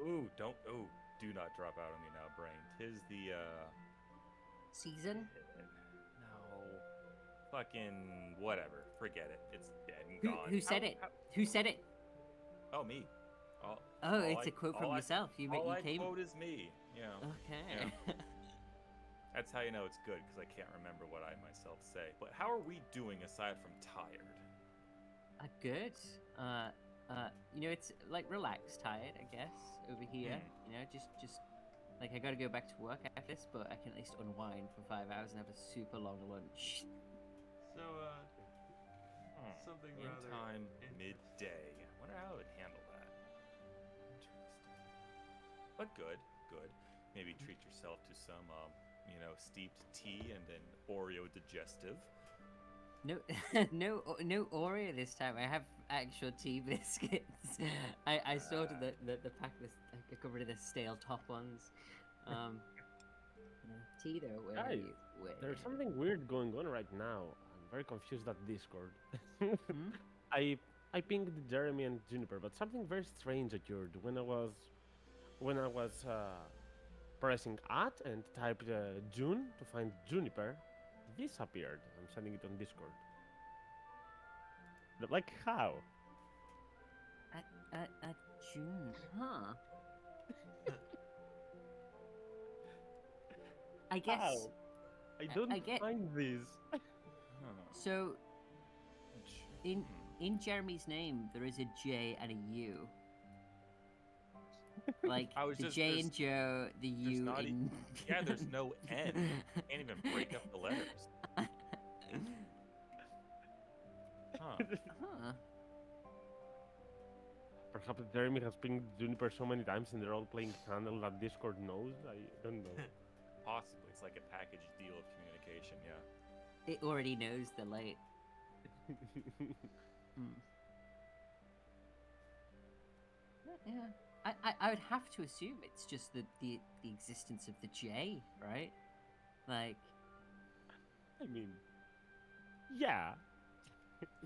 Ooh, don't. Ooh, do not drop out on me now, brain. Tis the. Season? No. Fucking whatever. Forget it. It's dead and Who gone. who said it? Who said it? Oh, me. All, Oh, all it's I, a quote from all I, yourself. all You I came. quote is me. Okay. That's how you know it's good because I can't remember what I myself say. But how are we doing aside from tired? Good. It's like relaxed, tired, I guess, over here. Hmm. Just like I gotta go back to work after this, but I can at least unwind for 5 hours and have a super long lunch. So, Hmm. something In rather time, interesting. midday. I wonder how I would handle that. Interesting. But good, good. Maybe treat yourself to some, steeped tea and an Oreo digestive. No, no Oreo this time. I have actual tea biscuits. I sorted the pack of I got rid of the stale top ones. Um, tea though. Guys, there's Where? something weird going on right now. I'm very confused at Discord. Hmm? I I pinged Jeremy and Juniper, but something very strange occurred when I was pressing at and typed June to find Juniper. This appeared. I'm sending it on Discord. Like how? At June, huh? I guess. How? I don't I get. find this. Huh. So in Hmm. in Jeremy's name, there is a J and a U. Like I was the just J in Joe, the there's U not in. yeah, there's no N. Can't even break up the letters. Huh. Huh. Perhaps Jeremy has pinged Juniper so many times and they're all playing Candle that Discord knows. I don't know. Possibly. It's like a package deal of communication, yeah. It already knows the late. Hmm. Yeah. I would have to assume it's just the existence of the J, right? Like, I mean, yeah.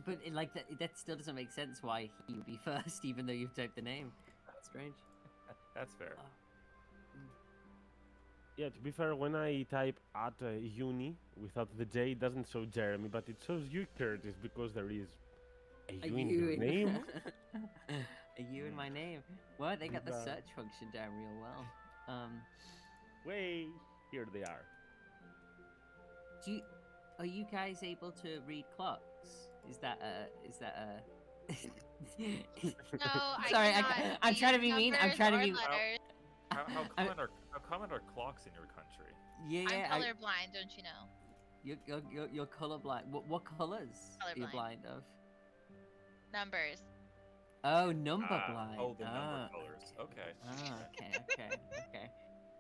but like that still doesn't make sense why he would be first, even though you've typed the name. Strange. That's fair. Oh. Mm. Yeah, to be fair, when I type at uni without the J, it doesn't show Jeremy, but it shows you, Curtis, because there is a A U in U your in name. a U in Hmm. my name. Well, they got These the are search function down real well. Um, way here. They are. do you, are you guys able to read clocks? Is that a No, I Sorry, cannot I'm trying to read be mean. I'm numbers trying to or be. letters. How I, common are clocks in your country? yeah, I'm yeah. colorblind, don't you know? You're colorblind. What colors are you Colorblind. blind of? Numbers. Oh, number Oh, blind. the number colors. Okay. Okay. Okay.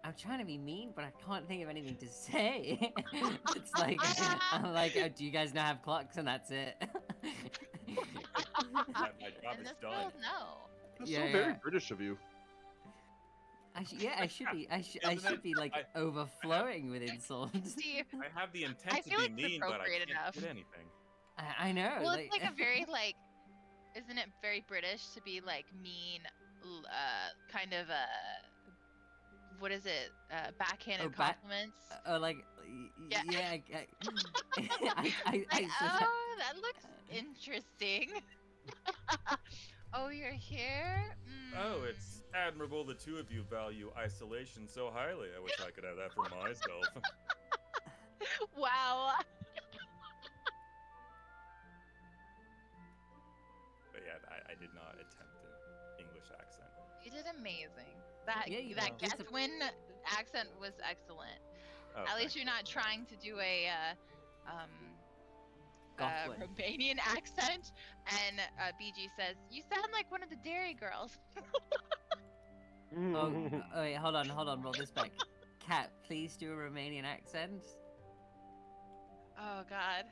I'm trying to be mean, but I can't think of anything to say. It's like I'm like, oh, do you guys not have clocks? And that's it. My job In is this done. world, no. That's Yeah, so very yeah. British of you. I should be. I Isn't should it? be like I have overflowing with insults. See, I have the I intent to feel be like it's mean, but I appropriate can't enough. get anything. I know. Well, it's Like, like a very like, isn't it very British to be like mean, kind of what is it? Backhanded back. compliments. Like, Yeah. yeah. Like, Sometimes. oh, that looks interesting. Oh, you're here? Oh, it's admirable the two of you value isolation so highly. I wish I could have that for myself. Wow. But yeah, I did not attempt an English accent. You did amazing. That Yeah, you that did. Guesswin accent was excellent. Oh, At least thank you're not trying to do um Gothland. Romanian accent. And BG says, "You sound like one of the Dairy Girls." Oh, wait, hold on, roll this back. Cat, please do a Romanian accent. Oh God.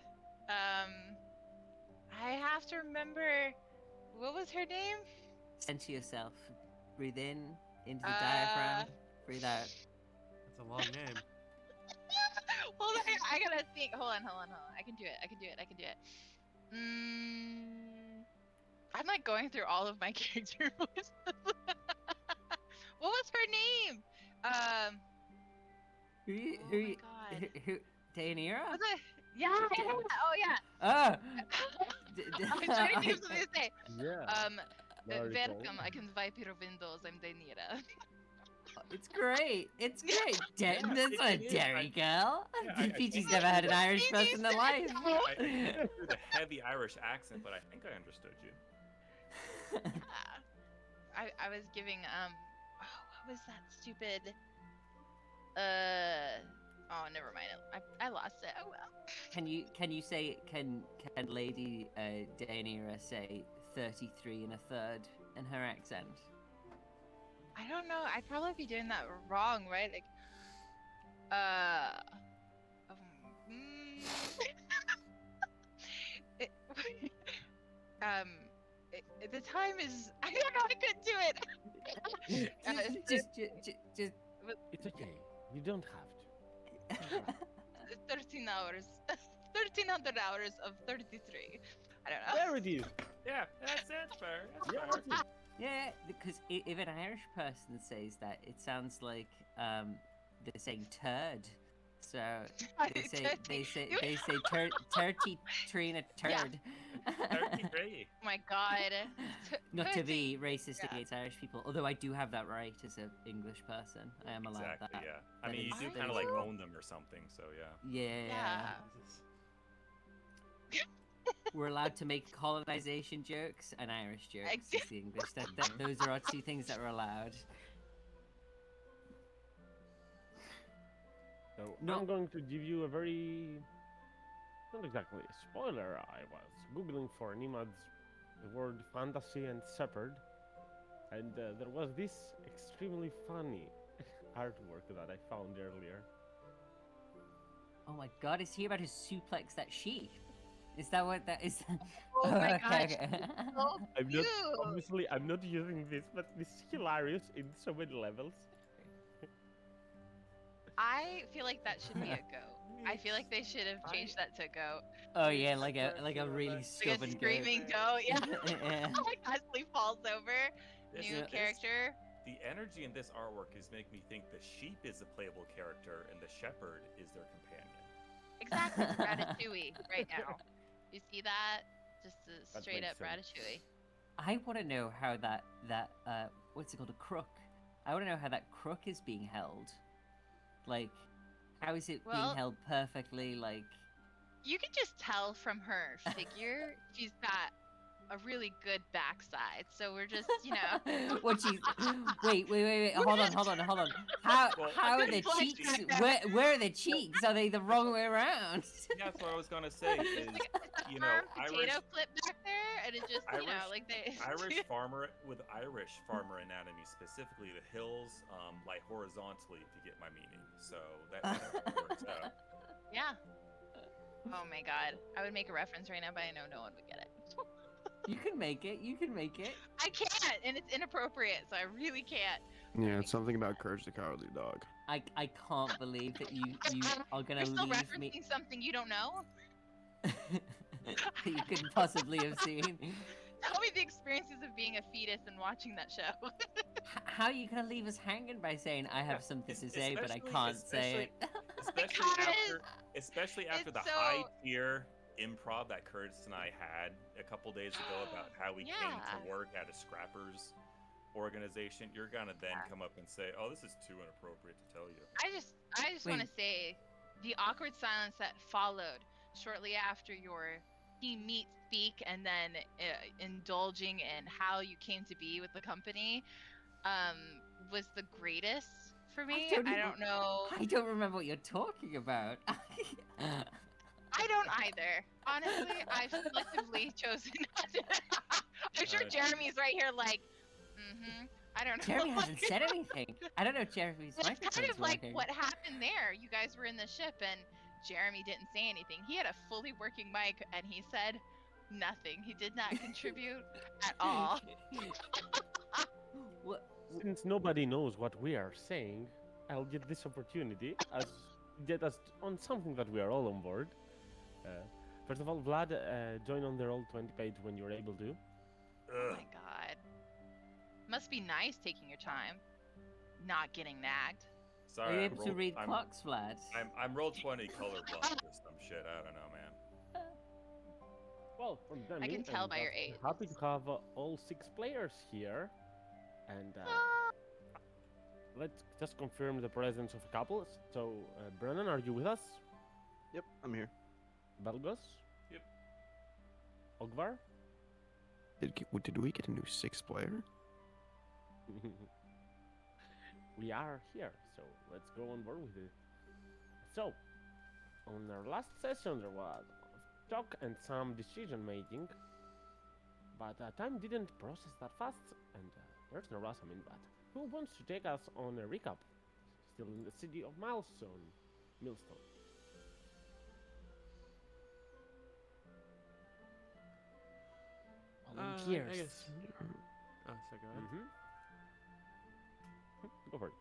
I have to remember. What was her name? Center yourself. Breathe in into the Uh, diaphragm. Breathe out. That's a long name. Hold on, I gotta think. Hold on. I can do it. I'm like going through all of my character voices. Who? Oh Who? my god. Who? Daenerys? Was it? Yeah. Oh yeah. Oh. I'm trying to think of something to say. Yeah. Very cool. Welcome. I can wipe your windows. I'm Daenerys. It's great. It's great. Yeah, That's not a it is. dairy girl. Yeah, I Peachy's think- never had an Irish person in their life. I can't do the heavy Irish accent, but I think I understood you. I was giving what was that stupid oh never mind. I lost it. Oh well. Can you say can Lady Daenerys say 33 and a third in her accent? I don't know. I'd probably be doing that wrong, right? Like mm, it, the time is I don't know, I couldn't do it. Just It's okay. You don't have to. 13 hours. 1300 hours of 33. I don't know. There it is. Yeah, that's fair. That's Yeah, fair. that's it. yeah, because if an Irish person says that, it sounds like they're saying turd. So they say 33 and a turd. 33. Oh my god. Not to be 30. racist Yeah. against Irish people, although I do have that right as an English person. I am allowed Exactly, that. yeah. I That mean, you is- do that kind of is- like own them or something, so yeah. Yeah. We're allowed to make colonization jokes and Irish jokes. Is the English. Those are our two things that we're allowed. So No. I'm going to give you a very, not exactly a spoiler. I was googling for Nimad's the word fantasy and shepherd, and there was this extremely funny artwork that I found earlier. Oh my god, is he about to suplex that sheep? Is that what that is? Oh my Okay, gosh. okay. So I'm not cute. obviously I'm not using this, but this is hilarious in so many levels. I feel like that should be a goat. I feel like they should have changed that to goat. Oh yeah, like a really Like a stubborn goat. screaming goat. Yeah. Yeah. Like constantly falls over. This- New this- character. The energy in this artwork is making me think the sheep is a playable character and the shepherd is their companion. Exactly. Ratatouille right now. You see that? Just a That straight up makes sense. Ratatouille. I want to know how that what's it called, a crook? I want to know how that crook is being held. Like, how is it being Well- held perfectly? Like, You can just tell from her figure she's got a really good backside. So we're just, you know. what she's? Wait! Hold on. How Well, how are I'm the just like cheeks? that. Where are the cheeks? Are they the wrong way around? Yeah, that's what I was gonna say. Is you know, Firm Irish potato clip back there, and it just, you know, Irish- like they. Irish farmer with Irish farmer anatomy, specifically the hills lie horizontally, if you get my meaning. So that works out. Yeah. Oh my god. I would make a reference right now, but I know no one would get it. You can make it. I can't, and it's inappropriate, so I really can't. Yeah, it's something about Courage the Cowardly Dog. I can't believe that you are gonna You're still leave referencing me. something you don't know? that you couldn't possibly have seen. Tell me the experiences of being a fetus and watching that show. How are you gonna leave us hanging by saying I have Yeah, something to es- say, but I especially- can't say it? Especially after it's the so- high tier improv that Curtis and I had a couple days ago about how we came Yeah. to work at a scrappers organization, you're gonna then Yeah. come up and say, "Oh, this is too inappropriate to tell you." I just want to Wait. say the awkward silence that followed shortly after your team meet, speak, and then indulging in how you came to be with the company was the greatest for me. don't I even- don't know. I don't remember what you're talking about. I don't either. Honestly, I've selectively chosen not to. I'm sure Alright. Jeremy's right here like, I don't know. Jeremy hasn't said anything. I don't know if Jeremy's That's microphone's kind of like working. what happened there. You guys were in the ship and Jeremy didn't say anything. He had a fully working mic and he said nothing. He did not contribute at all. What? Since nobody knows what we are saying, I'll get this opportunity as get us on something that we are all on board. First of all, Vlad, join on the Roll20 page when you're able to. Oh my god. Must be nice taking your time. Not getting nagged. Sorry, Are you I'm able to roll, read I'm, clocks, Vlad? I'm roll 20 colorblind or some shit. I don't know, man. Well, for the time I can being, tell I'm by your just age. happy to have all 6 players here, and Ah, let's just confirm the presence of a couple. So, Brennan, are you with us? Yep, I'm here. Belgos? Yep. Ogvar? Did we get a new 6 player? We are here, so let's go on board with it. So, on our last session, there was talk and some decision making, but time didn't process that fast, and there's no rush. I mean, but who wants to take us on a recap? Still in the city of Millstone. Volunteers. I guess. Oh, so go ahead. Mm-hmm. Go for it.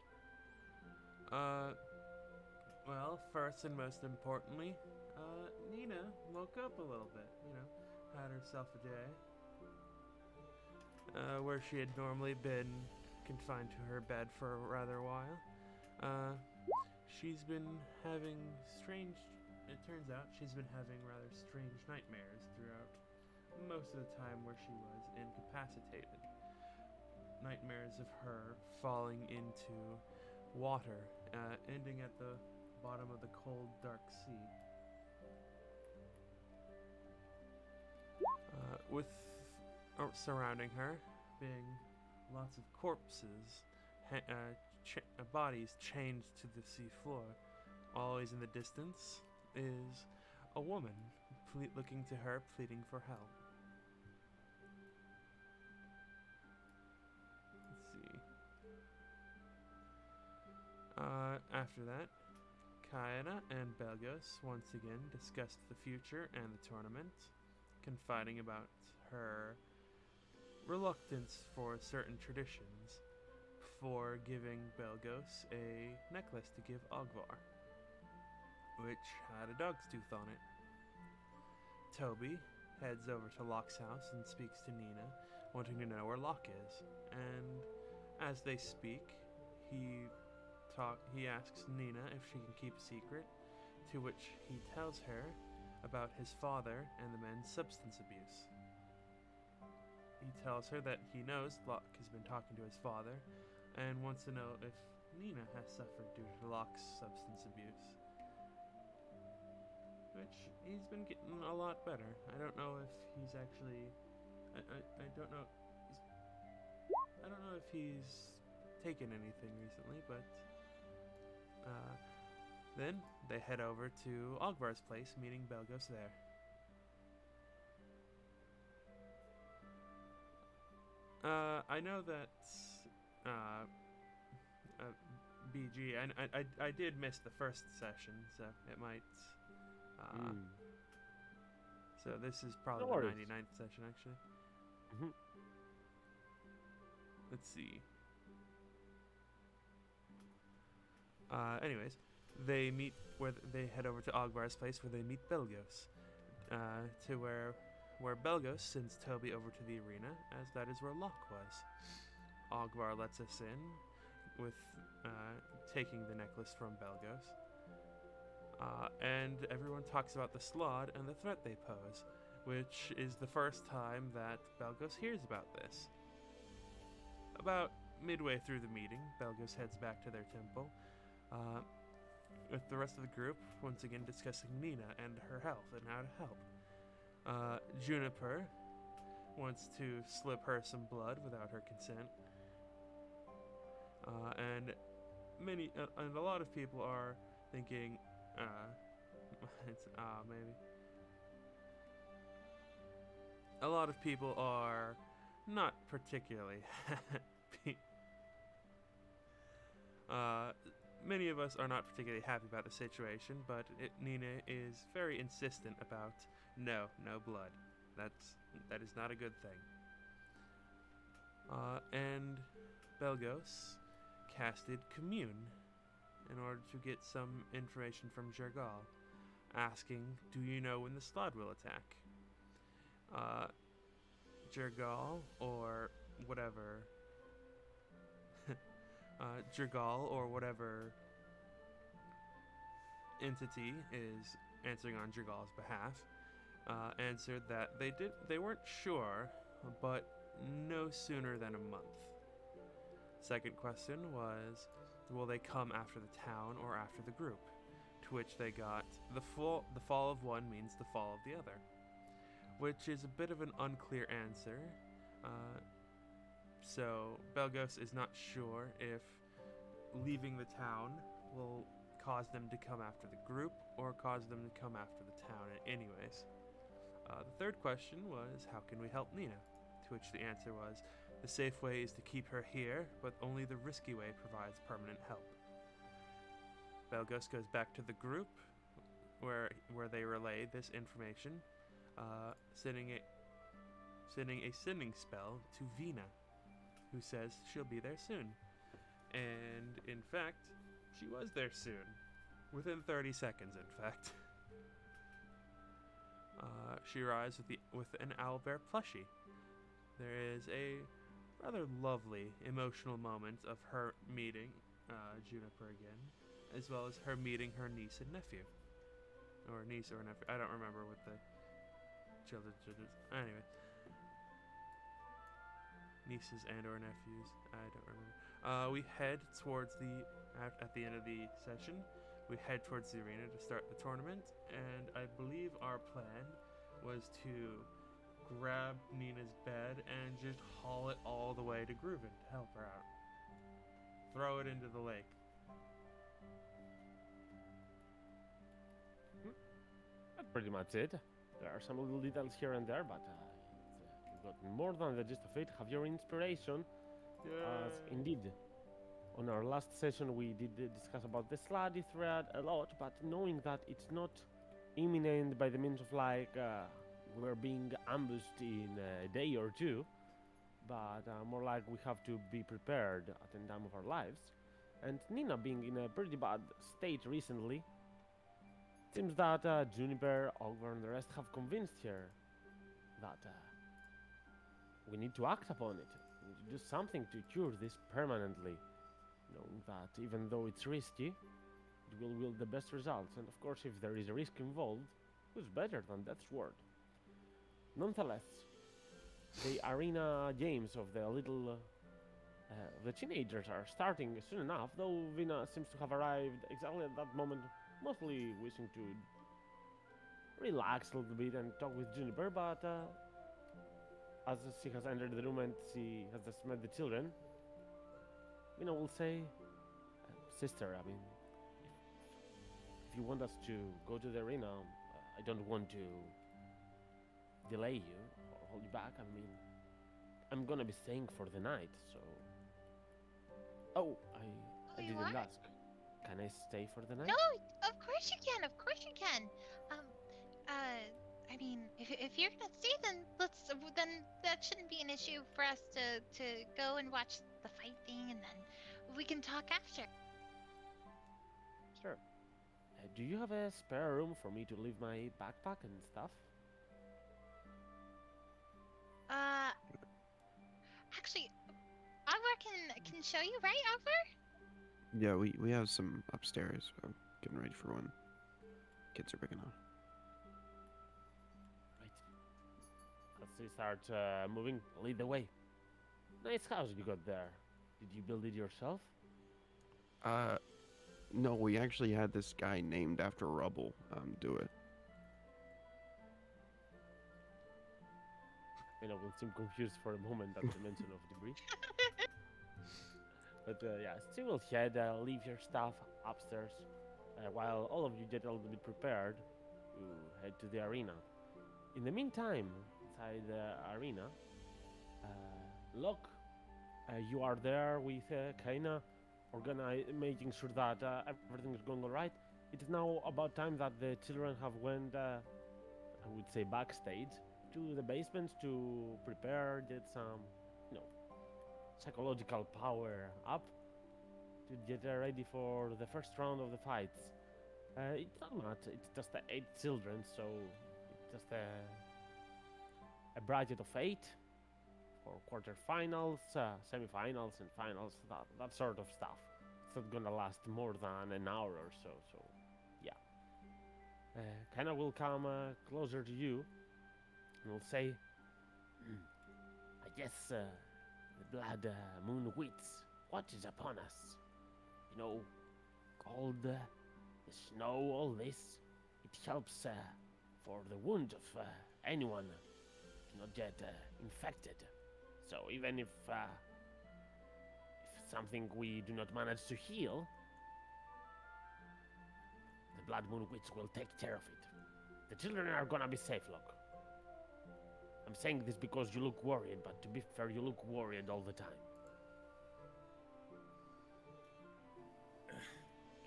Well, first and most importantly, Nina woke up a little bit, had herself a day. Where she had normally been confined to her bed for a rather while. She's been having it turns out she's been having rather strange nightmares throughout most of the time where she was incapacitated. Nightmares of her falling into water, ending at the bottom of the cold, dark sea. With surrounding her being lots of corpses, bodies chained to the sea floor. Always in the distance is a woman looking to her, pleading for help. Let's see. After that, Kaena and Belgos once again discussed the future and the tournament, confiding about her reluctance for certain traditions before giving Belgos a necklace to give Ogvar, which had a dog's tooth on it. Toby heads over to Locke's house and speaks to Nina, wanting to know where Locke is. And as they speak, he asks Nina if she can keep a secret, to which he tells her about his father and the men's substance abuse. He tells her that he knows Locke has been talking to his father and wants to know if Nina has suffered due to Locke's substance abuse. Which he's been getting a lot better. I don't know if he's actually I don't know if he's taken anything recently, but then they head over to Ogvar's place, meeting Belgos there. I know that BG, I did miss the first session, so it might. So this is probably No the worries. 99th session, actually. Mhm. Let's see. Anyways, they meet they head over to Ogvar's place where they meet Belgos, to where Belgos sends Toby over to the arena, as that is where Locke was. Ogvar lets us in with taking the necklace from Belgos. And everyone talks about the Slod and the threat they pose, which is the first time that Belgos hears about this. About midway through the meeting, Belgos heads back to their temple, with the rest of the group once again discussing Nina and her health and how to help. Juniper wants to slip her some blood without her consent, and a lot of people are thinking, maybe. A lot of people are not particularly happy. Many of us are not particularly happy about the situation, but Nina is very insistent about no blood. That is not a good thing. And Belgos casted Commune in order to get some information from Jergal, asking, "Do you know when the Slod will attack?" Jergal or whatever entity is answering on Dragal's behalf answered that they weren't sure, but no sooner than a month. Second question was, will they come after the town or after the group? To which they got, the fall of one means the fall of the other, which is a bit of an unclear answer. So Belgos is not sure if leaving the town will cause them to come after the group or cause them to come after the town anyways. The third question was, how can we help Nina? To which the answer was, the safe way is to keep her here, but only the risky way provides permanent help. Belgos goes back to the group, where they relay this information, sending a sending spell to Vina, who says she'll be there soon. And in fact, she was there soon. Within 30 seconds, in fact. She arrives with an owlbear plushie. There is a rather lovely, emotional moment of her meeting Juniper again, as well as her meeting her niece and nephew. Or niece or nephew. I don't remember what the children is. Anyway. Nieces and or nephews. I don't remember. We head towards at the end of the session, we head towards the arena to start the tournament, and I believe our plan was to grab Nina's bed and just haul it all the way to Grooven to help her out. Throw it into the lake. That's pretty much it. There are some little details here and there, but you've got more than the gist of it. Have your inspiration. As indeed, on our last session we did discuss about the sluddy thread a lot, but knowing that it's not imminent by the means of like we're being ambushed in a day or two, but more like we have to be prepared at the time of our lives. And Nina being in a pretty bad state recently, it seems that Juniper, Ogre and the rest have convinced her that we need to act upon it. We need to do something to cure this permanently, knowing that even though it's risky, it will yield the best results. And of course, if there is a risk involved, who's better than Death's Ward? Nonetheless, the arena games of the teenagers are starting soon enough, though Vina seems to have arrived exactly at that moment, mostly wishing to relax a little bit and talk with Juniper, but as she has entered the room and she has just met the children, Vina will say, sister, I mean, if you want us to go to the arena, I don't want to delay you or hold you back. I mean, I'm gonna be staying for the night, so... Oh, I you didn't are? ask. Can I stay for the night? No, of course you can. Of course you can. I mean, if you're gonna stay, then then that shouldn't be an issue for us to go and watch the fight thing, and then we can talk after. Sure. Do you have a spare room for me to leave my backpack and stuff? Actually, Alvar can show you, right, Alvar? Yeah, we have some upstairs. Getting ready for when kids are big enough. Right. As they start moving, lead the way. Nice house you got there. Did you build it yourself? No, we actually had this guy named after Rubble do it. You know, will seem confused for a moment at the mention of debris. But yeah, she will head, leave your stuff upstairs, while all of you get a little bit prepared to head to the arena. In the meantime, inside the arena, Locke, you are there with Kaina, making sure that everything is going alright. It is now about time that the children have went, I would say, backstage to the basement to prepare, get some, psychological power up to get ready for the first round of the fights. It's not much, it's just 8 children, so it's just a bracket of 8 for quarterfinals, semifinals, and finals, that sort of stuff. It's not gonna last more than an hour or so, yeah. Kana will come closer to you and will say, I guess the blood moon waits. What is upon us? You know, cold, the snow, all this. It helps for the wound of anyone not yet infected. So even if something we do not manage to heal, the Blood Moon Witch will take care of it. The children are gonna be safe, look. I'm saying this because you look worried, but to be fair, you look worried all the time.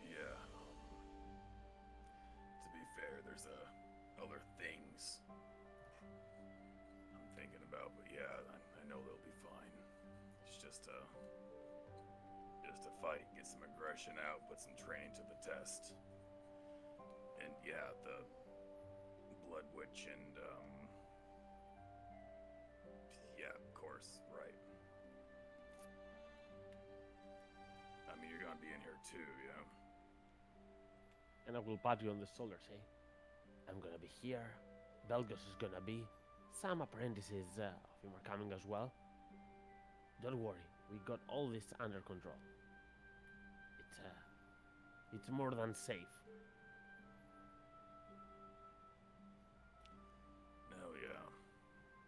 Yeah. To be fair, there's other things I'm thinking about, but yeah, I know they'll be fine. It's just a fight, get some aggression out, put some training to the test. And yeah, the Blood Witch and yeah, of course, right. I mean, you're gonna be in here too, yeah. And I will pat you on the shoulder, say, I'm gonna be here. Belgos is gonna be. Some apprentices of him are coming as well. Don't worry, we got all this under control. It's more than safe. No, yeah.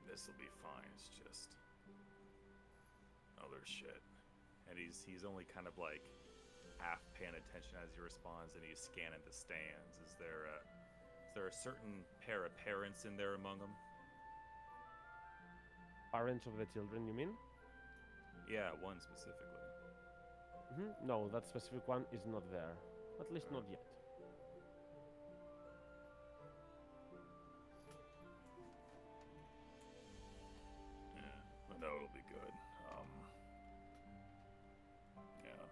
This'll be fine. It's just other shit. And he's only kind of like half paying attention as he responds, and he's scanning the stands. Is there a certain pair of parents in there among them? Parents of the children, you mean? Yeah, one specifically. No, that specific one is not there. At least not yet. Yeah, but no, it'll be good. Yeah.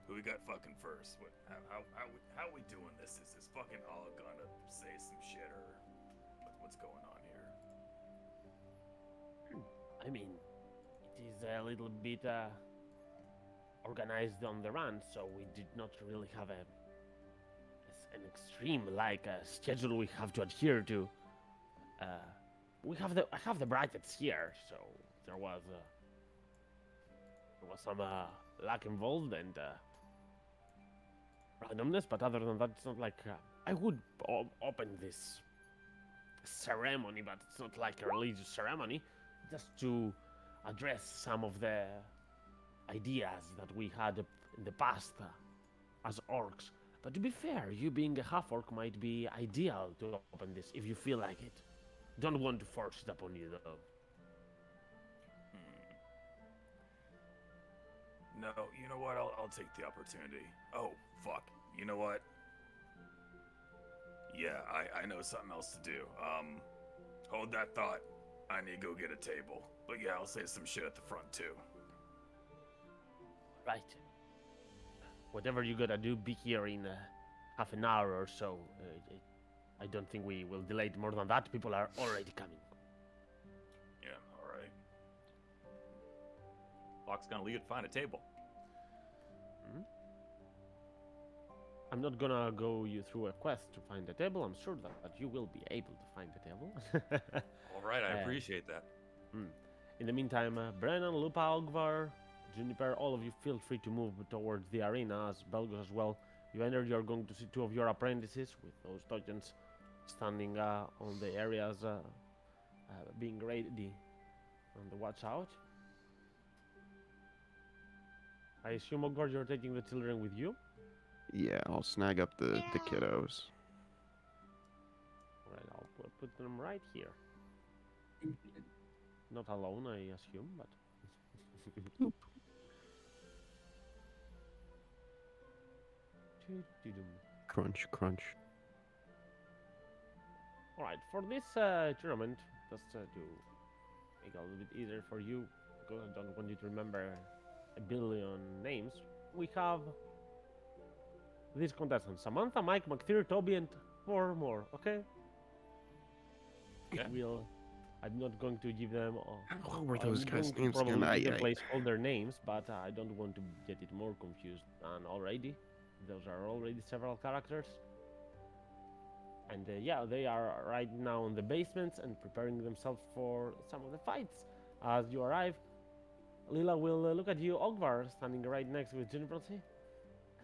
Who we got fucking first? What? How we doing this? Is this fucking all gonna say some shit, or what's going on here? I mean, it is a little bit organized on the run, so we did not really have an extreme like schedule we have to adhere to. I have the brackets here, so there was some luck involved and randomness, but other than that, it's not like I would open this ceremony, but it's not like a religious ceremony, just to address some of the ideas that we had in the past as orcs. But to be fair, you being a half-orc might be ideal to open this if you feel like it. Don't want to force it upon you, though. No, you know what? I'll take the opportunity. Oh, fuck. You know what? Yeah, I know something else to do. Hold that thought. I need to go get a table. But yeah, I'll say some shit at the front, too. Right. Whatever you gotta do, be here in half an hour or so. I don't think we will delay it more than that. People are already coming. Yeah, alright. Locke's gonna leave it to find a table. I'm not gonna go you through a quest to find a table. I'm sure that you will be able to find a table. Alright, I appreciate that. In the meantime, Brennan, Lupa, Ogvar, Juniper, all of you feel free to move towards the arena, as Belgos as well. You enter, you're going to see two of your apprentices with those tokens standing on the areas, being ready on the watch out. I assume, Ogvar, you're taking the children with you? Yeah, I'll snag up the kiddos. Alright, I'll put them right here. Not alone, I assume, but... Crunch, crunch. Alright, for this tournament, just to make it a little bit easier for you, because I don't want you to remember a billion names, we have these contestants: Samantha, Mike, McTheer, Toby, and 4 more, okay? Yeah. I'm not going to give them What were those guys' names probably again? give them placeholder names, but I don't want to get it more confused than already. Those are already several characters. And yeah, they are right now in the basements and preparing themselves for some of the fights. As you arrive, Lila will look at you, Ogvar, standing right next with Juniper, and say,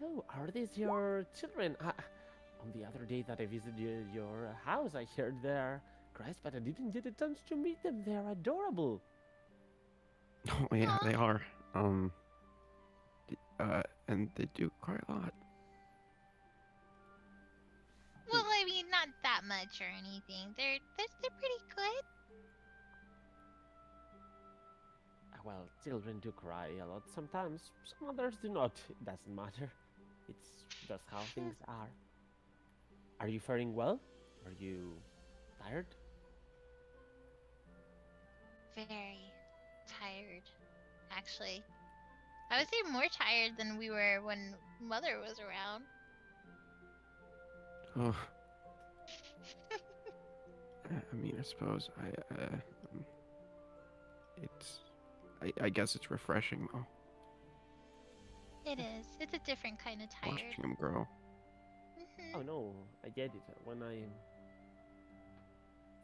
"Oh, are these your children? On the other day that I visited your house, I heard their cries, but I didn't get a chance to meet them. They're adorable." Oh yeah, Aw. they are. And they do cry a lot. Well, I mean, not that much or anything. They're pretty good. Well, children do cry a lot sometimes. Some others do not. It doesn't matter. It's just how things are. Are you faring well? Are you tired? Very tired, actually. I would say more tired than we were when Mother was around. Oh, I mean, I suppose um, it's. I guess it's refreshing though, It is. It's a different kind of tired. watching them grow. Oh no, I get it. When I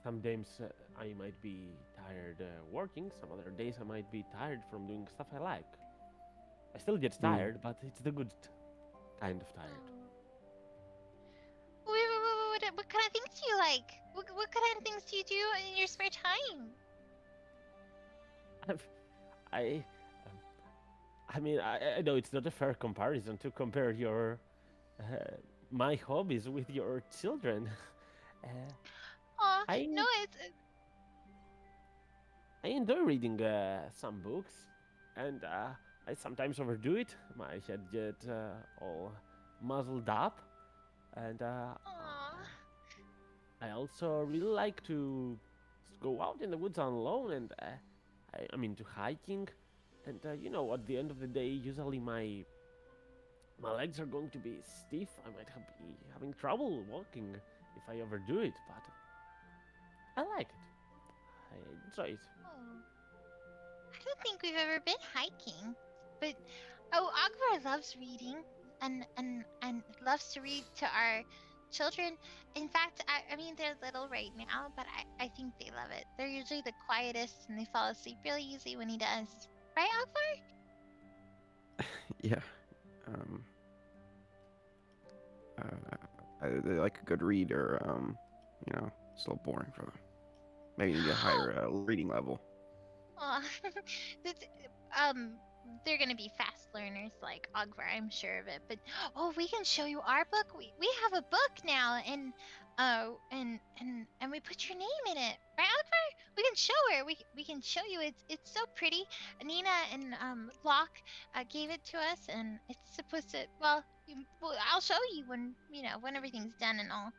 some days I might be tired working. Some other days I might be tired from doing stuff I like. I still get tired, but it's the good kind of tired. What kind of things do you like? What kind of things do you do in your spare time? I, um, I mean, I know it's not a fair comparison to compare your my hobbies with your children. uh, Aw, I no, it's I enjoy reading some books, and I sometimes overdo it. My head get all muzzled up, and aw. I also really like to go out in the woods alone, and I'm into hiking. And you know, at the end of the day, usually my legs are going to be stiff. I might be having trouble walking if I overdo it, but I like it. I enjoy it. Oh. I don't think we've ever been hiking, but Akbar loves reading and loves to read to our children. In fact, I mean they're little right now, but I think they love it. They're usually the quietest and they fall asleep really easy when he does. Right, Akbar? Yeah. Um. They like a good read, or it's a little boring for them. Maybe need a higher reading level. Aw. That's- um, they're gonna be fast learners like Ogvar, I'm sure of it. But oh, we can show you our book. We have a book now, and we put your name in it, right, Ogvar? We can show her. We can show you. It's so pretty. Nina and Locke gave it to us, and it's supposed to. Well, I'll show you when everything's done and all.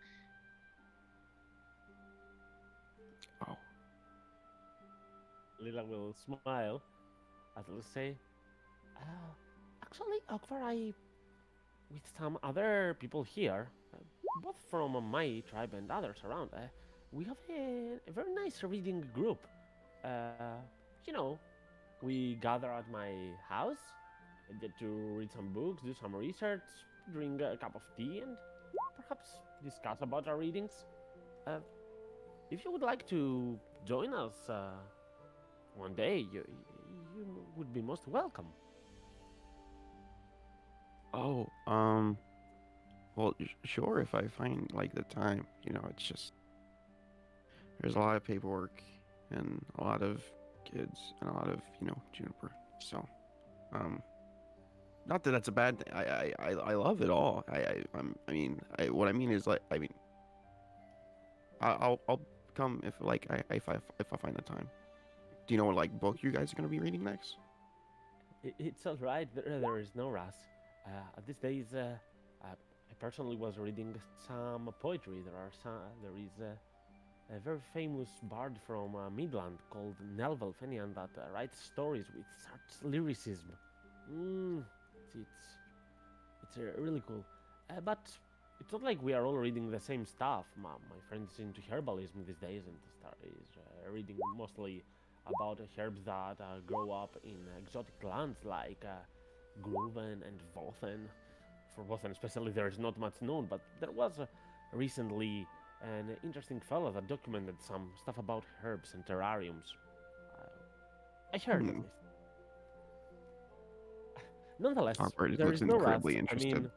Oh. Lila will smile as will say, actually, Akbar, with some other people here, both from my tribe and others around, we have a very nice reading group. You know, we gather at my house and get to read some books, do some research, drink a cup of tea, and perhaps discuss about our readings. If you would like to join us one day, you would be most welcome. Oh. Well, sure, if I find like the time. It's just there's a lot of paperwork and a lot of kids and a lot of Juniper. So, not that that's a bad thing. I love it all. What I mean is like I'll come if like if I find the time. Do you know what like book you guys are gonna be reading next? It's all right. There is no rush. These days, I personally was reading some poetry. There is a very famous bard from Midland called Nelval Fenian that writes stories with such lyricism. It's really cool. But it's not like we are all reading the same stuff. My friend's into herbalism these days and is reading mostly about herbs that grow up in exotic lands like Grooven and Vothen. For Vothen especially, there is not much known, but there was recently an interesting fellow that documented some stuff about herbs and terrariums. I heard at Hmm. least. Nonetheless, Albert there looks is no rush. incredibly I interested. mean,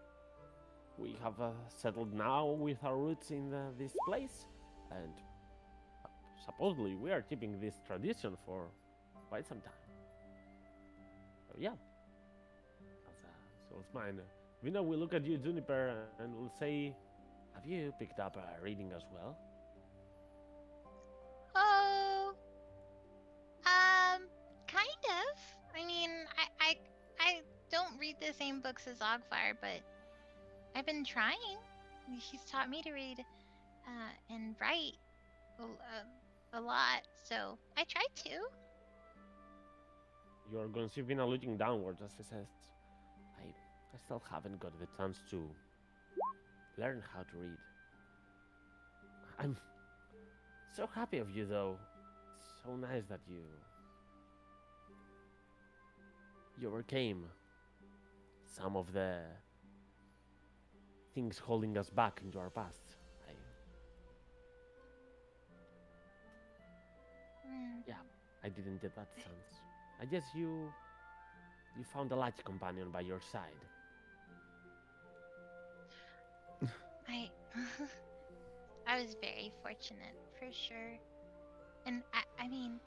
we have settled now with our roots in this place, and supposedly we are keeping this tradition for quite some time. So yeah, so it's mine. Vina will look at you, Juniper, and will say, "Have you picked up reading as well?" Oh, kind of. I mean, I don't read the same books as Ogfire, but I've been trying. He's taught me to read and write a lot, so I try to. You are going to see Vina looking downwards as he says, I still haven't got the chance to learn how to read. I'm so happy of you, though. It's so nice that you overcame some of the things holding us back into our past. Mm. Yeah, I didn't get that sense. I guess you found a lucky companion by your side. I I was very fortunate for sure, and I mean,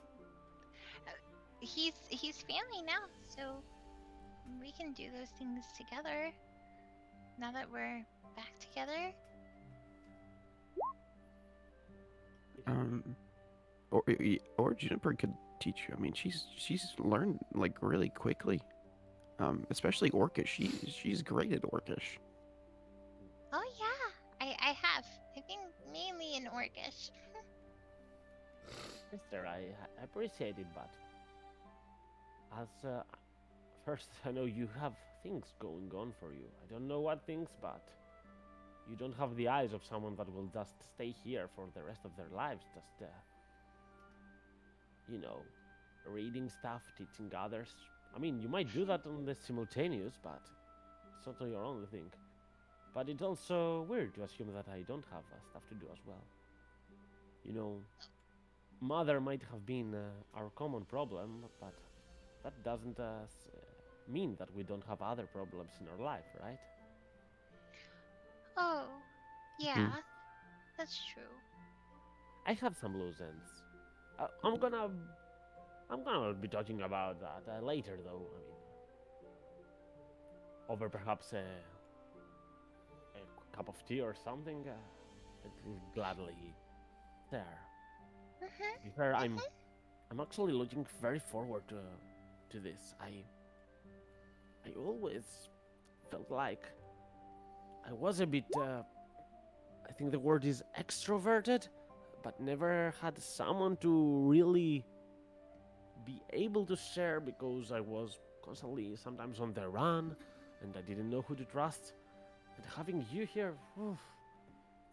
he's family now, so we can do those things together. Now that we're back together. Um, or Juniper could teach you. I mean, she's learned like really quickly. Especially Orcish. She's great at Orcish. Oh yeah, I have. I think mainly in Orcish. Mister, I appreciate it, but as first, I know you have things going on for you. I don't know what things, but you don't have the eyes of someone that will just stay here for the rest of their lives, just you know, reading stuff, teaching others. I mean, you might do that on the simultaneous, but it's not your only thing. But it's also weird to assume that I don't have stuff to do as well. You know, mother might have been our common problem, but that doesn't mean that we don't have other problems in our life, right? Oh, yeah, Hmm. that's true. I have some loose ends. I'm gonna be talking about that later, though. I mean, over perhaps a cup of tea or something. I'd gladly there. Mhm. To be fair, I'm actually looking very forward to this. I always felt like I was a bit. I think the word is extroverted, but never had someone to really be able to share because I was constantly sometimes on the run and I didn't know who to trust. And having you here,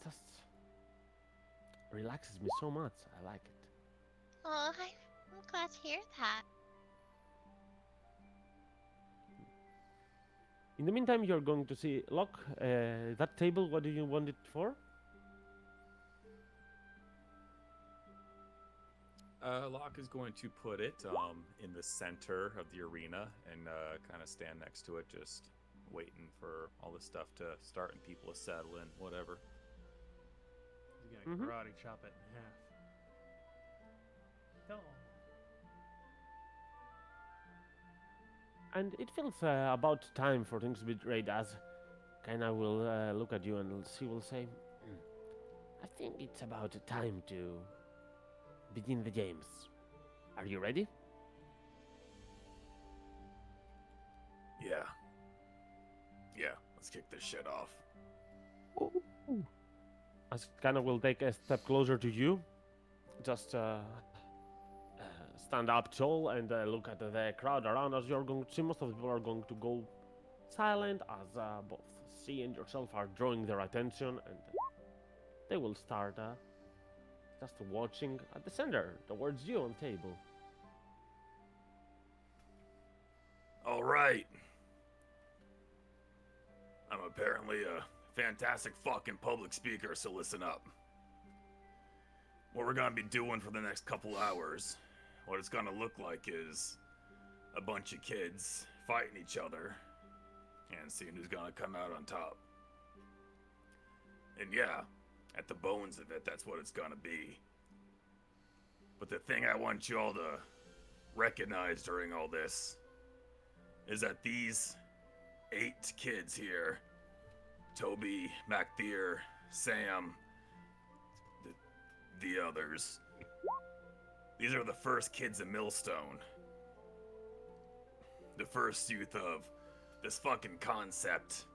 just relaxes me so much. I like it. Oh, I'm glad to hear that. In the meantime, you're going to see Locke. That table, what do you want it for? Locke is going to put it in the center of the arena and kind of stand next to it, just waiting for all this stuff to start and people to settle in, whatever. He's gonna Mhm. karate chop it in half. No. And it feels about time for things to be great as Kaina will look at you and she will say, I think it's about time to begin the games. Are you ready? Yeah. Yeah, let's kick this shit off. As Kaina will take a step closer to you, just stand up tall and look at the crowd around as you're going to see. Most of the people are going to go silent as both she and yourself are drawing their attention, and they will start just watching at the center towards you on table. All right. I'm apparently a fantastic fucking public speaker, so listen up. what we're gonna be doing for the next couple hours, what it's gonna look like is a bunch of kids fighting each other and seeing who's gonna come out on top. And yeah, at the bones of it, that's what it's gonna be. But the thing I want you all to recognize during all this is that these 8 kids here, Toby, MacTheer, Sam, the others, these are the first kids in Millstone. The first youth of this fucking concept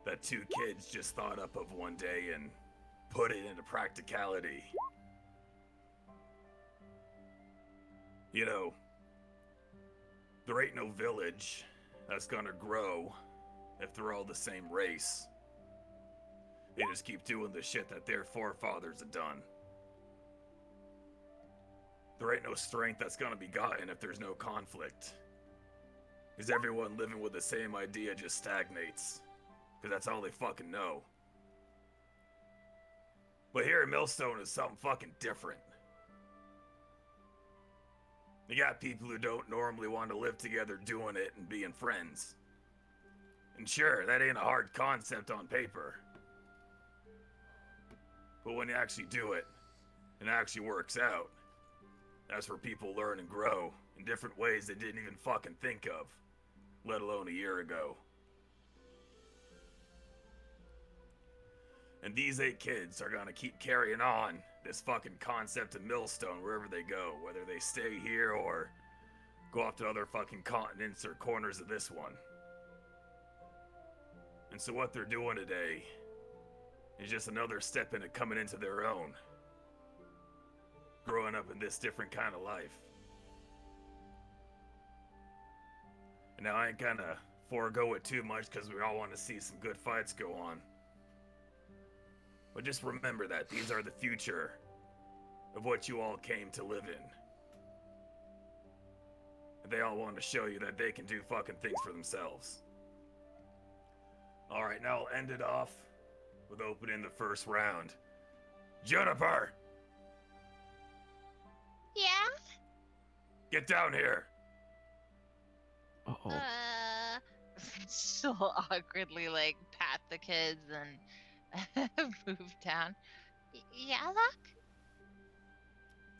that 2 kids just thought up of one day and put it into practicality. You know, there ain't no village that's gonna grow if they're all the same race. They just keep doing the shit that their forefathers have done. There ain't no strength that's gonna be gotten if there's no conflict. Because everyone living with the same idea just stagnates. Because that's all they fucking know. But here in Millstone is something fucking different. You got people who don't normally want to live together doing it and being friends. And sure, that ain't a hard concept on paper. But when you actually do it, and it actually works out, that's where people learn and grow in different ways they didn't even fucking think of, let alone a year ago. And these 8 kids are gonna keep carrying on this fucking concept of Millstone wherever they go, whether they stay here or go off to other fucking continents or corners of this one. And so what they're doing today is just another step into coming into their own. Growing up in this different kind of life. And now I ain't gonna forego it too much because we all want to see some good fights go on. But just remember that these are the future of what you all came to live in. And they all want to show you that they can do fucking things for themselves. Alright, now I'll end it off with opening the first round. Juniper! Yeah? Get down here! Uh-oh. So awkwardly, like, pat the kids and move down. Yeah, Lock?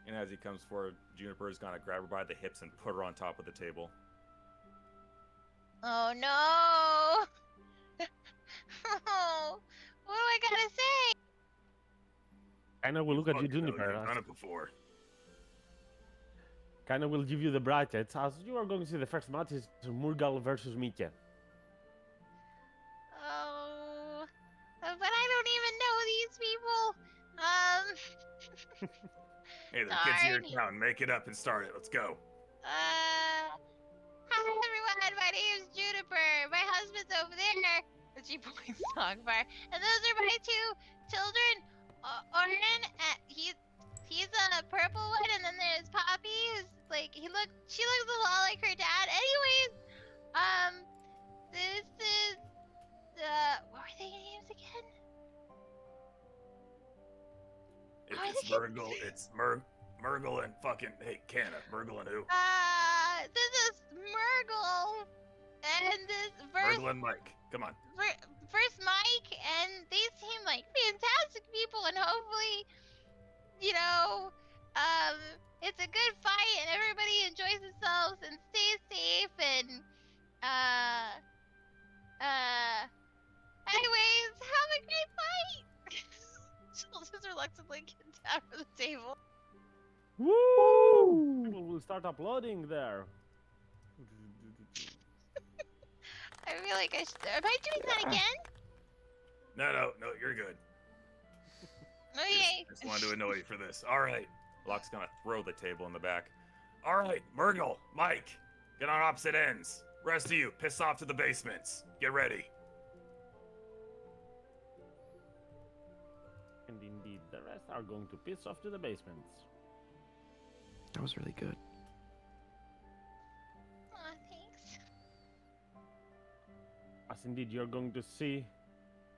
And as he comes forward, Juniper's gonna grab her by the hips and put her on top of the table. Oh no! Oh, what do I gotta say? Kinda will look at you, Fucking know Juniper. you've done it before. Kinda will give you the brackets as you are going to see the first match is Murgal versus Mitya. Oh, but I don't even know these people. Hey, the kids here in Sorry. town. Make it up and start it. Let's go. Hi everyone, my name's Juniper. My husband's over there. And she points to Akbar. And those are my 2 children. Oren, he's a purple one, and then there's Poppy, who's like, she looks a lot like her dad. Anyways, this is, what were their names again? It's Murgle. It's Murgle and fucking, hey, Canna. Murgle and who? This is Murgle, and this Murgle and Mike. Come on. first Mike, and they seem like fantastic people, and hopefully, you know, it's a good fight, and everybody enjoys themselves, and stays safe, and, anyways, have a great fight! She'll just reluctantly get down from the table. Woo! People will start uploading there. I feel like I should. Am I doing that again? No, you're good. Okay. Just wanted to annoy you for this. All right. Locke's gonna throw the table in the back. All right, Murgle, Mike, get on opposite ends. Rest of you, piss off to the basements. Get ready. And indeed, the rest are going to piss off to the basements. That was really good. Aw, thanks. As indeed, you're going to see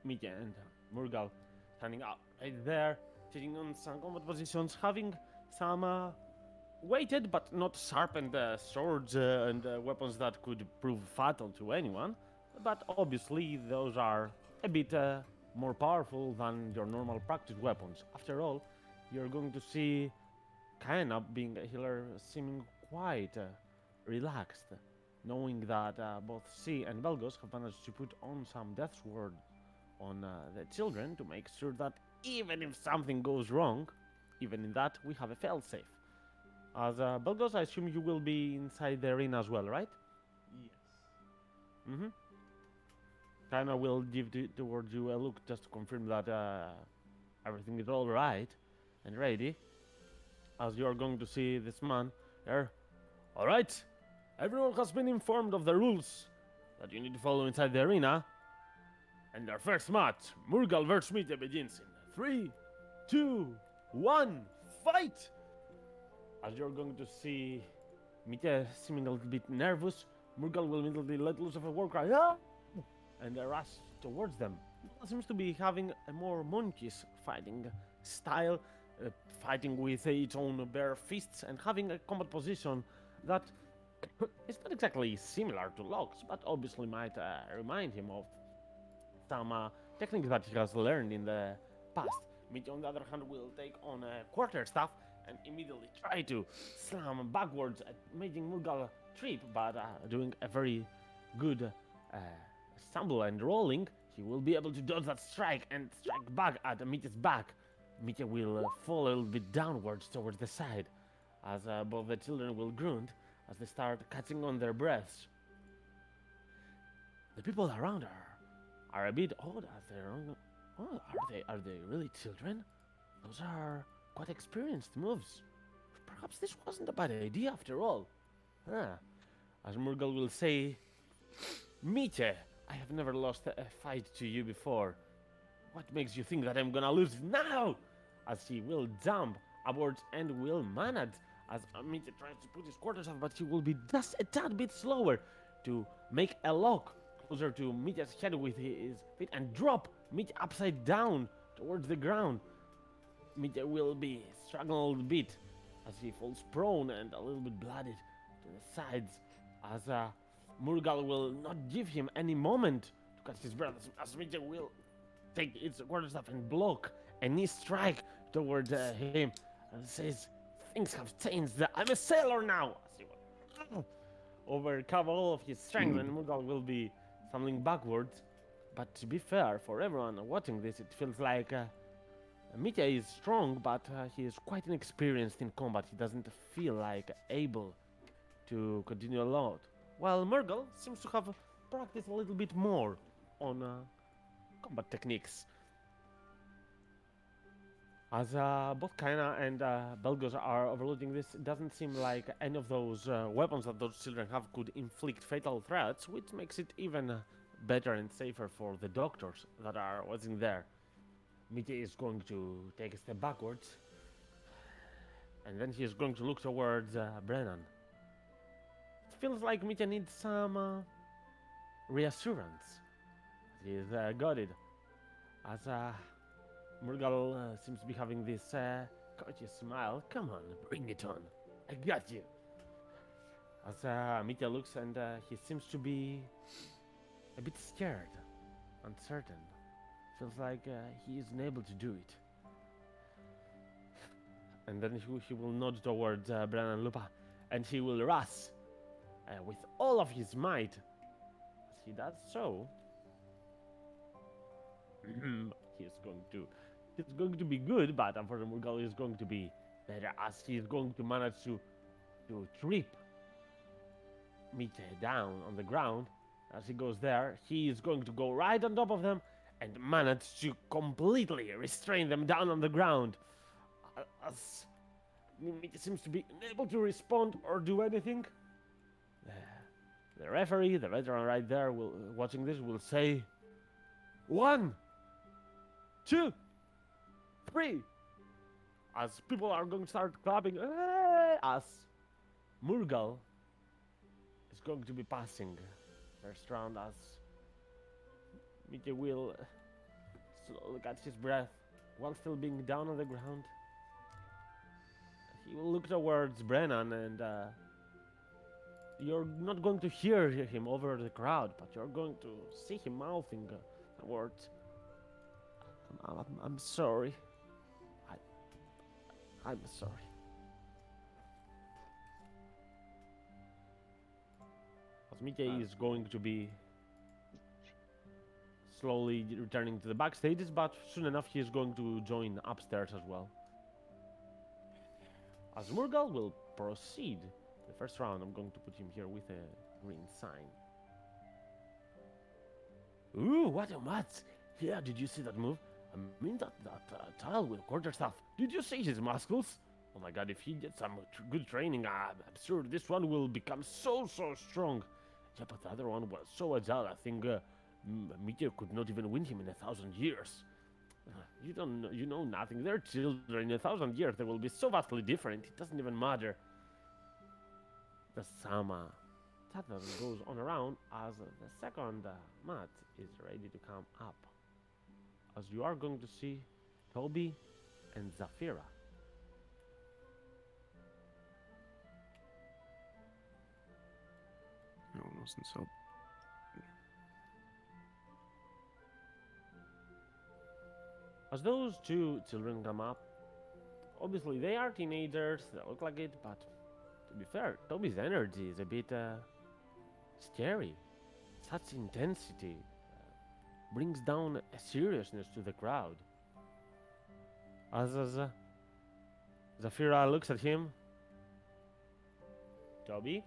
Mitya and Murgal standing up right there. sitting on some combat positions, having some weighted but not sharpened swords and weapons that could prove fatal to anyone. But obviously, those are a bit more powerful than your normal practice weapons. After all, you're going to see Kaina, being a healer, seeming quite relaxed, knowing that both C and Belgos have managed to put on some death ward on the children to make sure that even if something goes wrong, even in that, we have a failsafe. As Belgos, I assume you will be inside the arena as well, right? Yes. Mm-hmm. Kaina will give towards you a look just to confirm that everything is all right and ready. As you are going to see this man there. All right, everyone has been informed of the rules that you need to follow inside the arena. And our first match, Murgal vs. Mite, begins in 3, 2, 1, fight! As you're going to see Mite seeming a little bit nervous, Murgal will immediately let loose of a war cry, "Ah!" and rush towards them. Murgal seems to be having a more monkish fighting style, fighting with its own bare fists and having a combat position that is not exactly similar to Locke's, but obviously might remind him of some techniques that he has learned in the past. Mitch, on the other hand, will take on quarterstaff and immediately try to slam backwards, making Murgal trip, but doing a very good stumble and rolling. He will be able to dodge that strike and strike back at Mitch's back. Mitch will fall a little bit downwards towards the side, as both the children will grunt as they start catching on their breaths. The people around are a bit odd as they're on. Oh, are they really children? Those are quite experienced moves. Perhaps this wasn't a bad idea after all. As Murgal will say, Mite, I have never lost a fight to you before. What makes you think that I'm gonna lose now? As he will jump upwards and will manage as Mite tries to put his quarters up, but he will be just a tad bit slower to make a lock closer to Mite's head with his feet and drop Mite upside down towards the ground. Mite will be struggling a little bit as he falls prone and a little bit bloodied to the sides, as Murgal will not give him any moment to catch his breath, as Mite will take its quarterstaff and block a knee strike towards him and says, "Things have changed. I'm a sailor now." As he will overcome all of his strength, and Murgal will be stumbling backwards. But to be fair, for everyone watching this, it feels like Mite is strong, but he is quite inexperienced in combat. He doesn't feel like able to continue a lot. While Murgal seems to have practiced a little bit more on combat techniques. As both Kaina and Belgos are overlooking this, it doesn't seem like any of those weapons that those children have could inflict fatal threats, which makes it even better and safer for the doctors that are watching there. Mite is going to take a step backwards, and then he is going to look towards Brennan. It feels like Mite needs some reassurance. He is guarded, as Murgal seems to be having this courteous smile. "Come on, bring it on. I got you." As Mite looks and he seems to be a bit scared, uncertain. Feels like he isn't able to do it. And then he will nod towards Brennan and Lupa, and he will rush with all of his might. As he does so, It's going to be good, but unfortunately Murgal is going to be better, as he is going to manage to trip Mite down on the ground. As he goes there, he is going to go right on top of them and manage to completely restrain them down on the ground. As Mite seems to be unable to respond or do anything, the referee, the veteran right there, watching this, will say, 1, 2, 3. As people are going to start clapping, as Murgal is going to be passing first round, as Mite will slowly catch his breath, while still being down on the ground, he will look towards Brennan, and you're not going to hear him over the crowd, but you're going to see him mouthing words. I'm sorry. I'm sorry. Osmike is going to be slowly returning to the backstage, but soon enough he is going to join upstairs as well. As Murgal will proceed the first round, I'm going to put him here with a green sign. Ooh, what a match! Yeah, did you see that move? I mean that tile with quarterstaff. Did you see his muscles? Oh my god, if he gets some good training, I'm sure this one will become so strong. Yeah, but the other one was so agile, I think Meteor could not even win him in 1,000 years. You know nothing. They're children. In 1,000 years, they will be so vastly different. It doesn't even matter. The Sama chatter goes on around as the second mat is ready to come up. As you are going to see Toby and Zafira. No, it wasn't so. As those two children come up, obviously they are teenagers, they look like it, but to be fair, Toby's energy is a bit scary. Such intensity brings down a seriousness to the crowd. As Zafira looks at him, Toby?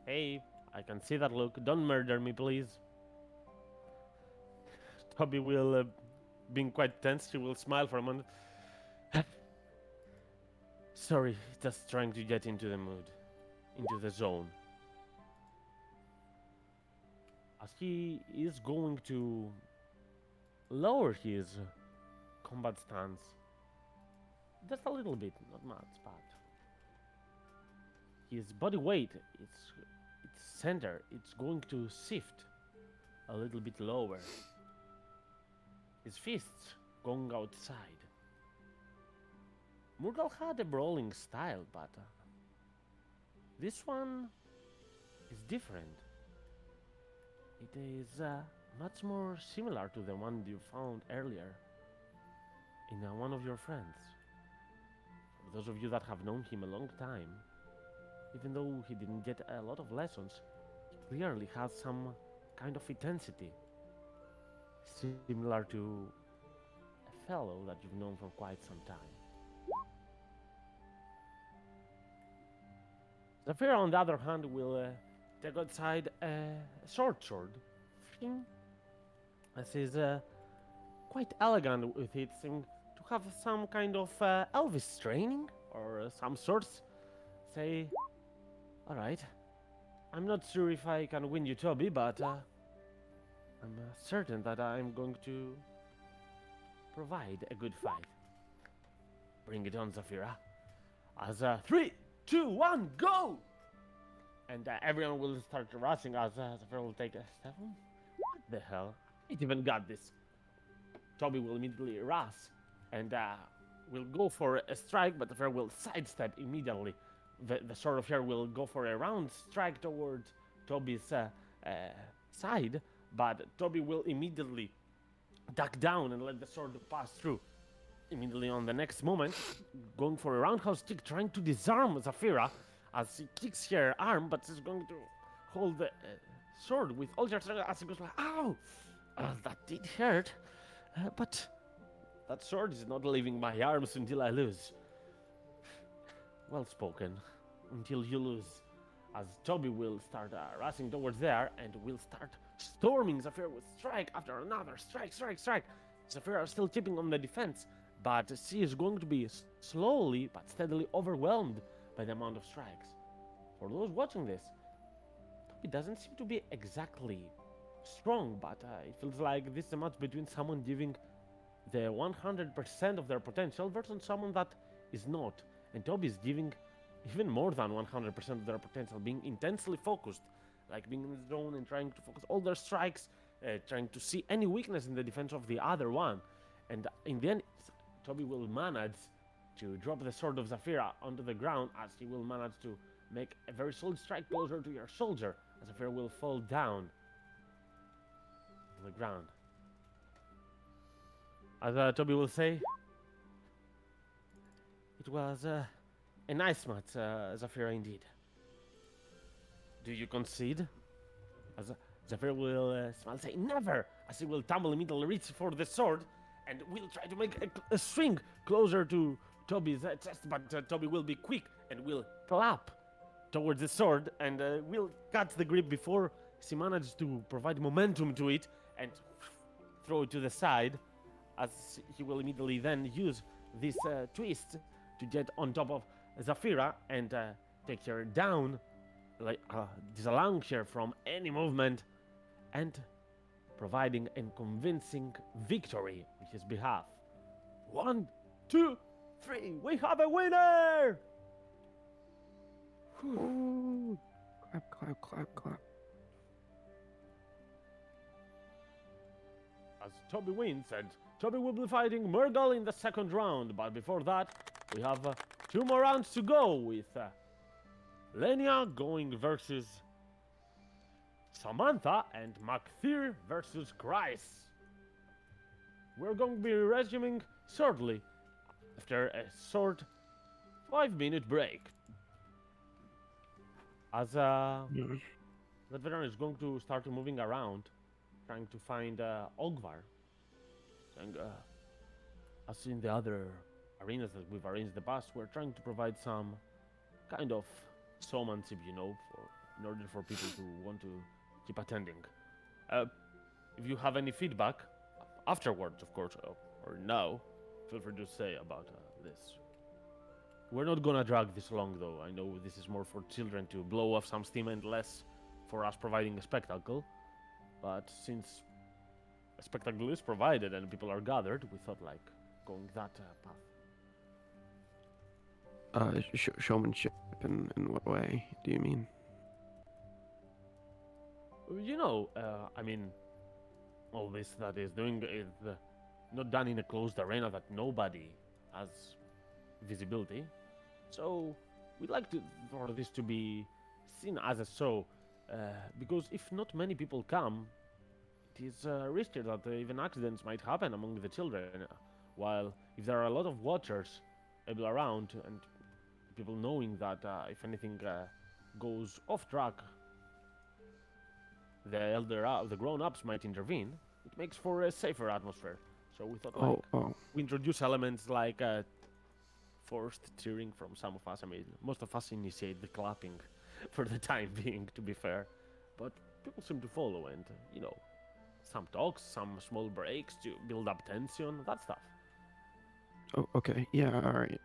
Hey, I can see that look. Don't murder me, please. Toby will, being quite tense, he will smile for a moment. Sorry, just trying to get into the mood, into the zone. As he is going to lower his combat stance, just a little bit, not much, but his body weight, its center, it's going to shift a little bit lower. His fists going outside. Murgal had a brawling style, but this one is different. It is much more similar to the one you found earlier in one of your friends. For those of you that have known him a long time, even though he didn't get a lot of lessons, he clearly has some kind of intensity, similar to a fellow that you've known for quite some time. Zafira, on the other hand, will take outside a sword, as is quite elegant with it, seem to have some kind of Elvis training or some sorts. Say, alright, I'm not sure if I can win you, Toby, but I'm certain that I'm going to provide a good fight. Bring it on, Zafira. As 3, 2, 1, go! And everyone will start rushing as Zafira will take a step. What the hell? It even got this. Toby will immediately rush and will go for a strike, but Zafira will sidestep immediately. The sword of here will go for a round strike towards Toby's side, but Toby will immediately duck down and let the sword pass through. Immediately on the next moment, going for a roundhouse kick, trying to disarm Zafira as he kicks her arm, but she's going to hold the sword with all her strength as he goes like, ow! That did hurt, but that sword is not leaving my arms until I lose. Well spoken, until you lose. As Toby will start rushing towards there and will start storming Zafira with strike after another strike. Zafira is still chipping on the defense, but she is going to be slowly but steadily overwhelmed by the amount of strikes. For those watching this, Toby doesn't seem to be exactly strong, but it feels like this is a match between someone giving the 100% of their potential versus someone that is not. And Toby is giving even more than 100% of their potential, being intensely focused, like being in the zone and trying to focus all their strikes, trying to see any weakness in the defense of the other one. And in the end, Toby will manage to drop the sword of Zafira onto the ground, as he will manage to make a very solid strike closer to your shoulder, as Zafira will fall down on the ground. As Toby will say, it was a nice match, Zafira, indeed. Do you concede? As Zafira will smile, say, never! As he will tumble immediately, reach for the sword, and will try to make a swing closer to Toby's chest, but Toby will be quick and will clap towards the sword and will catch the grip before he manages to provide momentum to it and throw it to the side, as he will immediately then use this twist to get on top of Zafira and take her down, like disallowing her from any movement and providing a convincing victory on his behalf. 1, 2, 3, we have a winner! Ooh. Clap, clap, clap, clap. As Toby wins, and Toby will be fighting Murgle in the second round, but before that, we have 2 more rounds to go with Lenia going versus Samantha and Macthir versus Grice. We're going to be resuming shortly after a short 5-minute break. As the veteran is going to start moving around, trying to find Ogvar. And as in the other arenas that we've arranged in the past, we're trying to provide some kind of showmanship, in order for people to want to keep attending. If you have any feedback, afterwards, of course, or now, feel free to say about this. We're not gonna drag this long, though. I know this is more for children to blow off some steam and less for us providing a spectacle. But since a spectacle is provided and people are gathered, we thought like going that path. Showmanship in what way do you mean? I mean, all this that is doing is not done in a closed arena that nobody has visibility. So we'd like for this to be seen as a show, because if not many people come, it is risky that even accidents might happen among the children. While if there are a lot of watchers able around and people knowing that if anything goes off track, the grown-ups might intervene. It makes for a safer atmosphere. So we thought we introduce elements like forced cheering from some of us. I mean, most of us initiate the clapping for the time being, to be fair. But people seem to follow and, some talks, some small breaks to build up tension, that stuff. Oh, okay. Yeah, all right.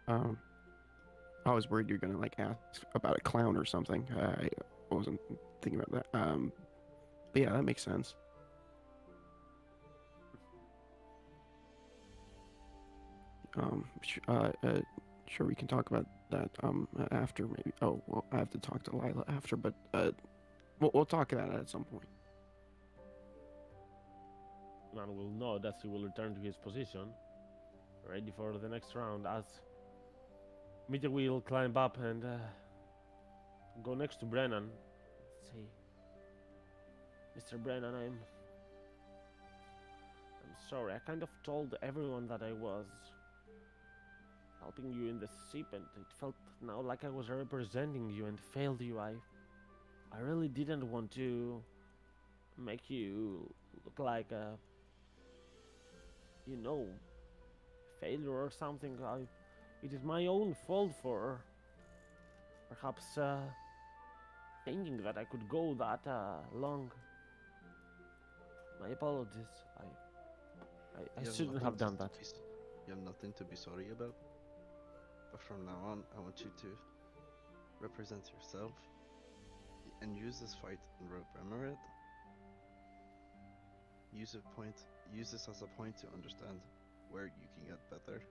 I was worried you're gonna ask about a clown or something. I wasn't thinking about that. But yeah, that makes sense. Sure, we can talk about that after maybe. Oh, well, I have to talk to Lila after, but we'll talk about it at some point. Man will nod as he will return to his position, ready for the next round. As Meteor will climb up and go next to Brennan. Say, Mr. Brennan, I'm sorry. I kind of told everyone that I was helping you in the ship, and it felt now like I was representing you and failed you. I really didn't want to make you look like a, failure or something. It is my own fault for perhaps thinking that I could go that long. My apologies. I shouldn't have done that. You have nothing to be sorry about. But from now on, I want you to represent yourself and use this fight in Rogue Emirate. Use this as a point to understand where you can get better.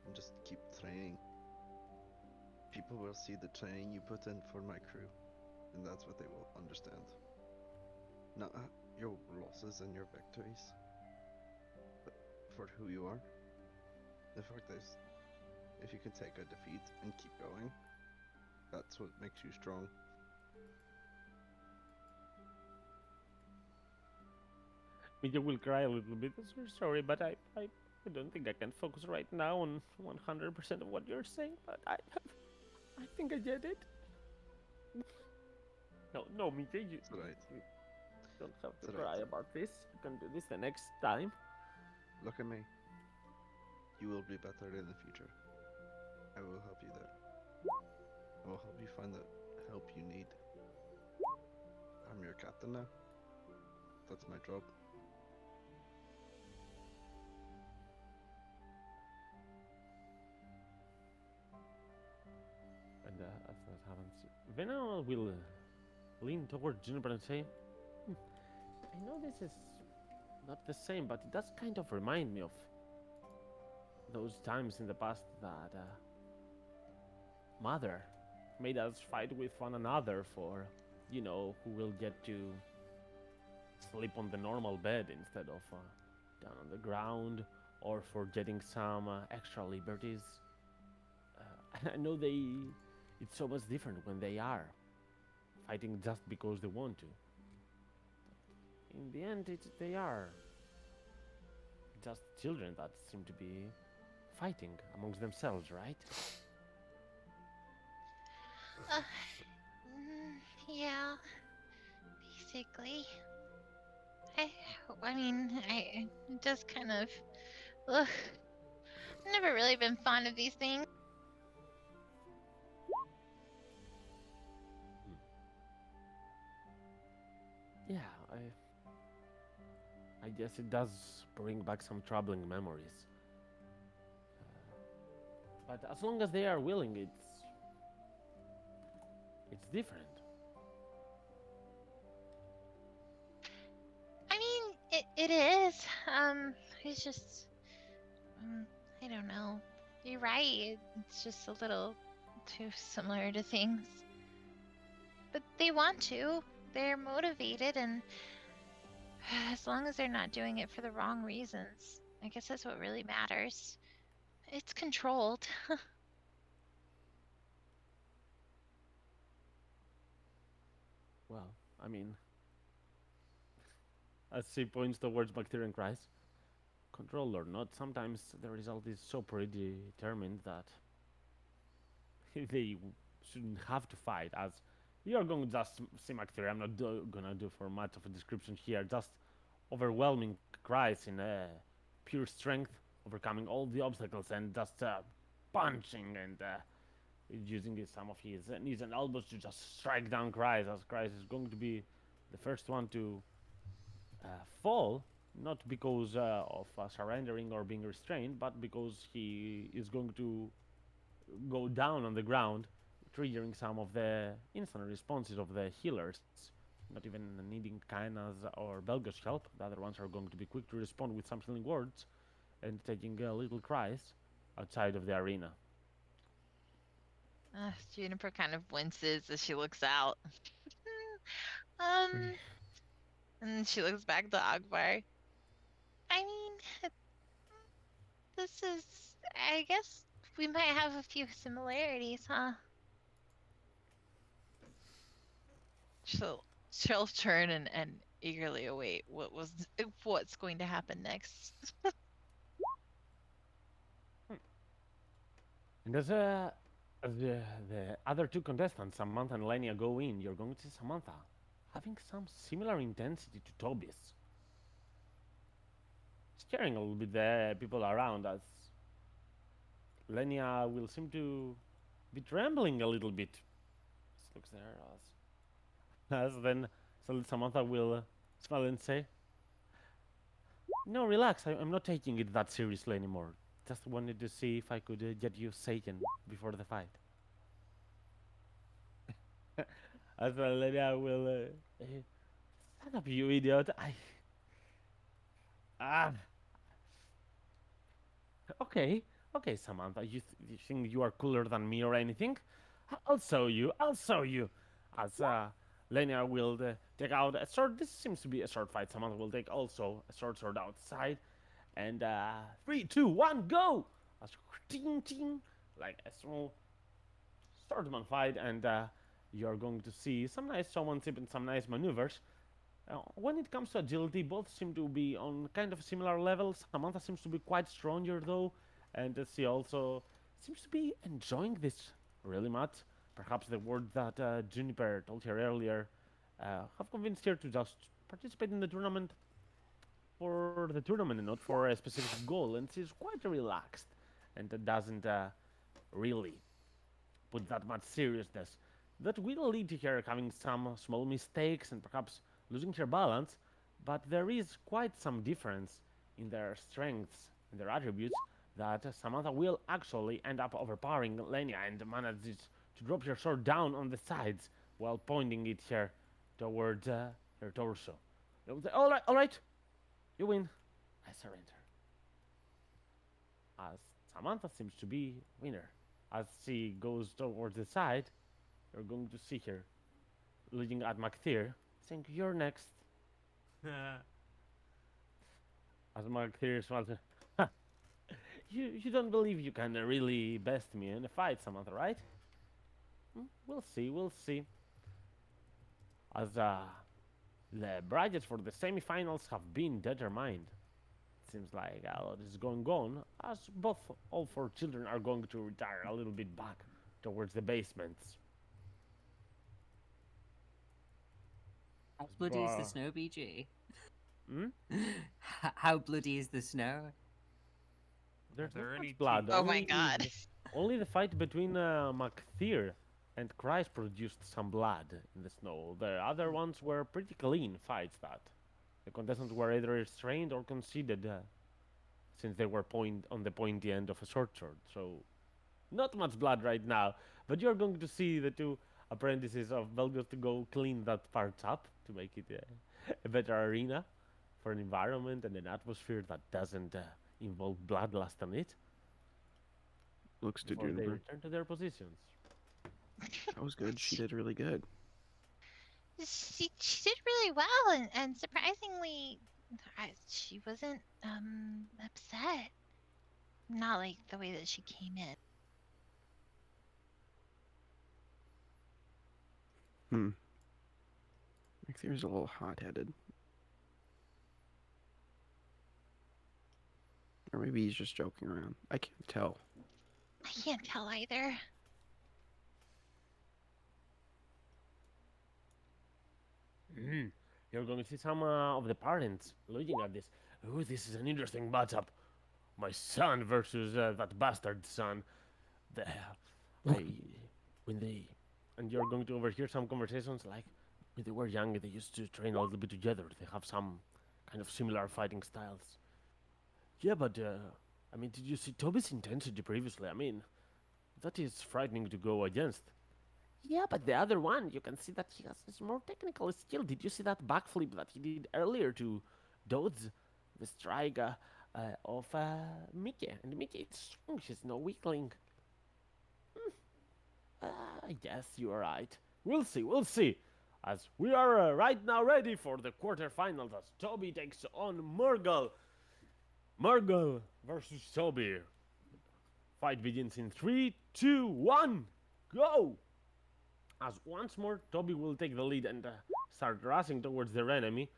And just keep training. People will see the training you put in for my crew, and that's what they will understand. Not your losses and your victories. for who you are. The fact is, if you can take a defeat and keep going, that's what makes you strong. Mija will cry a little bit. Sorry, but I don't think I can focus right now on 100% of what you're saying. But I think I get it. No, Mija, It's alright. you don't have to It's cry alright. about this. You can do this the next time. Look at me. You will be better in the future. I will help you there. I will help you find the help you need. I'm your captain now. That's my job. And as that happens, Venom will lean toward Juniper and say, "Hmm, I know this is not the same, but it does kind of remind me of those times in the past that Mother made us fight with one another for, who will get to sleep on the normal bed instead of down on the ground, or for getting some extra liberties. I know it's so much different when they are fighting just because they want to. In the end, they are just children that seem to be fighting amongst themselves, right? Yeah, basically. I, I mean, I just kind of, ugh. I've never really been fond of these things. Yeah, I guess it does bring back some troubling memories. But as long as they are willing, it's different. I mean, it is. It's just, I don't know. You're right. It's just a little too similar to things. But they want to. They're motivated, and as long as they're not doing it for the wrong reasons, I guess that's what really matters. It's controlled. Well, I mean, as she points towards Bacteria and cries, control or not, sometimes the result is so predetermined that they shouldn't have to fight. As you're going to just see Bacteria, I'm not gonna do for much of a description here, just overwhelming cries in pure strength, overcoming all the obstacles and just punching and using some of his knees and elbows to just strike down Cries, as Cries is going to be the first one to fall, not because of surrendering or being restrained, but because he is going to go down on the ground, triggering some of the instant responses of the healers. Not even needing Kaina's or Belga's help. The other ones are going to be quick to respond with some healing words and taking little Cries outside of the arena. Juniper kind of winces as she looks out. And she looks back to Akbar. I mean, this is. I guess we might have a few similarities, huh? She'll turn and eagerly await what's going to happen next. And as the other two contestants, Samantha and Lenia, go in, you're going to see Samantha having some similar intensity to Tobias. Scaring a little bit the people around, as Lenia will seem to be trembling a little bit. Just looks there as then Samantha will smile and say, "No, relax. I'm not taking it that seriously anymore. Just wanted to see if I could get you shaken before the fight." As Lenia will, "Shut up, you idiot! Ah, okay, okay, Samantha. You think you are cooler than me or anything? I'll show you. I'll show you." As Lenia will take out a sword. This seems to be a sword fight. Samantha will take also a sword outside And 3, 2, 1, go! As ting ting, like a small swordsman fight, and you're going to see some nice showmanship and some nice maneuvers. When it comes to agility, both seem to be on kind of similar levels. Samantha seems to be quite stronger though, and she also seems to be enjoying this really much. Perhaps the word that Juniper told her earlier have convinced her to just participate in the tournament for the tournament and not for a specific goal, and she's quite relaxed and doesn't really put that much seriousness. That will lead to her having some small mistakes and perhaps losing her balance, but there is quite some difference in their strengths and their attributes that Samantha will actually end up overpowering Lenya and manages to drop her sword down on the sides while pointing it here towards her torso. All right, you win. I surrender. As Samantha seems to be winner. As she goes towards the side, you're going to see her looking at McTheer, saying, "You're next." As McTheer smiles, you don't believe you can really best me in a fight, Samantha, right? We'll see. As the brackets for the semifinals have been determined. Seems like a lot is going on, as all four children are going to retire a little bit back towards the basements. How bloody is the snow, BG? Hmm? How bloody is the snow? There's there not any much blood. teeth? Oh my god. Only the fight between McTheer and Christ produced some blood in the snow. The other ones were pretty clean fights that the contestants were either restrained or conceded since they were on the pointy end of a short sword. So not much blood right now, but you're going to see the two apprentices of Belgos to go clean that part up to make it a better arena for an environment and an atmosphere that doesn't involve bloodlust on it Looks to before they Juniper. return to their positions. That was good. She did really good. She did really well, and surprisingly, she wasn't upset. Not like the way that she came in. McTheer's a little hot-headed. Or maybe he's just joking around. I can't tell. I can't tell either. You're going to see some of the parents looking at this. Oh, this is an interesting matchup. My son versus that bastard son. The, when they, and you're going to overhear some conversations like, when they were young, they used to train a little bit together. They have some kind of similar fighting styles. Yeah, but I mean, did you see Toby's intensity previously? I mean, that is frightening to go against. Yeah, but the other one, you can see that he has this more technical skill. Did you see that backflip that he did earlier to dodge the strike of Mickey? And Mickey is strong, she's no weakling. I guess you are right. We'll see. As we are right now ready for the quarterfinals as Toby takes on Murgle. Murgle versus Toby. Fight begins in 3, 2, 1, go! As once more, Toby will take the lead and start rushing towards their enemy.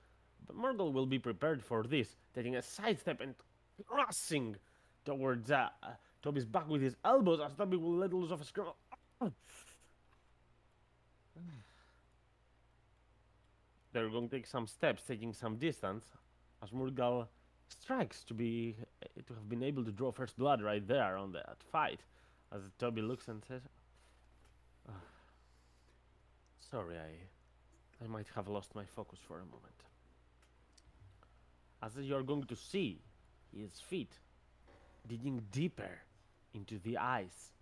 But Murgle will be prepared for this, taking a sidestep and rushing towards Toby's back with his elbows as Toby will let loose of a scrum. They're going to take some steps, taking some distance, as Murgle strikes to have been able to draw first blood right there on that fight. As Toby looks and says, sorry, I might have lost my focus for a moment. As you're going to see his feet digging deeper into the ice,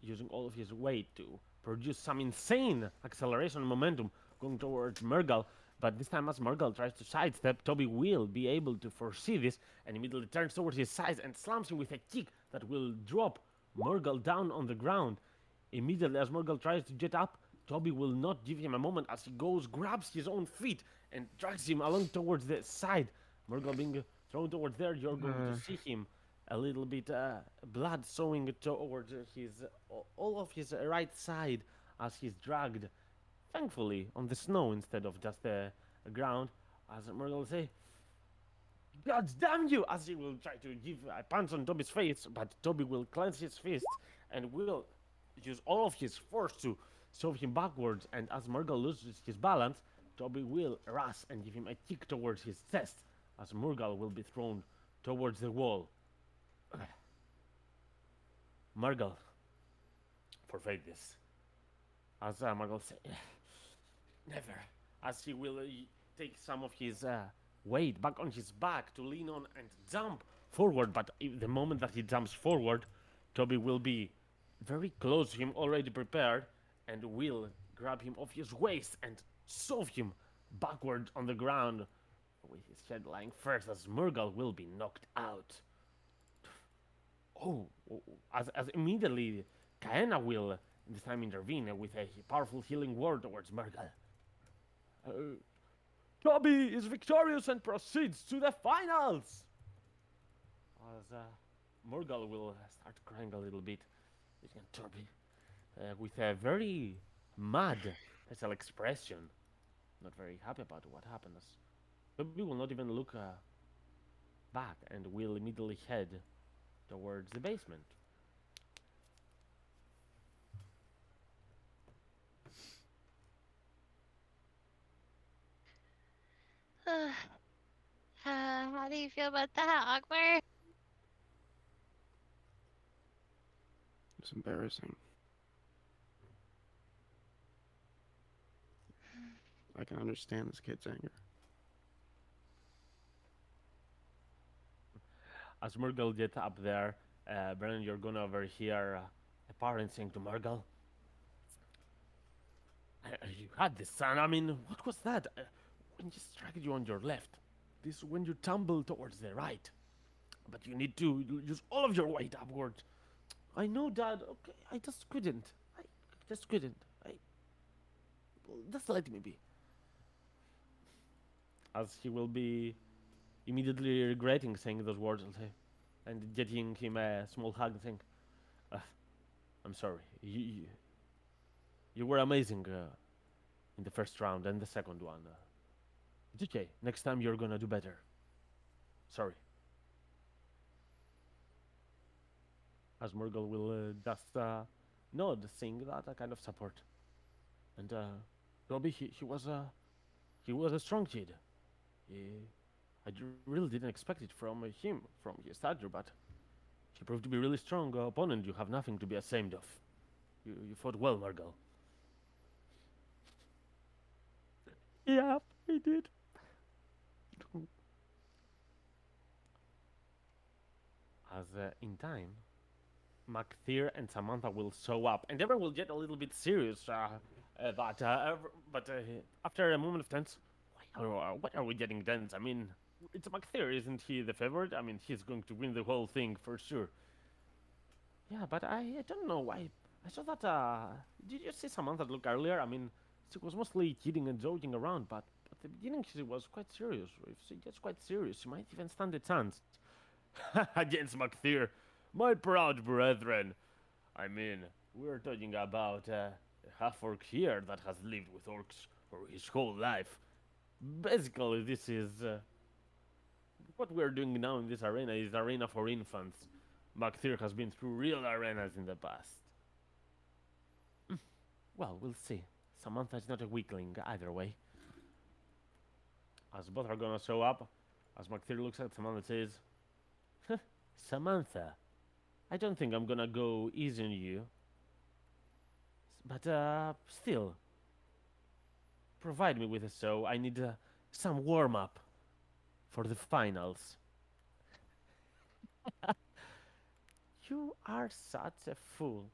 using all of his weight to produce some insane acceleration and momentum going towards Murgle. But this time as Murgle tries to sidestep, Toby will be able to foresee this and immediately turns towards his sides and slams him with a kick that will drop Murgle down on the ground. Immediately as Murgle tries to jet up, Toby will not give him a moment as he grabs his own feet and drags him along towards the side. Murgle being thrown towards there, you're going to see him a little bit blood showing towards his all of his right side as he's dragged, thankfully, on the snow instead of just the ground. As Murgle will say, "God damn you!" As he will try to give a punch on Toby's face, but Toby will clench his fist and will use all of his force to shove him backwards. And as Murgle loses his balance, Toby will rush and give him a kick towards his chest, as Murgle will be thrown towards the wall. Murgle, forfeit this. As Murgle say, never. As he will take some of his weight back on his back to lean on and jump forward. But the moment that he jumps forward, Toby will be very close to him, already prepared, and will grab him off his waist and shove him backward on the ground, with his head lying first, as Murgle will be knocked out. Oh, as immediately Kaena will this time intervene with a powerful healing word towards Murgle. Toby is victorious and proceeds to the finals! As Murgle will start crying a little bit, looking at Toby with a very mad facial expression. Not very happy about what happened. As Toby will not even look back and will immediately head towards the basement. How do you feel about that, Awkward? It's embarrassing. I can understand this kid's anger. As Murgle gets up there, Brennan, you're gonna overhear a parent saying to Murgle, "You had this, son. I mean, what was that? When you struck you on your left, this when you tumble towards the right. But you need to use all of your weight upward." "I know, Dad. Okay, I just couldn't. I just couldn't. Just let me be." As he will be immediately regretting saying those words, I'll say, and getting him a small hug and saying, "I'm sorry. You were amazing in the first round and the second one. It's okay. Next time you're gonna do better. Sorry." As Murgle will just nod, saying that a kind of support. And Toby, he was a strong kid. Really didn't expect it from him, from his stature, but he proved to be a really strong opponent. You have nothing to be ashamed of. You fought well, Murgle. Yeah, I did. As in time, McTheer and Samantha will show up, and everyone will get a little bit serious. But after a moment of tense, why are we getting tense? I mean, it's McTheer, isn't he the favorite? I mean, he's going to win the whole thing for sure. Yeah, but I don't know why. I saw that. Did you see Samantha look earlier? I mean, she was mostly kidding and joking around, but at the beginning she was quite serious. If she gets quite serious, she might even stand a chance against McTheer, my proud brethren. I mean, we're talking about a half-orc here that has lived with orcs for his whole life. Basically, this is what we're doing now in this arena is arena for infants. McTheer has been through real arenas in the past. Well, we'll see. Samantha is not a weakling either way. As both are gonna show up, as McTheer looks at Samantha and says, "Samantha, I don't think I'm gonna go easy on you. But still, provide me with a show. I need some warm-up for the finals." You are such a fool.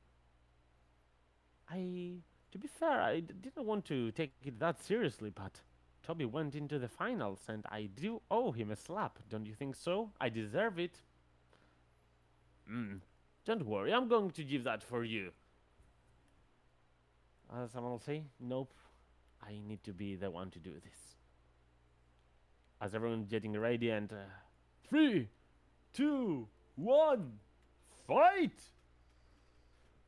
To be fair, I didn't want to take it that seriously, but Toby went into the finals, and I do owe him a slap. Don't you think so? I deserve it. Don't worry, I'm going to give that for you. Someone will say, "Nope, I need to be the one to do this." As everyone's getting ready and 3, 2, 1, fight!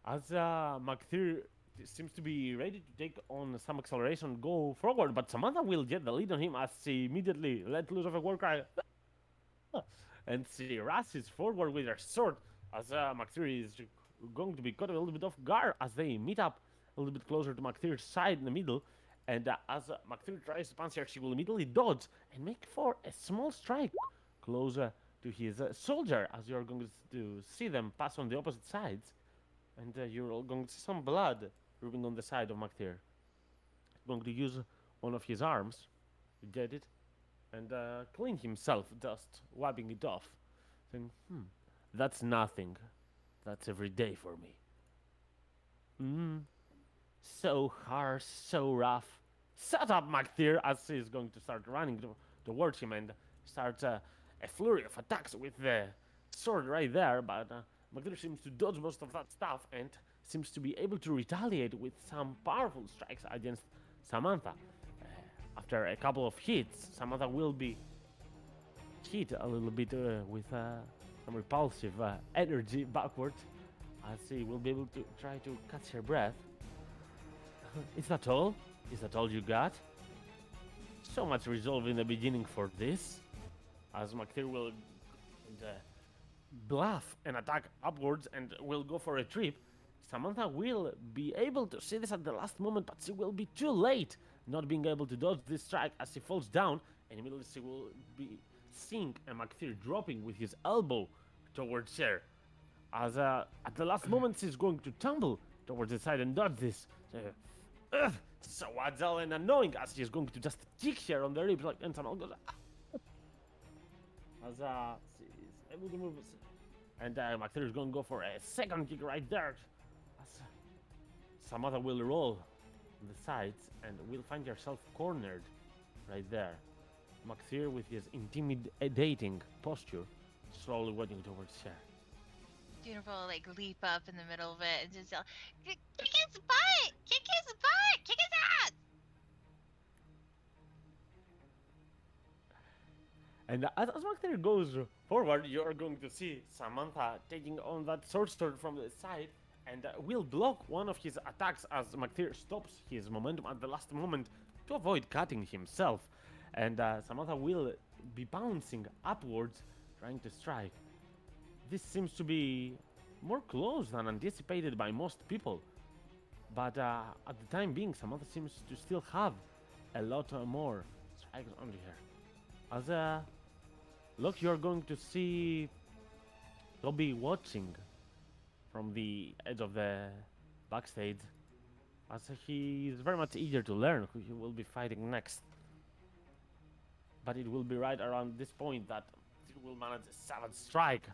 As McTheer seems to be ready to take on some acceleration, go forward, but Samantha will get the lead on him as she immediately let loose of a war cry. And she rushes forward with her sword as McTheer is going to be caught a little bit off guard as they meet up a little bit closer to McTheer's side in the middle. And as McTheer tries to punch her, she will immediately dodge and make for a small strike closer to his soldier, as you're going to see them pass on the opposite sides. And you're all going to see some blood rubbing on the side of McTheer. Going to use one of his arms, get it, and clean himself, just wiping it off. Saying, that's nothing. That's every day for me. So harsh, so rough. Shut up, McTheer, as he's going to start running towards him and start a flurry of attacks with the sword right there, but McTheer seems to dodge most of that stuff and seems to be able to retaliate with some powerful strikes against Samantha. After a couple of hits, Samantha will be hit a little bit with some repulsive energy backwards, as she will be able to try to catch her breath. Is that all? Is that all you got? So much resolve in the beginning for this, as McTheer will bluff and attack upwards and will go for a trip. Samantha will be able to see this at the last moment, but she will be too late, not being able to dodge this strike as she falls down, and immediately she will be seeing a McTheer dropping with his elbow towards her. As at the last moment she's going to tumble towards the side and dodge this. So agile and annoying as she's going to just kick her on the ribs, like, and Samantha goes as she's able to move, and McTheer is going to go for a second kick right there. As Samantha will roll on the sides and will find herself cornered right there. McTheer, with his intimidating posture, slowly walking towards her. Jennifer will like leap up in the middle of it and just yell, "Kick his butt! Kick his butt! Kick his ass!" And as McTheer goes forward, you're going to see Samantha taking on that sword from the side and will block one of his attacks as McTheer stops his momentum at the last moment to avoid cutting himself. And Samantha will be bouncing upwards, trying to strike. This seems to be more close than anticipated by most people. But at the time being, Samantha seems to still have a lot more strikes onto her. As look, you're going to see Toby watching from the edge of the backstage, as he is very much eager to learn who he will be fighting next. But it will be right around this point that he will manage a savage strike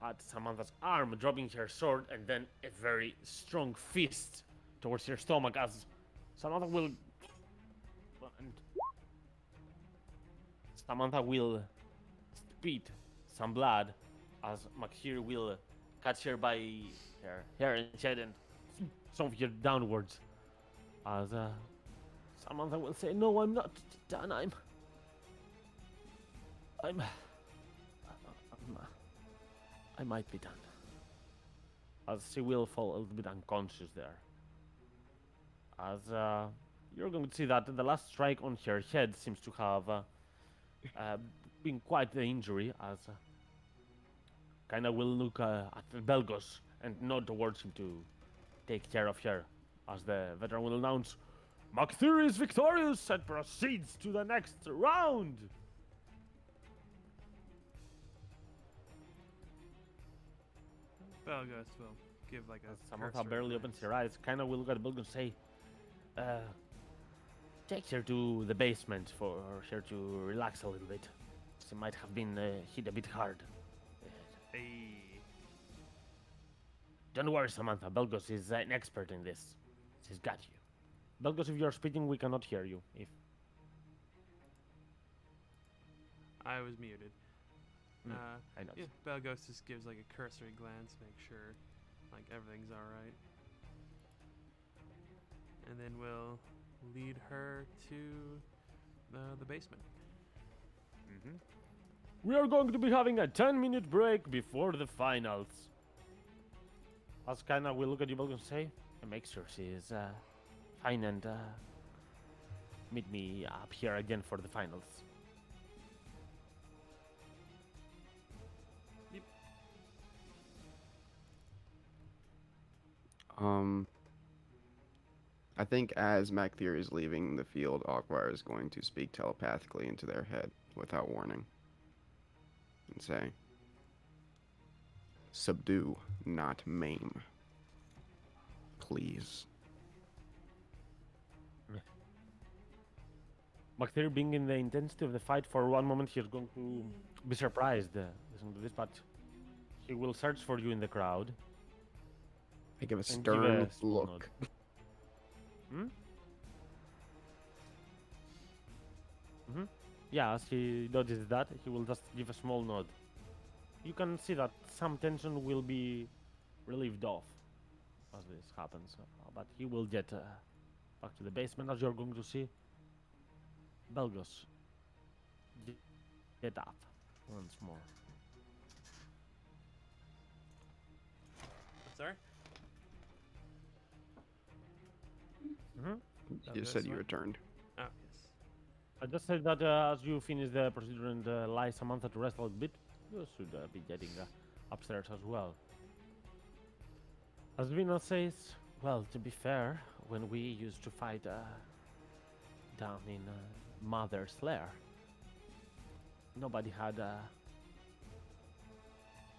at Samantha's arm, dropping her sword, and then a very strong fist towards her stomach as Samantha will... Samantha will spit some blood as McTheer will catch her by her hair and head and some her downwards. As Samantha will say, "No, I'm not done. I might be done." As she will fall a little bit unconscious there. As you're going to see that the last strike on her head seems to have been quite the injury, as kinda will look at Belgos and nod towards him to take care of her, as the veteran will announce, "McTheer is victorious and proceeds to the next round." Belgos will give like a. Samantha cursory barely glance. opens her eyes, kinda will look at Belgos and say, take her to the basement for her to relax a little bit. She might have been hit a bit hard. Hey. Don't worry, Samantha. Belgos is an expert in this. She's got you. Belgos, if you're speaking, we cannot hear you. If I was muted. I know. Yeah, Belgos just gives like a cursory glance, make sure like everything's all right, and then we'll lead her to the basement. We are going to be having a 10-minute break before the finals. Askana will look at you both and say, make sure she is fine and meet me up here again for the finals. I think as Macthier is leaving the field, Aquar is going to speak telepathically into their head without warning. And say, subdue, not maim. Please. Macthier, being in the intensity of the fight for one moment, he's going to be surprised listening to this, but he will search for you in the crowd. I give a And give stern a small look. Yeah, as he notices that, he will just give a small nod. You can see that some tension will be relieved off as this happens, but he will get back to the basement as you're going to see Belgos get up once more. Sorry? You said you returned. Oh, yes. I just said that as you finish the procedure and lie Samantha to rest a little bit, you should be getting upstairs as well. As Vina says, well, to be fair, when we used to fight down in Mother's Lair, nobody had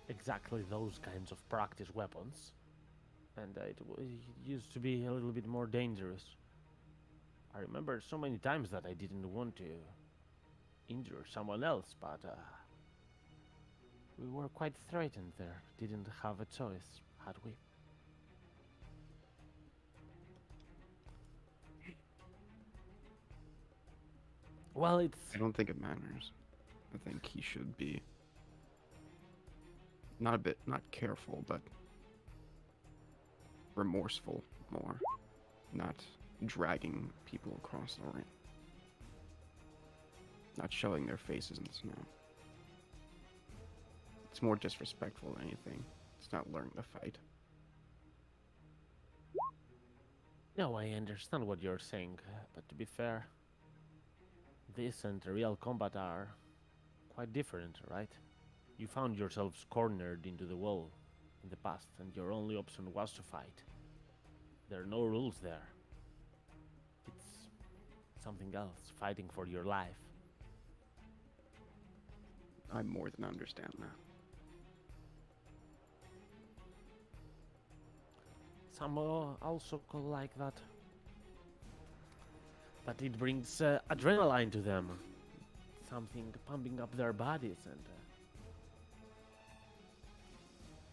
exactly those kinds of practice weapons, and it used to be a little bit more dangerous. I remember so many times that I didn't want to injure someone else, but we were quite threatened there. Didn't have a choice, had we? Well, it's... I don't think it matters. I think he should be not careful, but remorseful more. Not dragging people across the ring. Not showing their faces in the snow. It's more disrespectful than anything. It's not learning the fight. No, I understand what you're saying, but to be fair, this and real combat are quite different, right? You found yourselves cornered into the wall in the past, and your only option was to fight. There are no rules there. It's something else, fighting for your life. I more than understand that. Some also call like that. But it brings adrenaline to them. Something pumping up their bodies and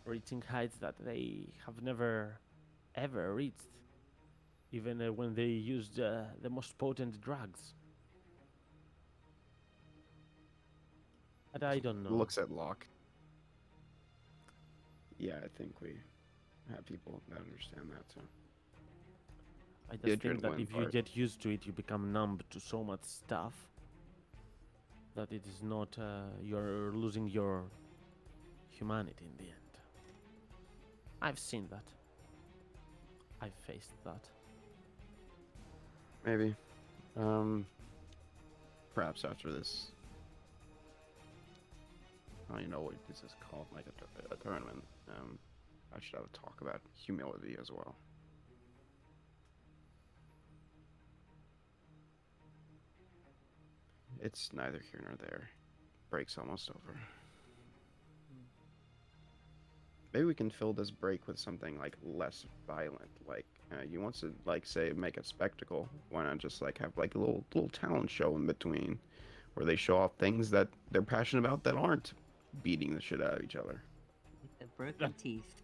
reaching heights that they have never ever reached. Even when they used the most potent drugs. But I don't know. Looks at Locke. Yeah, I think we have people that understand that too. I The just think that adrenaline if you part. get used to it, you become numb to so much stuff that it is not, you're losing your humanity in the end. I've seen that. I've faced that. Maybe. Perhaps after this. I don't even know what this is called, like a tournament. I should have a talk about humility as well. It's neither here nor there. Break's almost over. Maybe we can fill this break with something like less violent. Like you want to like say make a spectacle. Why not just like have like a little talent show in between, where they show off things that they're passionate about that aren't beating the shit out of each other. With the broken teeth.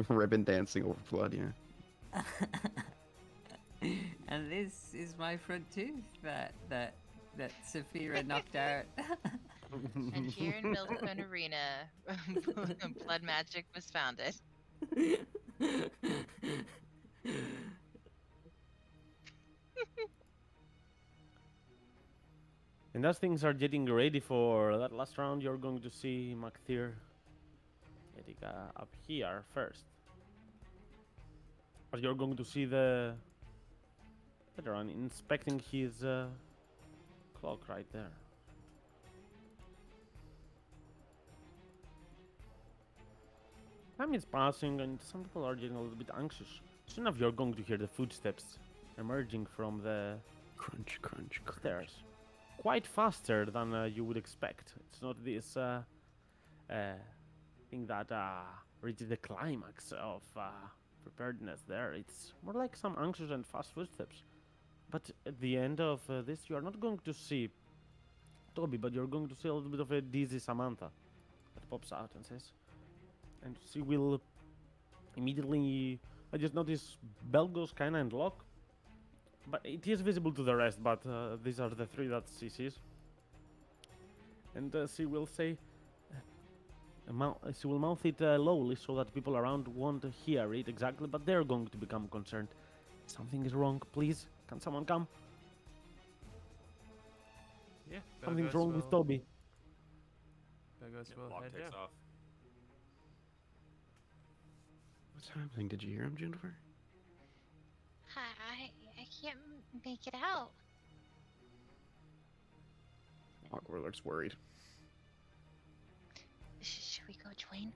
Ribbon dancing over blood, yeah. And this is my front tooth that Saphira knocked out. And here in Milestone Arena, blood magic was founded. And as things are getting ready for that last round, you're going to see Macthir getting up here first. But you're going to see the veteran inspecting his clock right there. Time is passing and some people are getting a little bit anxious. Soon enough you're going to hear the footsteps emerging from the Crunch, crunch, crunch. stairs. Quite faster than you would expect. It's not this thing that reaches the climax of preparedness there. It's more like some anxious and fast footsteps. But at the end of this, you are not going to see Toby, but you're going to see a little bit of a dizzy Samantha that pops out and says, and she will immediately. I just notice Belgos, Kaina, and Locke. But it is visible to the rest, but these are the three that she sees. And she will say, she will mouth it lowly so that people around won't hear it exactly, but they're going to become concerned. Something is wrong, please. Can someone come? Yeah. Something's Belgos wrong with will- Toby. Belgos will Lock head takes down. off. What's happening? Did you hear him, Jennifer? I can't make it out. Awkward looks worried. Should we go join?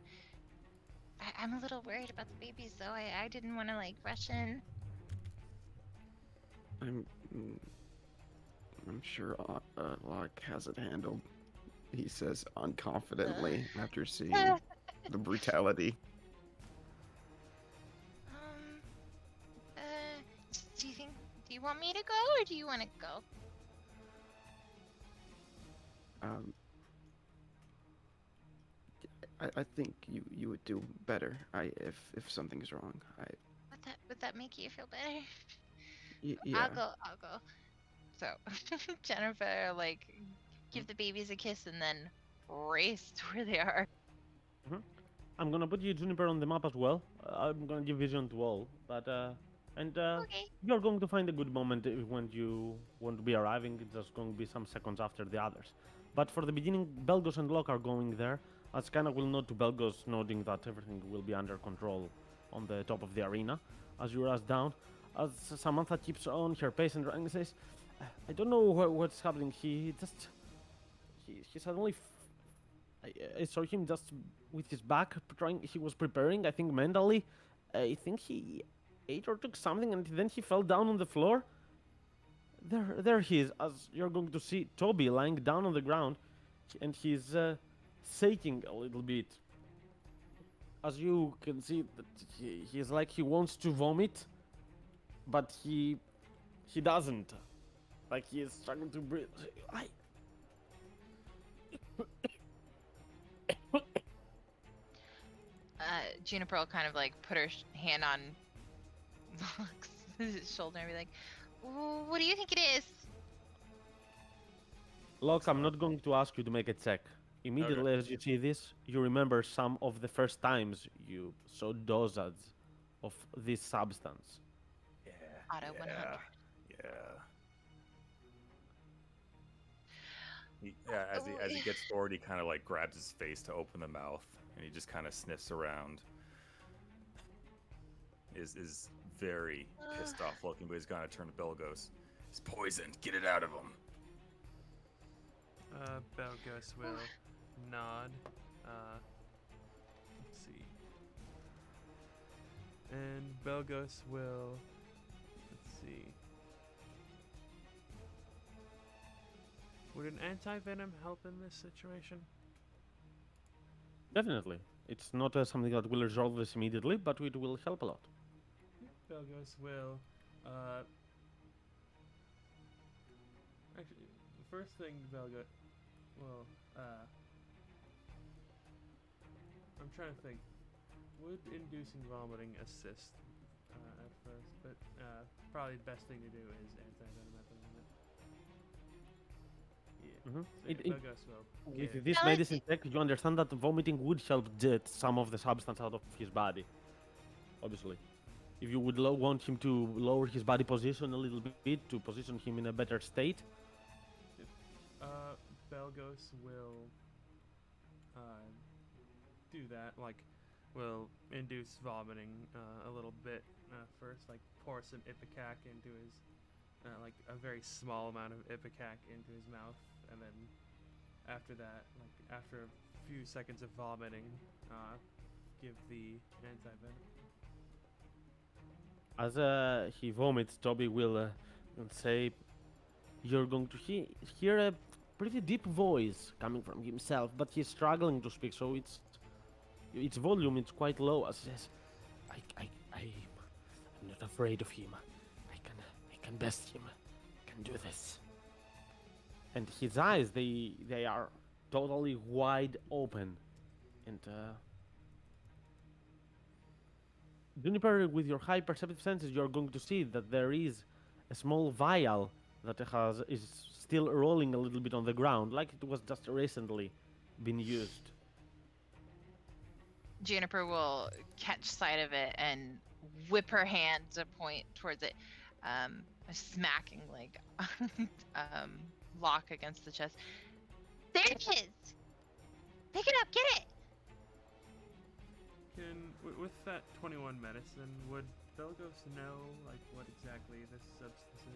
I'm a little worried about the babies, though. I didn't want to like rush in. I'm sure Locke has it handled. He says unconfidently after seeing the brutality. Uh, do you want me to go or do you want to go? I think you would do better. If something's wrong. Would that make you feel better? Yeah. I'll go. So Jennifer like give the babies a kiss and then race to where they are. I'm gonna put you, Juniper, on the map as well. I'm gonna give vision to all, but Okay. you're going to find a good moment when you want to be arriving. It's just going to be some seconds after the others. But for the beginning, Belgos and Locke are going there. As Kana will nod to Belgos, noting that everything will be under control on the top of the arena. As you rush down, as Samantha keeps on her pace and running, says, "I don't know what's happening. He suddenly." I saw him just with his back trying. He was preparing, I think, mentally. I think he ate or took something, and then he fell down on the floor. There he is. As you're going to see Toby lying down on the ground, and he's shaking a little bit. As you can see, that he's like he wants to vomit, but he doesn't. Like he is struggling to breathe. Juniper will kind of like put her hand on Locke's shoulder and be like, "What do you think it is?" Locke, I'm not going to ask you to make a check. Immediately as you see this, you remember some of the first times you saw dosage of this substance. Yeah. Auto 100. As he gets forward, he kind of like grabs his face to open the mouth, and he just kind of sniffs around. Is very pissed off looking, but he's gonna turn to Belgos. It's poisoned. Get it out of him. Belgos will nod. Let's see. And Belgos will. Let's see. Would an anti-venom help in this situation? Definitely. It's not something that will resolve this immediately, but it will help a lot. Belgos will. Actually, the first thing Belgos. Well, I'm trying to think. Would inducing vomiting assist at first? But probably the best thing to do is anti-venom at the moment. Yeah. Mhm. So It- yeah, it- Belgos will. With get- this Now let's medicine check, you understand that vomiting would help get some of the substance out of his body. Obviously. If you would want him to lower his body position a little bit to position him in a better state, Belgos will do that. Like, will induce vomiting a little bit first. Like, pour some ipecac into his, like a very small amount of ipecac into his mouth, and then after that, like after a few seconds of vomiting, give the anti-venom. As he vomits, Toby will say, "You're going to hear a pretty deep voice coming from himself, but he's struggling to speak, so its volume is quite low." As he says, I'm not afraid of him. I can best him. I can do this." And his eyes, they are totally wide open, and Juniper, with your high perceptive senses, you're going to see that there is a small vial that is still rolling a little bit on the ground, like it was just recently been used. Juniper will catch sight of it and whip her hand to point towards it, smacking like Locke against the chest. There it is! Pick it up, get it! With that 21 medicine, would Belgos know like what exactly this substance is?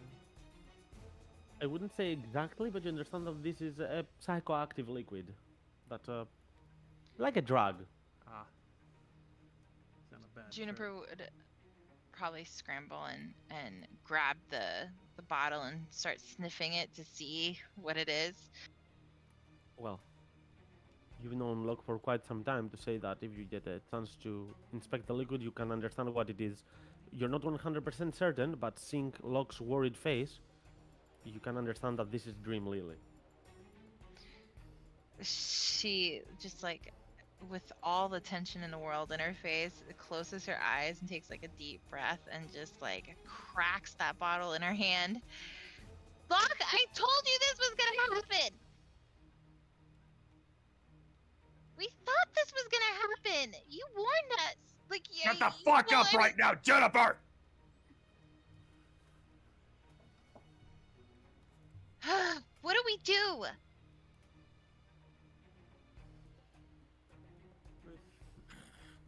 I wouldn't say exactly, but you understand that this is a psychoactive liquid, that like a drug. Ah, it's not a bad. Juniper would probably scramble and grab the bottle and start sniffing it to see what it is. Well, you've known Locke for quite some time to say that if you get a chance to inspect the liquid, you can understand what it is. You're not 100% certain, but seeing Locke's worried face, you can understand that this is Dream Lily. She just like, with all the tension in the world in her face, closes her eyes and takes like a deep breath and just like cracks that bottle in her hand. Locke, I told you this was gonna happen! We thought this was gonna happen! You warned us! Like, yeah, Shut the fuck up right now, Jennifer! What do we do?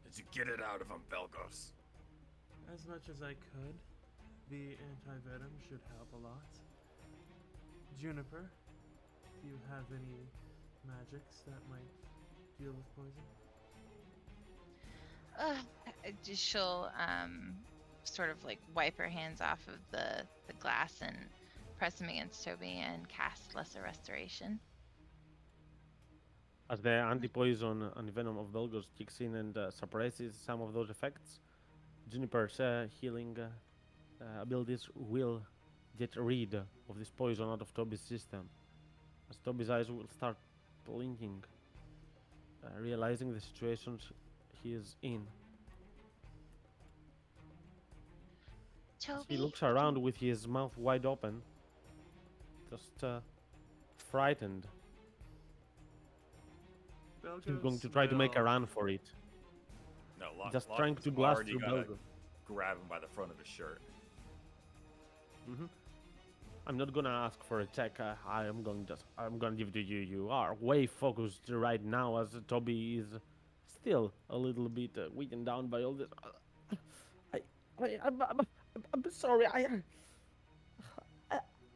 Did you get it out of him, Belgos? As much as I could, the anti-venom should help a lot. Juniper, do you have any magics that might deal with poison? She'll sort of like wipe her hands off of the glass and press them against Toby and cast Lesser Restoration. As the anti-poison and venom of Belgos kicks in and suppresses some of those effects, Juniper's healing abilities will get rid of this poison out of Toby's system. As Toby's eyes will start blinking, realizing the situation he is in. Toby? As he looks around with his mouth wide open, just frightened. He's going to try to make a run for it. No, Locke, Just Locke trying is to blast already through gonna Belgos. grab him by the front of his shirt. I'm not gonna ask for a check. I'm gonna give it to you. You are way focused right now, as Toby is still a little bit weakened down by all this. I'm sorry.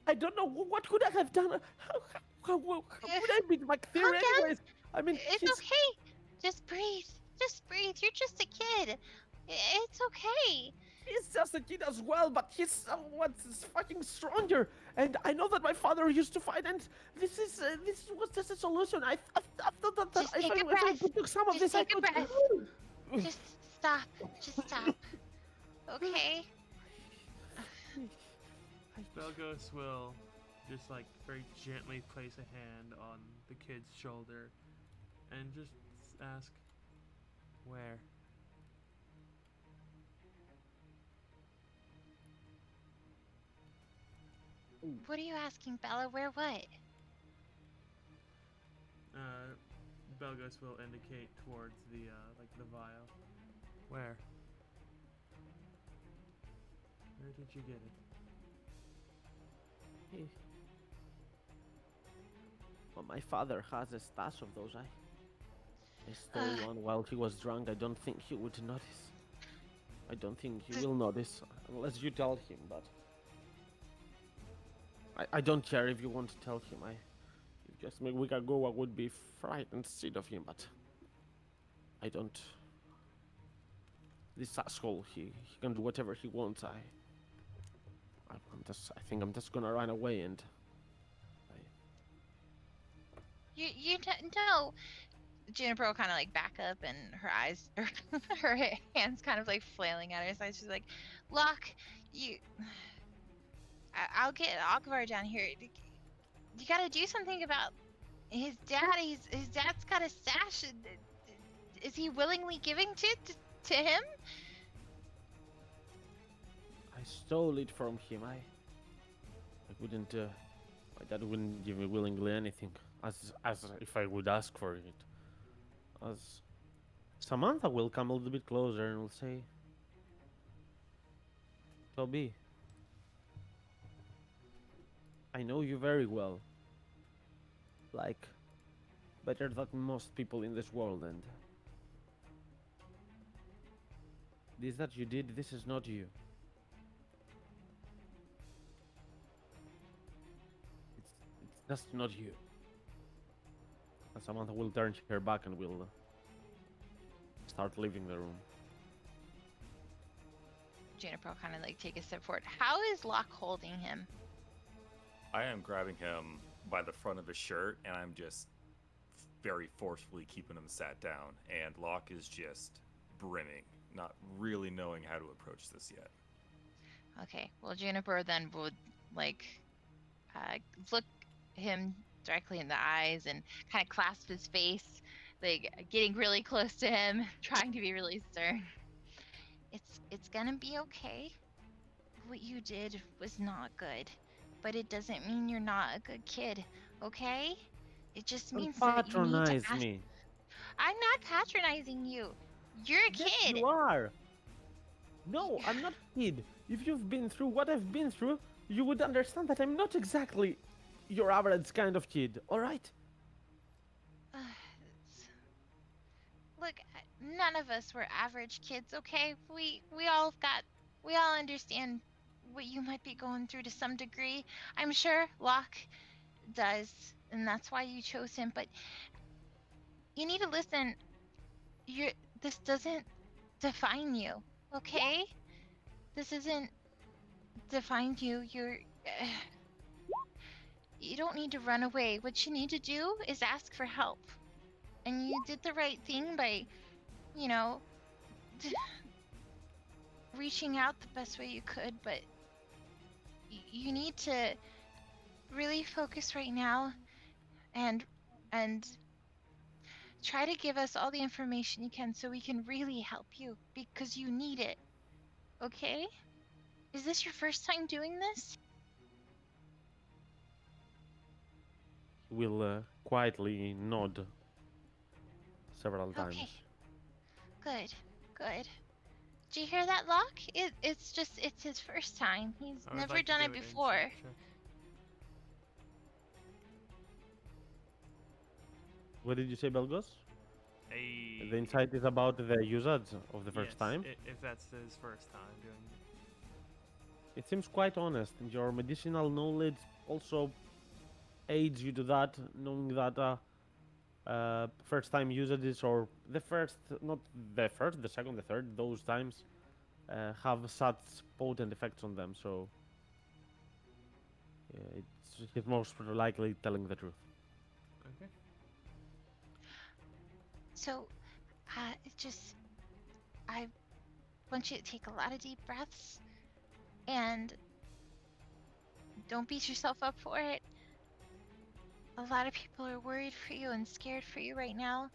I don't know what could I have done. How would I beat my theory Calm down. anyways? I mean, It's okay. Just breathe. Just breathe. You're just a kid. It's okay. he's just a kid as well, but he's somewhat fucking stronger. And I know that my father used to fight, and this was just a solution. I thought that Just if take a I breath. took some of Just this, I take a could. breath. Just stop. Just stop. Okay? Belgos will just like very gently place a hand on the kid's shoulder and just ask, where? What are you asking, Bella? Where what? Belgos will indicate towards the like the vial. Where? Where did you get it? Well, my father has a stash of those. I stole one while he was drunk. I don't think he would notice. I don't think he will notice unless you tell him, but I don't care if you want to tell him. Just a week ago I would be frightened instead of him, but I don't. This asshole, he can do whatever he wants. I think I'm just gonna run away and. No. Juniper will kind of like back up, and her eyes, her hands kind of like flailing at her side. She's like, "Locke, I'll get Akbar down here. You gotta do something about his dad. His dad's got a stash. Is he willingly giving to him?" I stole it from him. I wouldn't. My dad wouldn't give me willingly anything, as if I would ask for it. As Samantha will come a little bit closer and will say, "Toby, I know you very well. Like, better than most people in this world, and this that you did, this is not you. It's just not you." And Samantha will turn her back and will start leaving the room. Juniper will kind of like take a step forward. How is Locke holding him? I am grabbing him by the front of his shirt, and I'm just very forcefully keeping him sat down. And Locke is just brimming, not really knowing how to approach this yet. Okay. Well, Juniper then would like look him directly in the eyes and kind of clasp his face, like getting really close to him, trying to be really stern. It's gonna be okay. What you did was not good, but it doesn't mean you're not a good kid, okay? It just means that you need to Patronize ask. me. I'm not patronizing you. You're a Yes, kid. you are. No, I'm not a kid. If you've been through what I've been through, you would understand that I'm not exactly your average kind of kid, alright? Look, none of us were average kids, okay? We all understand what you might be going through to some degree. I'm sure Locke does, and that's why you chose him, but you need to listen. This doesn't define you, okay? This isn't define you. You don't need to run away. What you need to do is ask for help. And you did the right thing by, you know, reaching out the best way you could, but you need to really focus right now and try to give us all the information you can so we can really help you because you need it. Okay? Is this your first time doing this? He will quietly nod several times. Okay. Good. Good. Did you hear that, Locke? It's his first time. He's I would never like to done do it an before. insight check. What did you say, Belgos? Hey. The insight is about the usage of the first yes, time. If that's his first time doing it. It seems quite honest, and your medicinal knowledge also aids you to that, knowing that first time usages or the first, not the first, the second, the third, those times have such potent effects on them. So he's most likely telling the truth. Okay. So, I want you to take a lot of deep breaths and don't beat yourself up for it. A lot of people are worried for you and scared for you right now.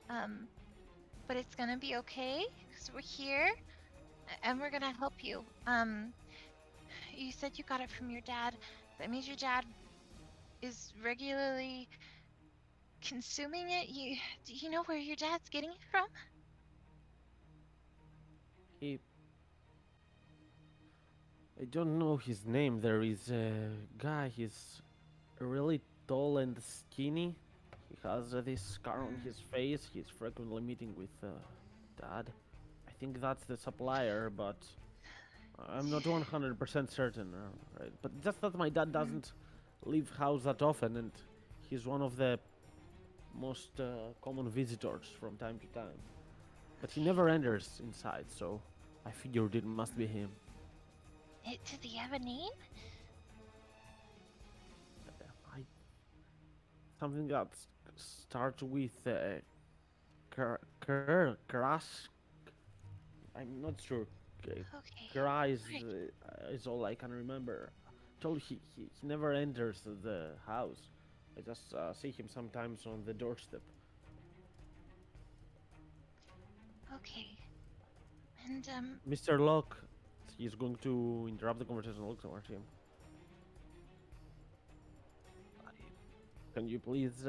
But it's gonna be okay because we're here and we're gonna help you. You said you got it from your dad. That means your dad is regularly consuming it. Do you know where your dad's getting it from? I don't know his name. There is a guy. He's a really tall and skinny. He has this scar on his face. He's frequently meeting with Dad. I think that's the supplier, but I'm not 100% certain. Right? But just that my dad doesn't leave house that often, and he's one of the most common visitors from time to time. But he never enters inside, so I figured it must be him. Does he have a name? Something that starts with grass. I'm not sure. Okay. Kra Right. is all I can remember. Told he never enters the house. I just see him sometimes on the doorstep. Okay. And Mr. Locke, he's going to interrupt the conversation. Looks over him. Can you please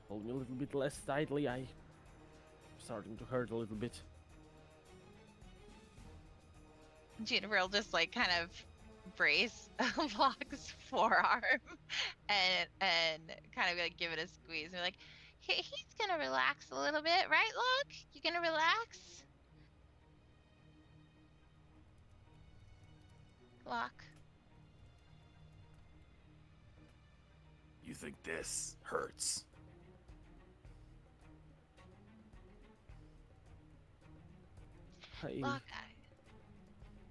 hold me a little bit less tightly? I'm starting to hurt a little bit. Juniper will just like kind of brace Locke's forearm and kind of like give it a squeeze and be like, he's gonna relax a little bit, right, Locke? You gonna relax? Locke. You think this hurts? Locke,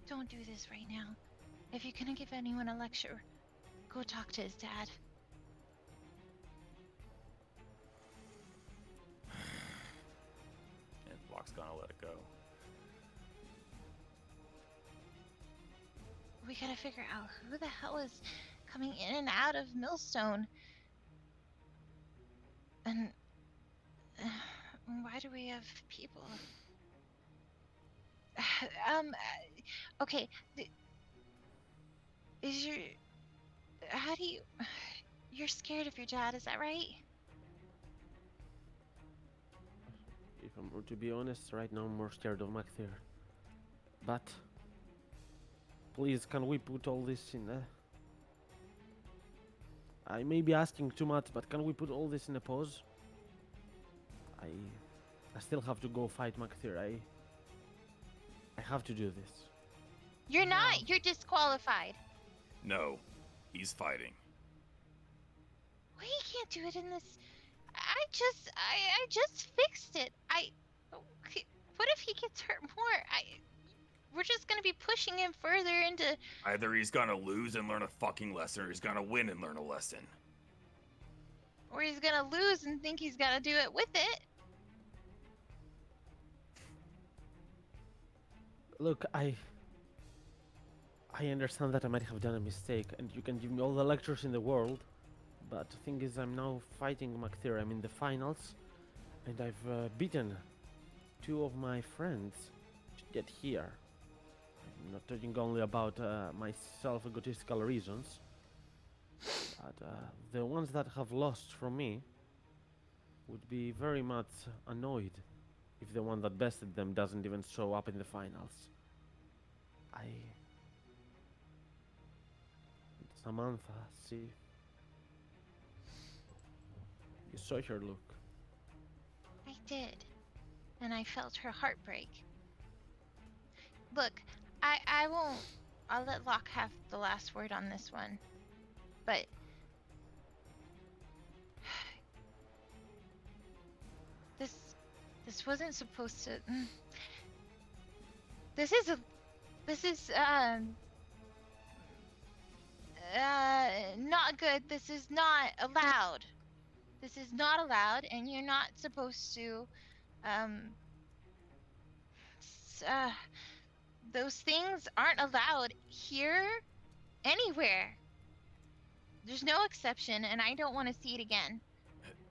don't do this right now. If you're gonna give anyone a lecture, go talk to his dad. And Locke's gonna let it go. We gotta figure out who the hell is coming in and out of Millstone. And why do we have people? Okay. Is your... How do you... You're scared of your dad, is that right? If I'm to be honest, right now I'm more scared of Macther. But please, can we put all this in a... I may be asking too much, but can we put all this in a pause? I still have to go fight Macther. I have to do this. You're not. You're disqualified. No, he's fighting. Well, he can't do it in this. I just fixed it. What if he gets hurt more? We're just gonna be pushing him further into. Either he's gonna lose and learn a fucking lesson, or he's gonna win and learn a lesson. Or he's gonna lose and think he's gotta do it with it. Look, I understand that I might have done a mistake, and you can give me all the lectures in the world, but the thing is, I'm now fighting Macther. I'm in the finals, and I've beaten 2 of my friends to get here. I'm not talking only about my self-egotistical reasons, but the ones that have lost from me would be very much annoyed if the one that bested them doesn't even show up in the finals. Samantha, see? You saw her look. I did. And I felt her heart break. Look, I won't... I'll let Locke have the last word on this one. But... This wasn't supposed to... This is not good. This is not allowed. This is not allowed, and you're not supposed to, those things aren't allowed here, anywhere. There's no exception, and I don't want to see it again.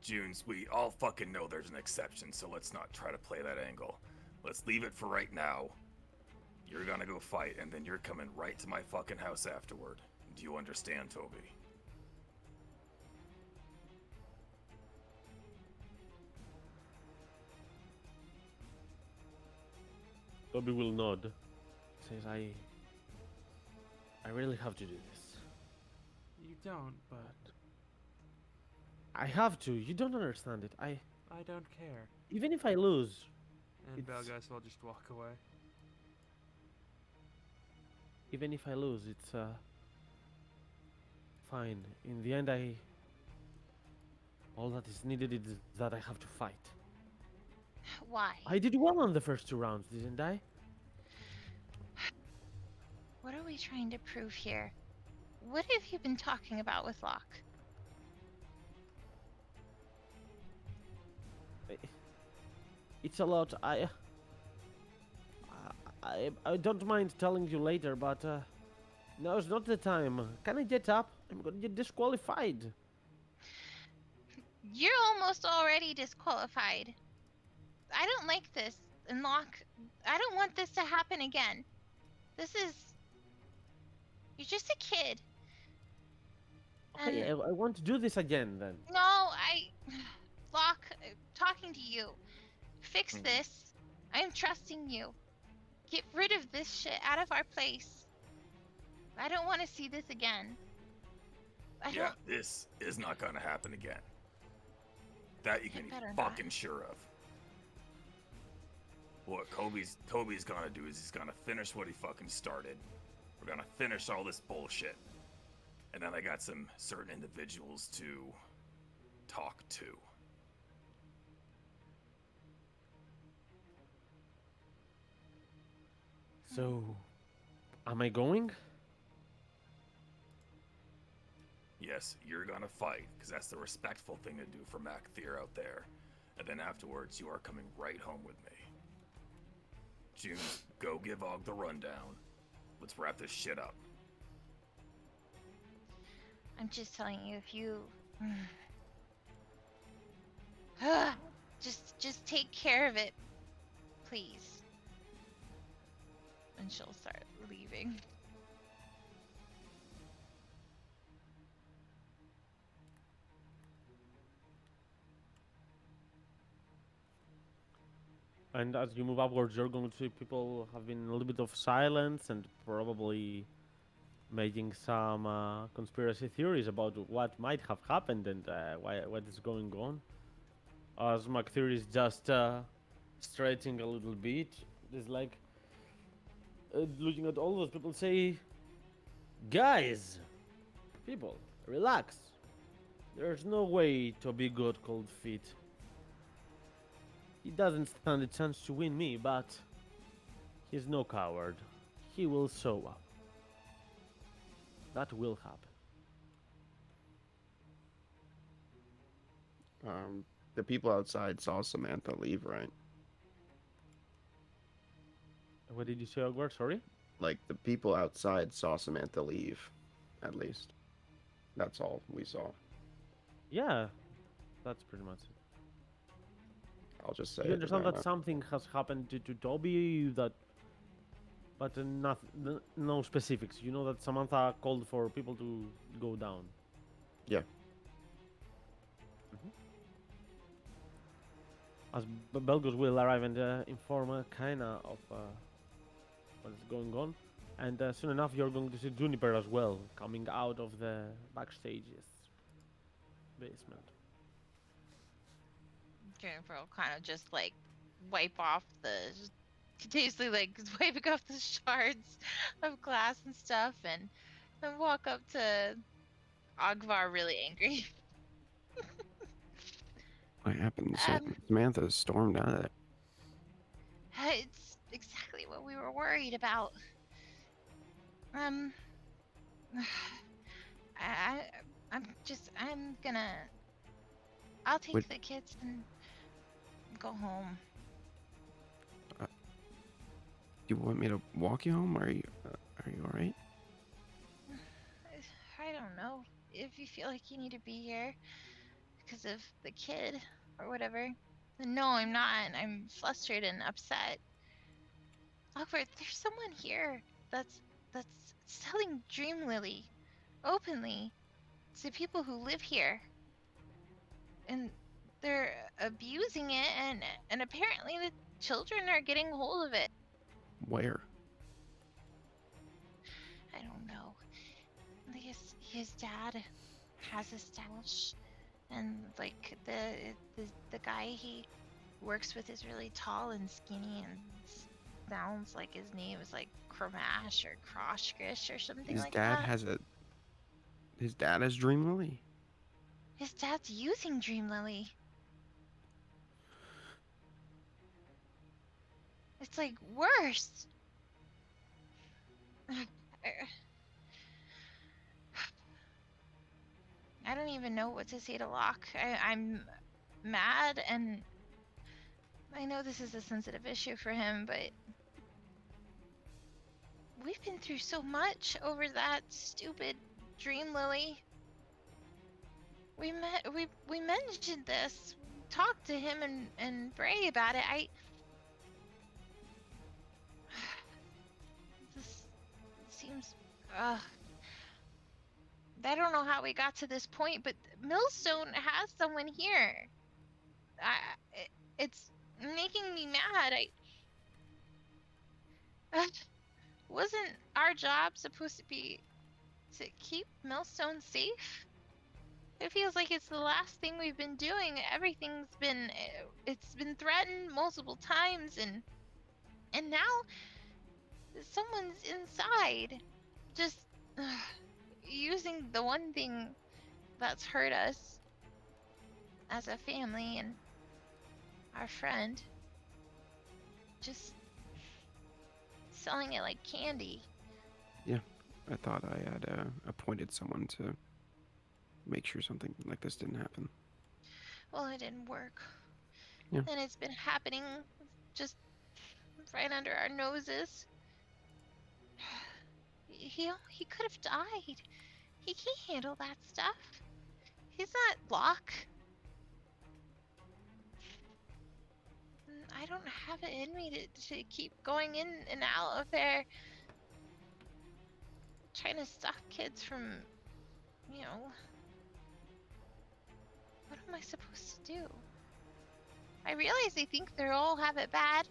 Junes, we all fucking know there's an exception, so let's not try to play that angle. Let's leave it for right now. You're gonna go fight, and then you're coming right to my fucking house afterward. Do you understand, Toby? Toby will nod. Says, I really have to do this. You don't, but I have to. You don't understand it. I don't care. Even if I lose, And It's- Belgas will just walk away. even if I lose, it's fine. In the end, all that is needed is that I have to fight. Why? I did well on the first 2 rounds, didn't I? What are we trying to prove here? What have you been talking about with Locke? It's a lot. I don't mind telling you later, but now's not the time. Can I get up? I'm gonna get disqualified. You're almost already disqualified. I don't like this. And Locke, I don't want this to happen again. This is... You're just a kid. Okay, And I want to do this again then. no, Locke, talking to you. Fix this. I am trusting you. Get rid of this shit out of our place. I don't want to see this again. I Yeah, this is not gonna happen again. That you It can be better not. fucking sure of. What Toby's gonna do is he's gonna finish what he fucking started. We're gonna finish all this bullshit. And then I got some certain individuals to talk to. So, am I going? Yes, you're gonna fight, because that's the respectful thing to do for Macthier out there. And then afterwards, you are coming right home with me. June, go give Og the rundown. Let's wrap this shit up. I'm just telling you, if you... just take care of it, please. And she'll start leaving. And as you move upwards, you're going to see people have been a little bit of silence and probably making some conspiracy theories about what might have happened and what is going on. As McTheory is just stretching a little bit, it's like looking at all those people, say, guys, people, relax. There's no way to be good cold feet. He doesn't stand a chance to win me, but he's no coward. He will show up. That will happen. The people outside saw Samantha leave, right? What did you say, Ogwar? Sorry? Like, the people outside saw Samantha leave, at least. That's all we saw. Yeah, that's pretty much it. I'll just say You it, understand why that not? something has happened to Toby, but no specifics. You know that Samantha called for people to go down. Yeah. As Belgos will arrive and inform Kaina of what is going on, and soon enough you're going to see Juniper as well coming out of the backstage's basement. Jennifer will kind of just like wipe off continuously like wiping off the shards of glass and stuff, and walk up to Ogvar really angry. What happened? Um, Samantha stormed out of there. It's exactly what we were worried about. I'll take Would- the kids and go home. Do you want me to walk you home? Are you alright? I don't know if you feel like you need to be here because of the kid or whatever. No, I'm not. I'm flustered and upset. Awkward. There's someone here that's selling Dream Lily openly to people who live here, and they're abusing it, and apparently the children are getting hold of it. Where? I don't know. I guess his dad has a stash, and like the guy he works with is really tall and skinny, and sounds like his name is like Cramash or Kroshkish or something His like dad that. has a. His dad has Dream Lily. His dad's using Dream Lily. It's like worse. I don't even know what to say to Locke. I'm mad, and I know this is a sensitive issue for him, but we've been through so much over that stupid Dream Lily. We mentioned this, talked to him and Bray about it. This seems I don't know how we got to this point, but Millstone has someone here. It's making me mad. Wasn't our job supposed to be to keep Millstone safe? It feels like it's the last thing we've been doing. Everything's been it's been threatened multiple times, and now someone's inside, just using the one thing that's hurt us as a family and our friend, just selling it like candy. I thought I had appointed someone to make sure something like this didn't happen. Well, it didn't work. Yeah. And it's been happening just right under our noses. He could have died. He can't handle that stuff. He's not Locke. I don't have it in me to keep going in and out of there, trying to stop kids from, you know. What am I supposed to do? I realize they think they all have it bad.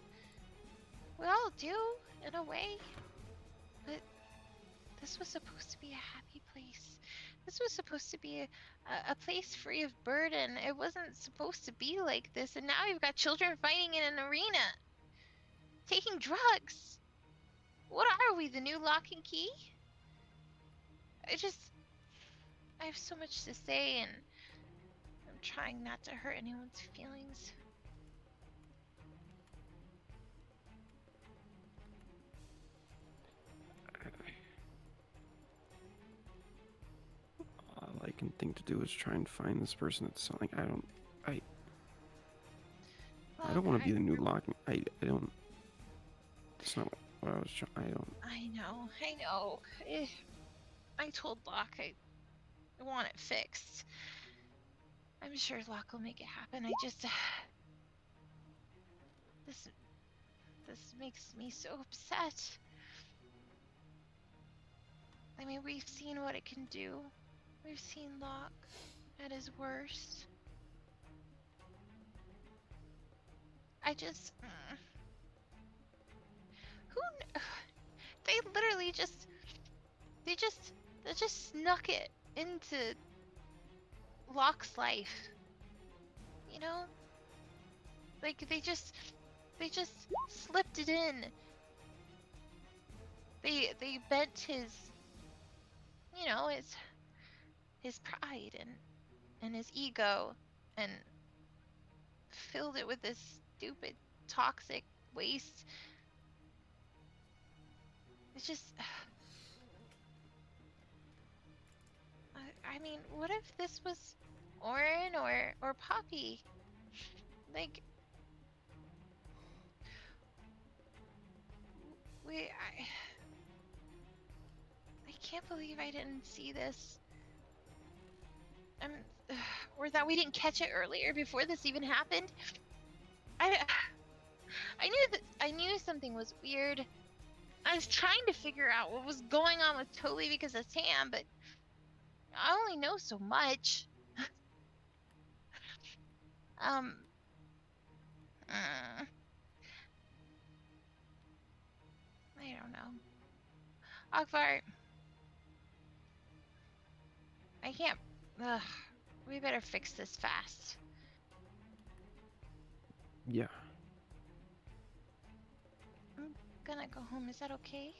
We all do, in a way. But this was supposed to be a happy place. This was supposed to be a place free of burden. It wasn't supposed to be like this, and now you've got children fighting in an arena, taking drugs. What are we, the new Lock and Key? I have so much to say, and I'm trying not to hurt anyone's feelings. All I can think to do is try and find this person that's selling. I don't want to be the new Lock. I don't. That's not what I was trying. I know. I told Locke I want it fixed. I'm sure Locke will make it happen. This makes me so upset. I mean, we've seen what it can do. We've seen Locke at his worst. They literally they just snuck it into Locke's life. You know? Like they just slipped it in. They bent his, you know, his pride and his ego, and filled it with this stupid toxic waste. It's just I mean, what if this was Orin or Poppy? Like I can't believe I didn't see this. Or that we didn't catch it earlier before this even happened. I knew something was weird. I was trying to figure out what was going on with Toby because of Sam, but I only know so much. I don't know. Akbar, can't. Ugh, we better fix this fast. Yeah. I'm gonna go home. Is that okay?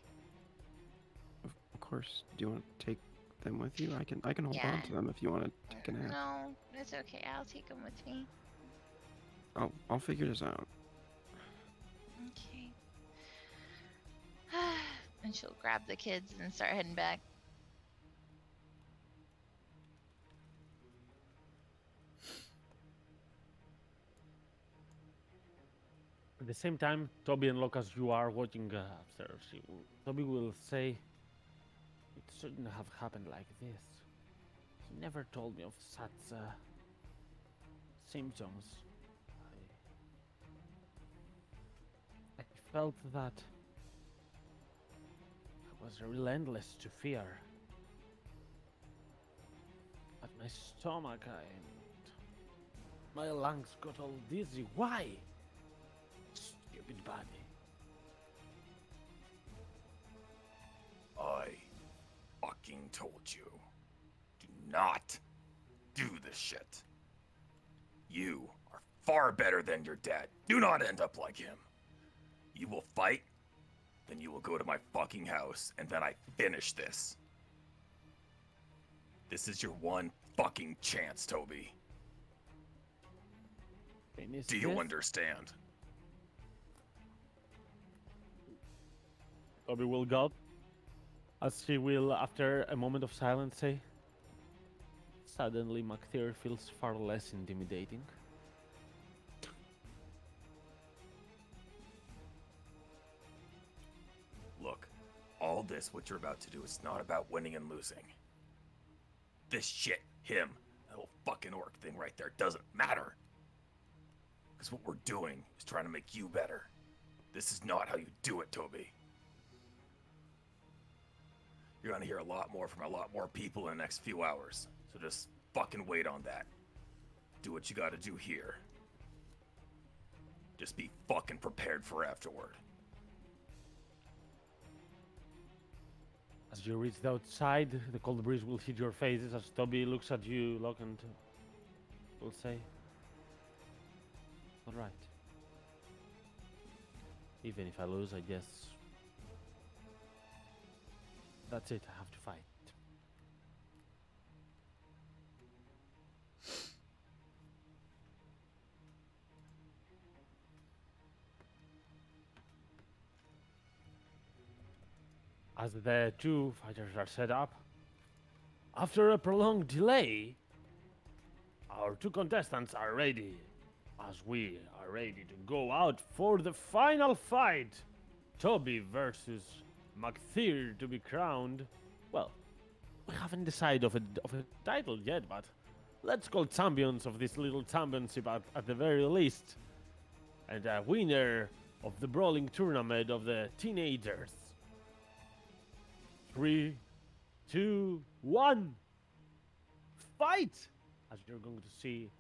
Of course. Do you want to take them with you? I can hold on Yeah. to them if you want to take a nap. No, it's okay. I'll take them with me. I'll figure this out. Okay. And she'll grab the kids and start heading back. At the same time, Toby and Locke, as you are watching upstairs, Toby will say, "It shouldn't have happened like this. He never told me of such symptoms. I felt that I was relentless to fear. At my stomach and my lungs got all dizzy. Why? Stupid body." I fucking told you. Do not do this shit. You are far better than your dad. Do not end up like him. You will fight, then you will go to my fucking house, and then I finish this. This is your one fucking chance, Toby. Do you understand? Toby will gulp, as he will, after a moment of silence, say, "Suddenly, McTeer feels far less intimidating." Look, all this, what you're about to do, is not about winning and losing. This shit, him, that little fucking orc thing right there, doesn't matter. Because what we're doing is trying to make you better. This is not how you do it, Toby. You're gonna hear a lot more from a lot more people in the next few hours. So just fucking wait on that. Do what you gotta do here. Just be fucking prepared for afterward. As you reach the outside, the cold breeze will hit your faces as Toby looks at you, Locke, and will say, "All right. Even if I lose, I guess that's it. I have to fight." As the two fighters are set up, after a prolonged delay, our two contestants are ready. As we are ready to go out for the final fight, Toby versus McTheer to be crowned. Well, we haven't decided of a title yet, but let's call champions of this little championship at the very least. And a winner of the brawling tournament of the teenagers. 3, 2, 1. Fight! As you're going to see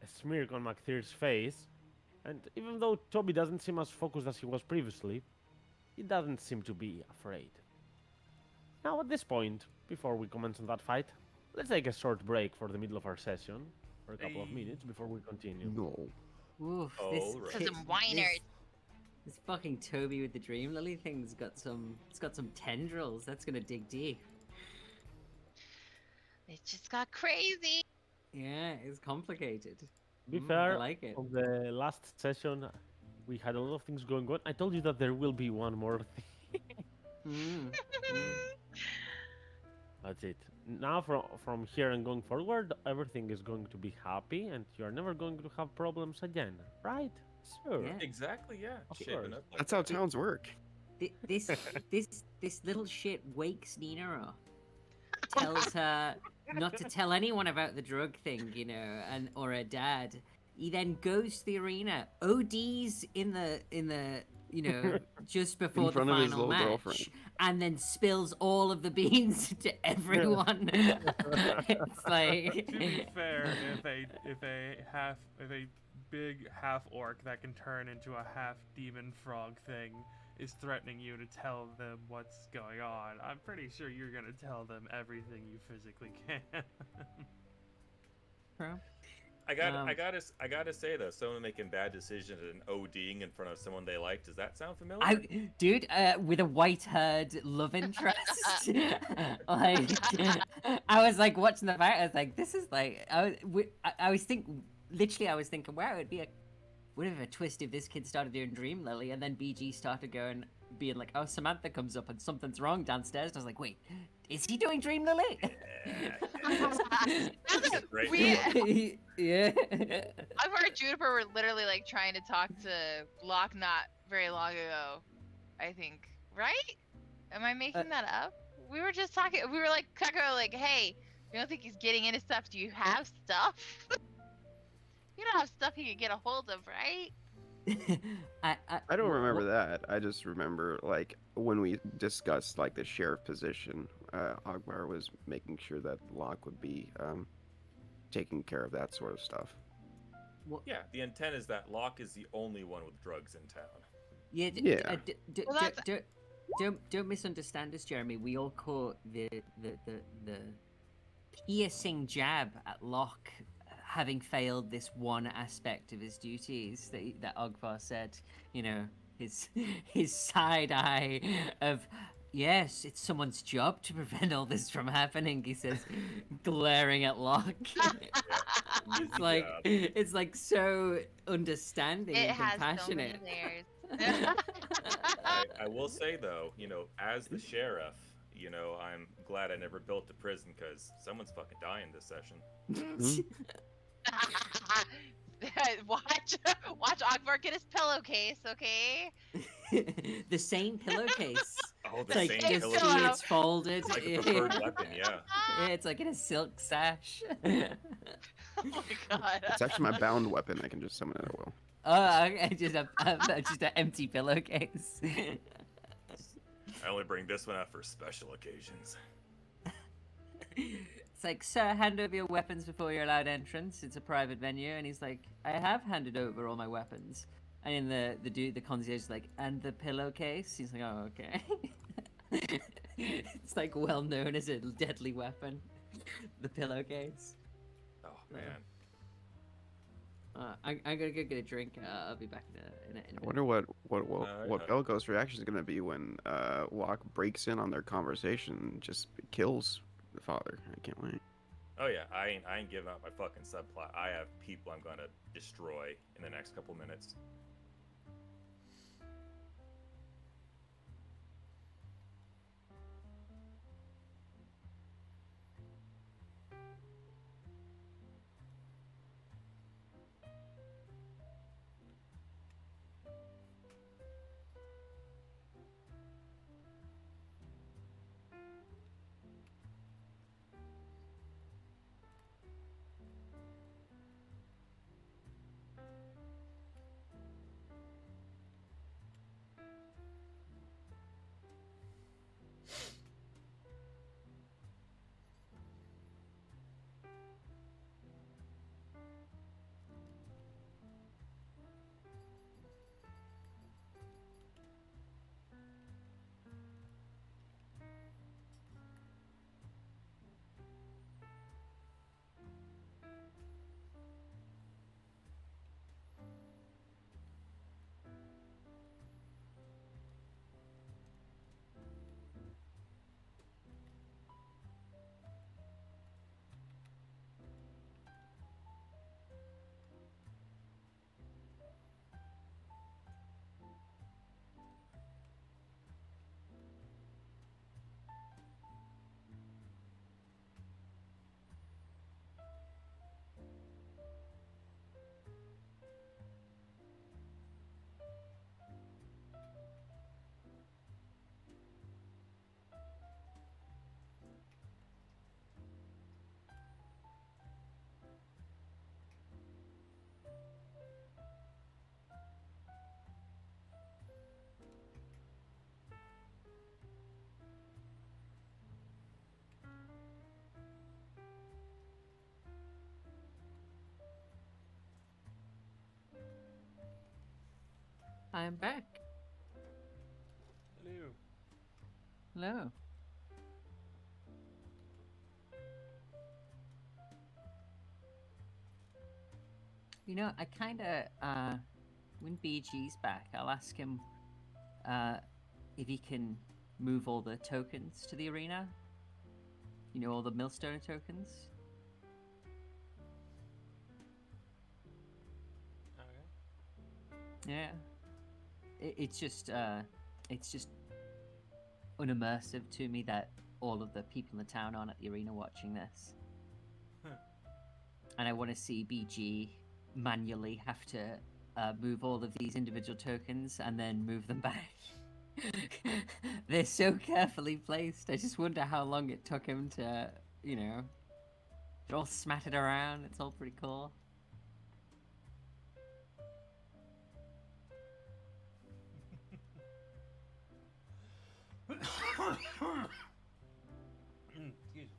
a smirk on McTheer's face. And even though Toby doesn't seem as focused as he was previously, he doesn't seem to be afraid. Now at this point, before we commence on that fight, let's take a short break for the middle of our session. For a couple of minutes before we continue. No. Oof, Oh, right. For some whiners. This fucking Toby with the Dream Lily thing's got some. It's got some tendrils. That's gonna dig deep. It just got crazy. Yeah, it's complicated. To be I fair, like it. on the last session, we had a lot of things going on. I told you that there will be one more thing. Mm. That's it. Now, from here and going forward, everything is going to be happy, and you're never going to have problems again, right? Sure. Yeah. Exactly, yeah. Of Shaping course. up like That's how that. towns work. This little shit wakes Nina up. Tells her not to tell anyone about the drug thing, you know, and or her dad. He then goes to the arena, ODs in the you know, just before the front of his final little match, girlfriend. and then spills all of the beans to everyone. It's like To be fair, if a big half orc that can turn into a half demon frog thing is threatening you to tell them what's going on, I'm pretty sure you're gonna tell them everything you physically can. True. I gotta say though, someone making bad decisions and ODing in front of someone they like, does that sound familiar? Dude, with a white-haired love interest, like, I was like watching the fight. I was like, this is like, I was thinking, wow, it'd be a would have a twist if this kid started doing Dream Lily, and then BG started being like, oh, Samantha comes up and something's wrong downstairs. And I was like, wait, is he doing Dream Lily? It's a great We- Yeah. Akbar and Juniper were literally like trying to talk to Locke not very long ago, I think. Right? Am I making that up? We were just talking. We were like, Kako, like, hey, we don't think he's getting into stuff. Do you have stuff? You don't have stuff he could get a hold of, right? I don't remember that. I just remember like when we discussed like the sheriff position, Akbar was making sure that Locke would be taking care of that sort of stuff. Yeah, the intent is that Locke is the only one with drugs in town. Yeah. Well, that's- Don't misunderstand us, Jeremy. We all caught the piercing jab at Locke, having failed this one aspect of his duties that Ogvar said. You know, his side eye of, yes, it's someone's job to prevent all this from happening. He says, glaring at Locke. It's like so understanding It and has so many compassionate. layers. I will say though, as the sheriff, I'm glad I never built a prison because someone's fucking dying this session. watch Akbar get his pillowcase, okay? The same pillowcase. Oh, It's like same just pillow. pillow. it's folded. It's like a preferred weapon, yeah. Yeah, it's like in a silk sash. Oh my god. It's actually my bound weapon. I can just summon it at will. Oh, okay, just an empty pillowcase. I only bring this one out for special occasions. It's like, sir, hand over your weapons before you're allowed entrance. It's a private venue, and he's like, I have handed over all my weapons. And then the concierge is like, and the pillowcase? He's like, oh, okay. It's like well known as a deadly weapon, the pillowcase. Oh man. I'm gonna go get a drink. I'll be back in a I minute. wonder what yeah. Belgo's reaction is going to be when Locke breaks in on their conversation and just kills the father. I can't wait. Oh yeah, I ain't giving up my fucking subplot. I have people I'm gonna destroy in the next couple minutes. I'm back. Hello. You know, I kind of, when BG's back, I'll ask him if he can move all the tokens to the arena. You know, all the millstone tokens. Okay. Yeah. It's just unimmersive to me that all of the people in the town aren't at the arena watching this. Huh. And I want to see BG manually have to move all of these individual tokens and then move them back. They're so carefully placed. I just wonder how long it took him to, you know, they're all smattered around. It's all pretty cool. Excuse me.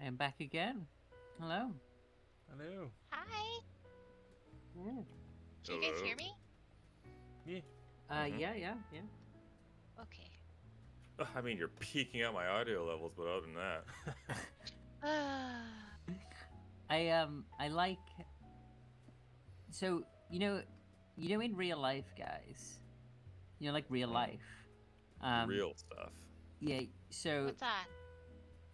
am back again. Hello. Hello. Hi. Mm. Do you guys Hello. hear me? Yeah. Mhm. Yeah. Okay. I mean, you're peaking out my audio levels, but other than that, I like. So in real life, guys. Like real Mm. life. real stuff. Yeah. So What's that?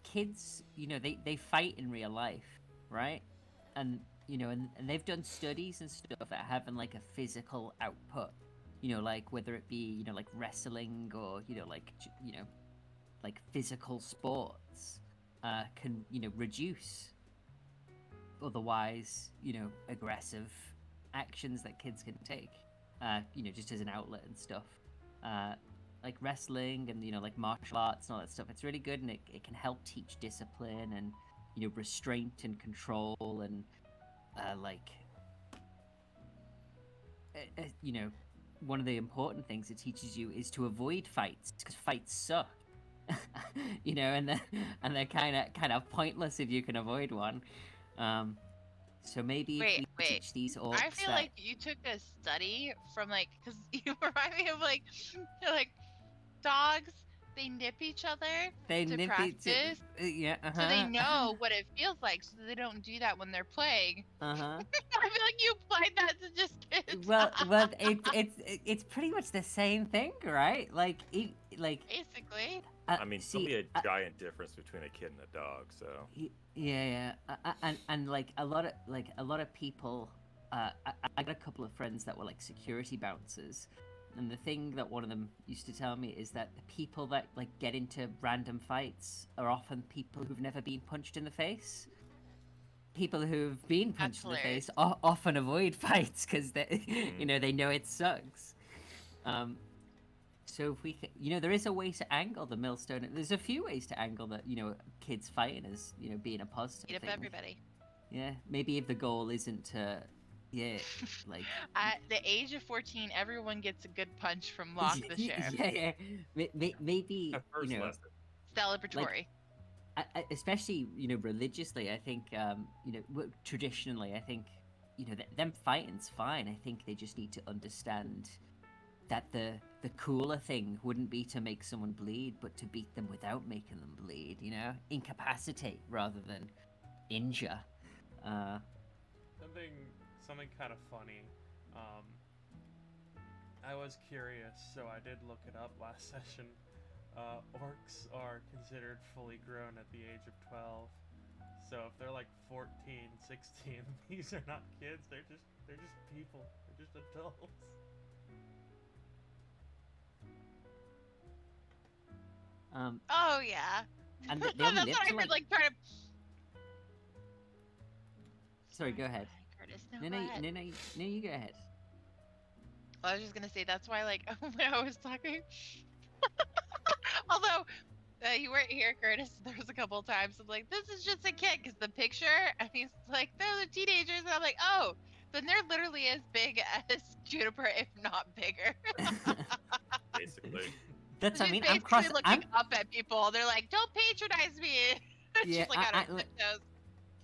kids, they fight in real life, right? And and they've done studies and stuff at having like a physical output. Like whether it be like wrestling or like physical sports, can reduce otherwise aggressive actions that kids can take. Just as an outlet and stuff. Like wrestling and like martial arts and all that stuff. It's really good and it can help teach discipline and restraint and control and like one of the important things it teaches you is to avoid fights because fights suck. And they're kind of pointless if you can avoid one. So maybe if we Wait. teach these orcs I feel that like you took a study from like, because you remind me of like, like dogs. They nip each other they to nip it practice, yeah, so they know what it feels like, so they don't do that when they're playing. uh-huh. I feel like you applied that to just kids. Well, it's pretty much the same thing, right? Like Basically. I mean, see, there'll be a giant difference between a kid and a dog. So yeah. And like a lot of people, I got a couple of friends that were like security bouncers, and the thing that one of them used to tell me is that the people that like get into random fights are often people who've never been punched in the face. People who've been punched in the face often avoid fights because they, they know it sucks. So if we, there is a way to angle the millstone. There's a few ways to angle that, kids fighting as, being a positive Beat up thing. everybody. Yeah, maybe if the goal isn't to, like. At the age of 14, everyone gets a good punch from Locke the Sheriff. Yeah. Maybe, a first lesson. Celebratory. especially religiously. I think traditionally, I think them fighting's fine. I think they just need to understand that the cooler thing wouldn't be to make someone bleed, but to beat them without making them bleed. Incapacitate rather than injure. Something kind of funny. I was curious, so I did look it up last session. Orcs are considered fully grown at the age of 12. So if they're like 14, 16, these are not kids. They're just people. They're just adults. Oh yeah. And That's they only what live I to heard. Like trying to. Sorry, go ahead. Curtis, No, go ahead. you go ahead. Well, I was just gonna say that's why, like, when I was talking, although you weren't here, Curtis, there was a couple of times I'm like, this is just a kid, because the picture, and he's like, they're the teenagers, and I'm like, oh, then they're literally as big as Juniper, if not bigger. Basically. That's, She's I mean, basically I'm crossing. looking up at people. They're like, don't patronize me. Yeah, She's like on her tiptoes.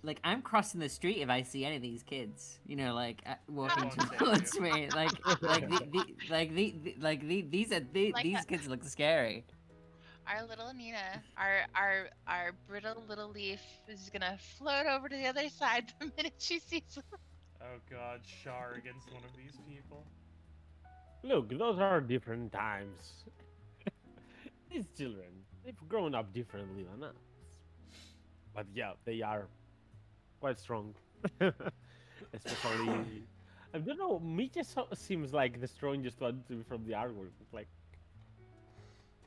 Like, I'm crossing the street if I see any of these kids, like walking Won't say towards you. me. These kids look scary. Our little Nina, our brittle little leaf is gonna float over to the other side the minute she sees them. Oh god, Shar against one of these people. Look, those are different times. These children, they've grown up differently than us. But yeah, they are quite strong. Especially, I don't know, Mitya seems like the strongest one to me from the artwork. Like,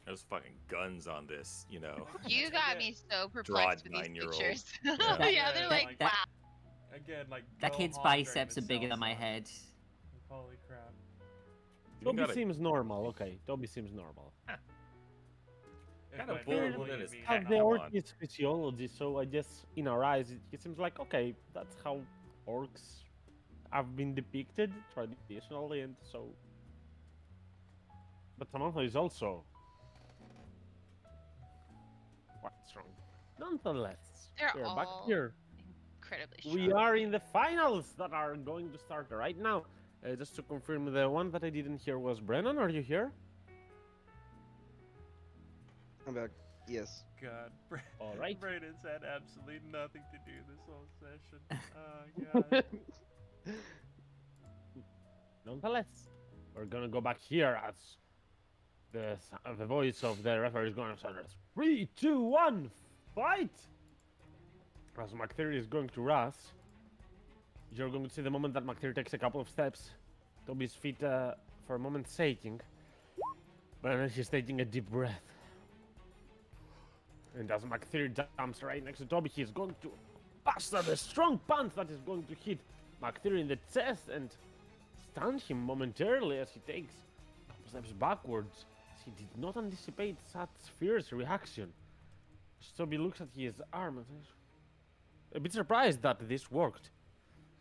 There's fucking guns on this, You got me so Drawed perplexed with these 9-year-old. pictures. Yeah. Yeah, they're like, that- wow. Again, like That kid's Gohan biceps during are the bigger Cell than my Saga. head. Holy crap. You Toby gotta- seems normal. Okay, Toby seems normal. Kind of If I bullet don't wound in believe his me, head. Have the Come orc on. is physiology, so I guess in our eyes it seems like okay, that's how orcs have been depicted traditionally, and so. But Samantha is also quite strong, nonetheless. They're We're back all here. incredibly We strong. are in the finals that are going to start right now. Just to confirm, the one that I didn't hear was Brennan. Are you here? I'm back. Yes. God, All right. Brayden's had absolutely nothing to do this whole session. Oh God. Nonetheless, we're gonna go back here as the voice of the referee is going to sound as 3, 2, 1, fight! As McTheory is going to rush, you're going to see the moment that McTheory takes a couple of steps. Toby's feet for a moment shaking, but then he's taking a deep breath. And as McTheory jumps right next to Toby, he's going to bust out a strong punch that is going to hit McTheory in the chest and stun him momentarily as he takes a couple steps backwards. He did not anticipate such fierce reaction. Toby looks at his arm and says, a bit surprised that this worked.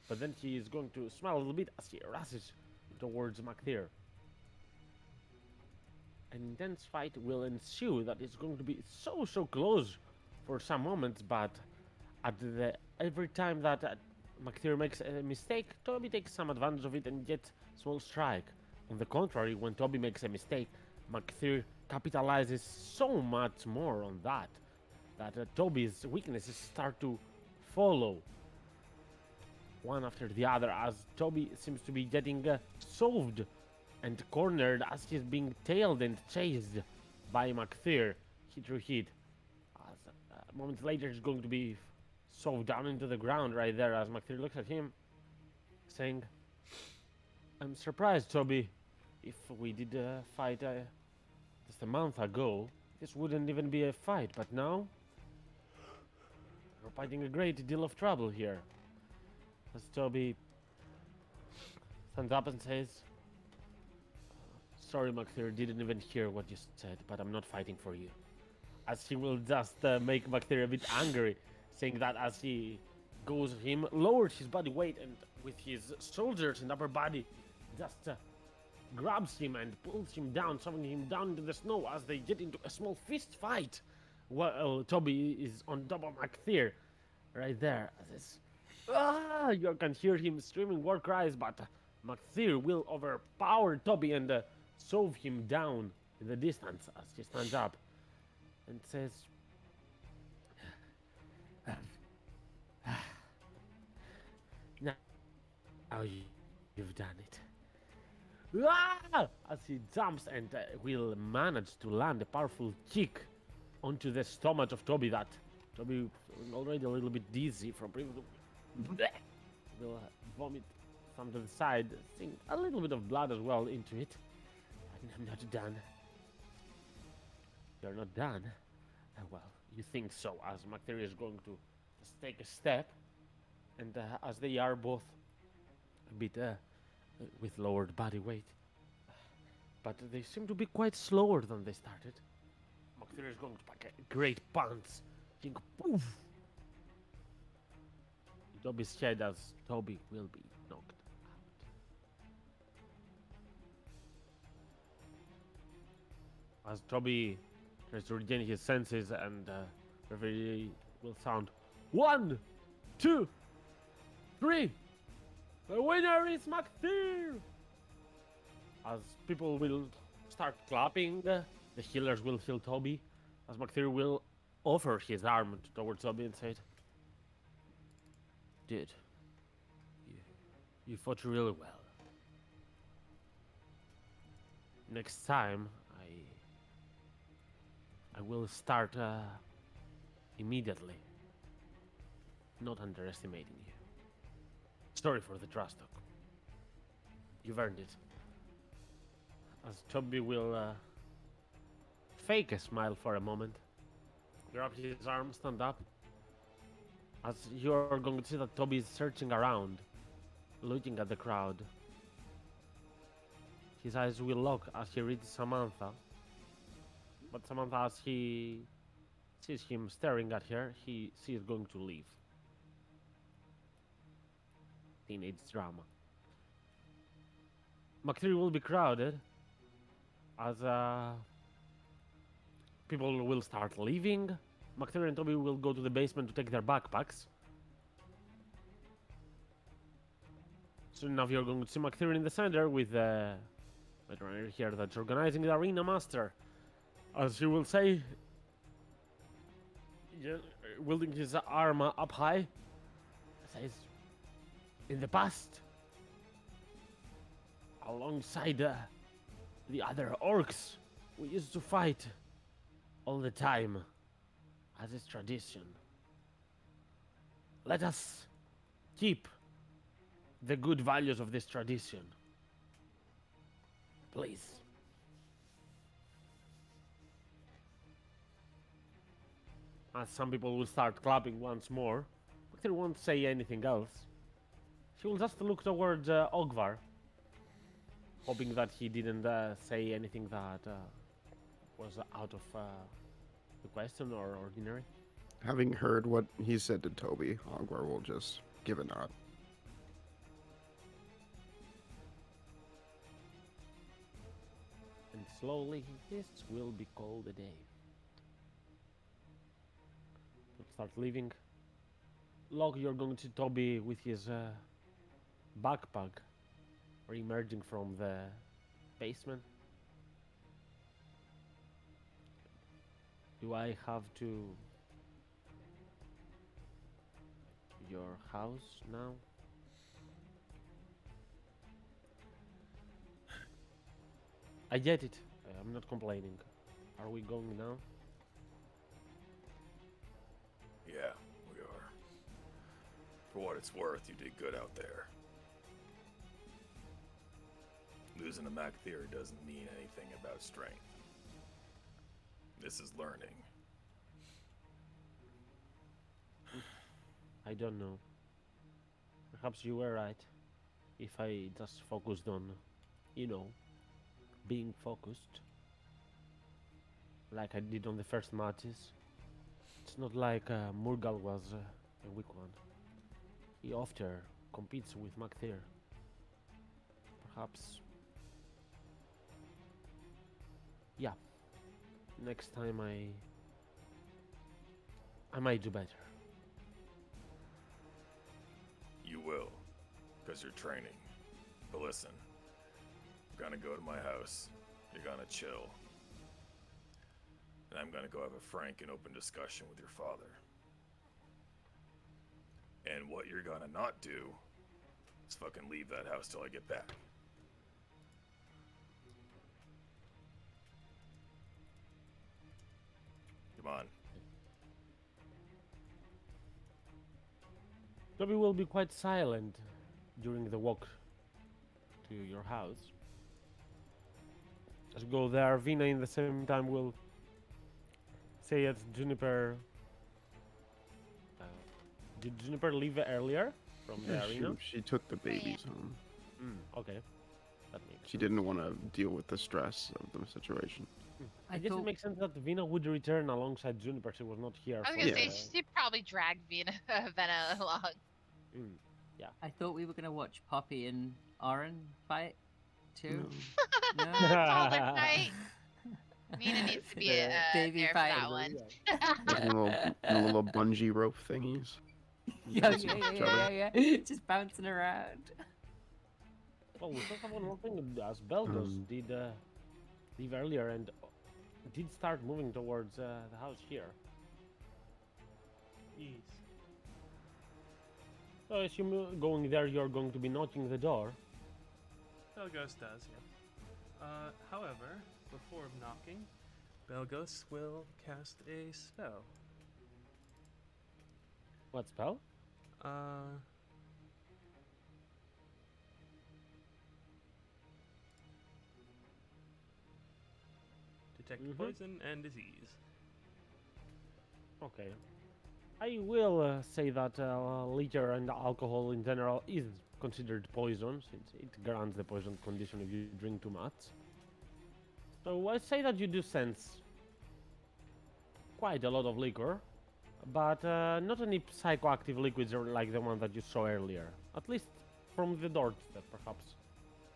But then he is going to smile a little bit as he rushes towards McTheer. An intense fight will ensue that is going to be so close for some moments, but every time that McTheer makes a mistake, Toby takes some advantage of it and gets a small strike. On the contrary, when Toby makes a mistake, McTheer capitalizes so much more on that Toby's weaknesses start to follow one after the other as Toby seems to be getting solved and cornered as he's being tailed and chased by McTheer hit through hit. As moments later he's going to be shoved down into the ground right there as McTheer looks at him saying, I'm surprised, Toby. If we did a fight just a month ago, this wouldn't even be a fight, but now we're fighting a great deal of trouble here. As Toby stands up and says, sorry, McTheer, didn't even hear what you said, but I'm not fighting for you. As he will just make McTheer a bit angry, saying that as he goes him, lowers his body weight and with his shoulders and upper body, just grabs him and pulls him down, shoving him down into the snow as they get into a small fist fight. While Toby is on top of McTheer, right there. You can hear him screaming war cries, but McTheer will overpower Toby and shove him down in the distance as he stands up and says, now you've done it. As he jumps and will manage to land a powerful kick onto the stomach of Toby that Toby, already a little bit dizzy from previous, will vomit some to the side, seeing a little bit of blood as well into it. And I'm not done. You're not done? Well, you think so, as McTheer is going to just take a step, and as they are both a bit with lowered body weight, but they seem to be quite slower than they started. McTheer is going to pack a great punch. Think, poof! Toby's head as Toby will be knocked out. As Toby tries to regain his senses and referee will sound 1, 2, 3. The winner is McTheer! As people will start clapping, the healers will heal Toby. As McTheer will offer his arm towards Toby and said, dude, you fought really well. Next time, I will start immediately. Not underestimating you. Sorry for the trash talk. You've earned it. As Toby will fake a smile for a moment, grab his arm, stand up. As you're going to see that Toby is searching around, looking at the crowd. His eyes will lock as he reads Samantha. But Samantha, as he sees him staring at her, she is going to leave. Teenage drama. McTheer will be crowded as people will start leaving McTeer and Toby will go to the basement to take their backpacks. Soon enough, you're going to see McTeer in the center with the veteran here that's organizing the arena master. As he will say, wielding his arm up high, says, in the past, alongside the other orcs, we used to fight all the time, as is tradition. Let us keep the good values of this tradition. Please. As some people will start clapping once more, Victor won't say anything else. She will just look towards Ogvar, hoping that he didn't say anything that was out of the question or ordinary. Having heard what he said to Toby, Ogvar will just give a nod. And slowly, this will be called a day. We'll start leaving. Locke, you're going to see Toby with his backpack, re-emerging from the basement. Do I have to your house now? I get it. I'm not complaining. Are we going now? Yeah, we are. For what it's worth, you did good out there. Losing a Mac Theory doesn't mean anything about strength. This is learning. I don't know. Perhaps you were right. If I just focused on, being focused. Like I did on the first matches. It's not like Murgal was a weak one. He often competes with McTheer. Perhaps. Yeah. Next time I might do better. You will, because you're training. But listen, I'm gonna go to my house. You're gonna chill. And I'm gonna go have a frank and open discussion with your father. And what you're gonna not do is fucking leave that house till I get back. Come on. Toby will be quite silent during the walk to your house. As you go there, Vina in the same time will say at Juniper. Did Juniper leave earlier from the arena? She took the babies home. Okay, that makes She sense. didn't want to deal with the stress of the situation. I guess it makes sense that Vina would return alongside Juniper. She was not here. I was for gonna Yeah. say she probably dragged Vena along. I thought we were gonna watch Poppy and Oren fight too. No. No. Toddler fight. Mina needs to be The baby there for fight. that one. The little bungee rope thingies. Yeah. Just bouncing around. Well, we still have one more thing. As Belgos did leave earlier and did start moving towards the house here. Yes. So I assume going there, you're going to be knocking the door. Belgos does, yes. However, before knocking, Belgos will cast a spell. What spell? Detect poison and disease. Okay. I will say that liquor and alcohol in general is considered poison, since it grants the poison condition if you drink too much. So I say that you do sense quite a lot of liquor, but not any psychoactive liquids like the one that you saw earlier. At least from the doorstep, perhaps.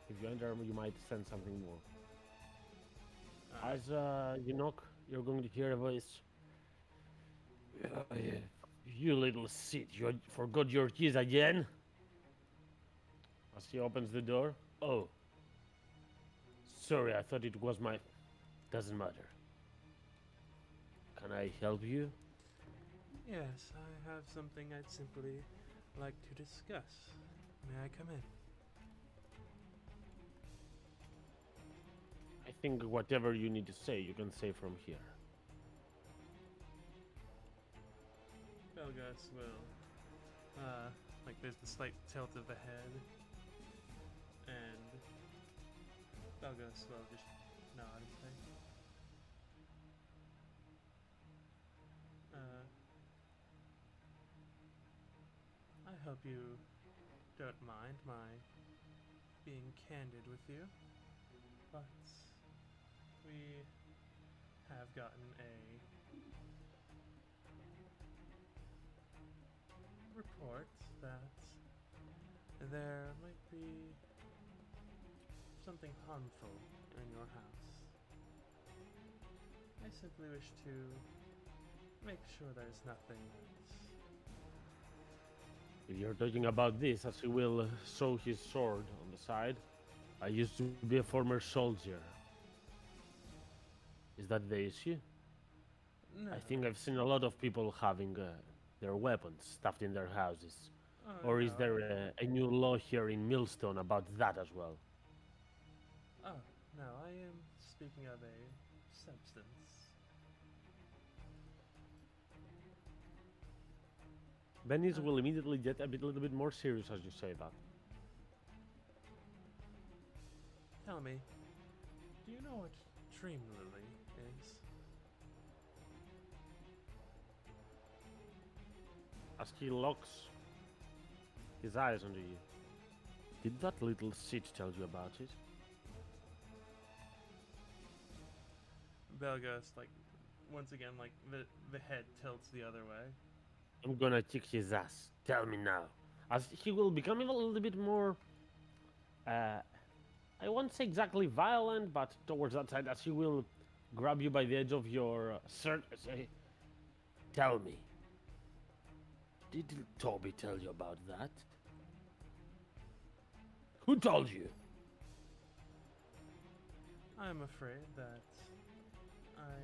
If you enter, you might sense something more. As you knock, you're going to hear a voice. Yeah. You little shit, you forgot your keys again? As he opens the door. Oh. Sorry, I thought it was my... Doesn't matter. Can I help you? Yes, I have something I'd simply like to discuss. May I come in? I think whatever you need to say, you can say from here. Belgus will, like there's the slight tilt of the head, and Belgus will just nod and say, I hope you don't mind my being candid with you, but we have gotten a report that there might be something harmful in your house. I simply wish to make sure there's nothing that's... You're talking about this as he will show his sword on the side. I used to be a former soldier. Is that the issue? No. I think I've seen a lot of people having their weapons stuffed in their houses. Oh, Or is no, there a new law here in Millstone about that as well? Oh, no, I am speaking of a substance. Benny's will immediately get a little bit more serious as you say that. Tell me, do you know what Dream Lily is? As he locks his eyes onto you. Did that little shit tell you about it? Belgus, like, once again, like, the head tilts the other way. I'm gonna kick his ass. Tell me now. As he will become a little bit more... I won't say exactly violent, but towards that side, as he will grab you by the edge of your shirt and say, tell me. Did Toby tell you about that? Who told you? I'm afraid that I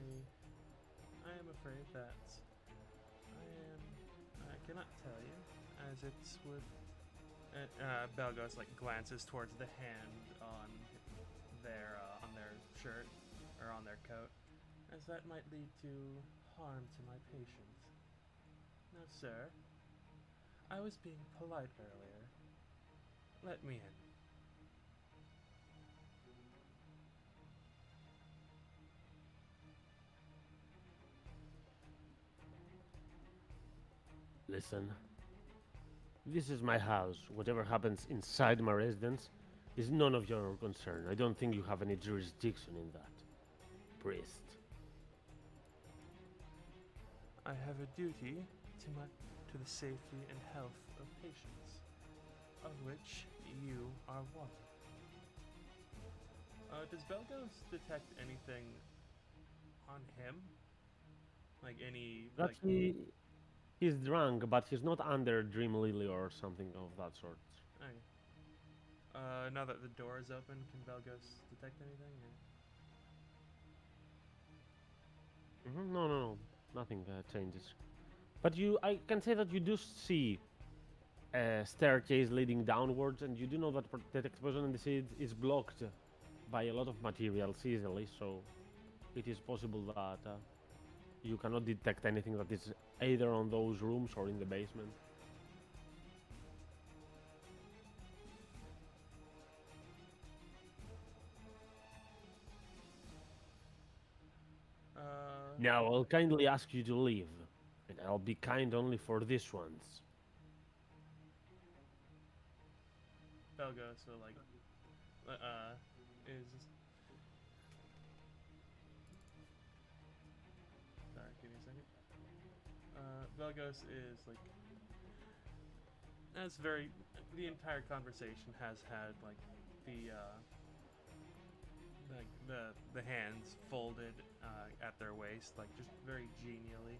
cannot tell you, as it would. Belgos like glances towards the hand on their shirt or on their coat, as that might lead to harm to my patient. Now, sir, I was being polite earlier. Let me in. Listen. This is my house. Whatever happens inside my residence is none of your concern. I don't think you have any jurisdiction in that. Priest. I have a duty to the safety and health of patients, of which you are one. Does Belgos detect anything on him? Like any That like he's drunk, but he's not under Dream Lily or something of that sort. okay. Now that the door is open, can Belgos detect anything? Or? No. Nothing changes. But I can say that you do see a staircase leading downwards, and you do know that the exposure in the seed is blocked by a lot of materials easily, so it is possible that you cannot detect anything that is either on those rooms or in the basement. Now I'll kindly ask you to leave, and I'll be kind only for this once. Belgos will like is sorry, give me a second. Belgos is like that's very the entire conversation has had like the hands folded at their waist, like just very genially.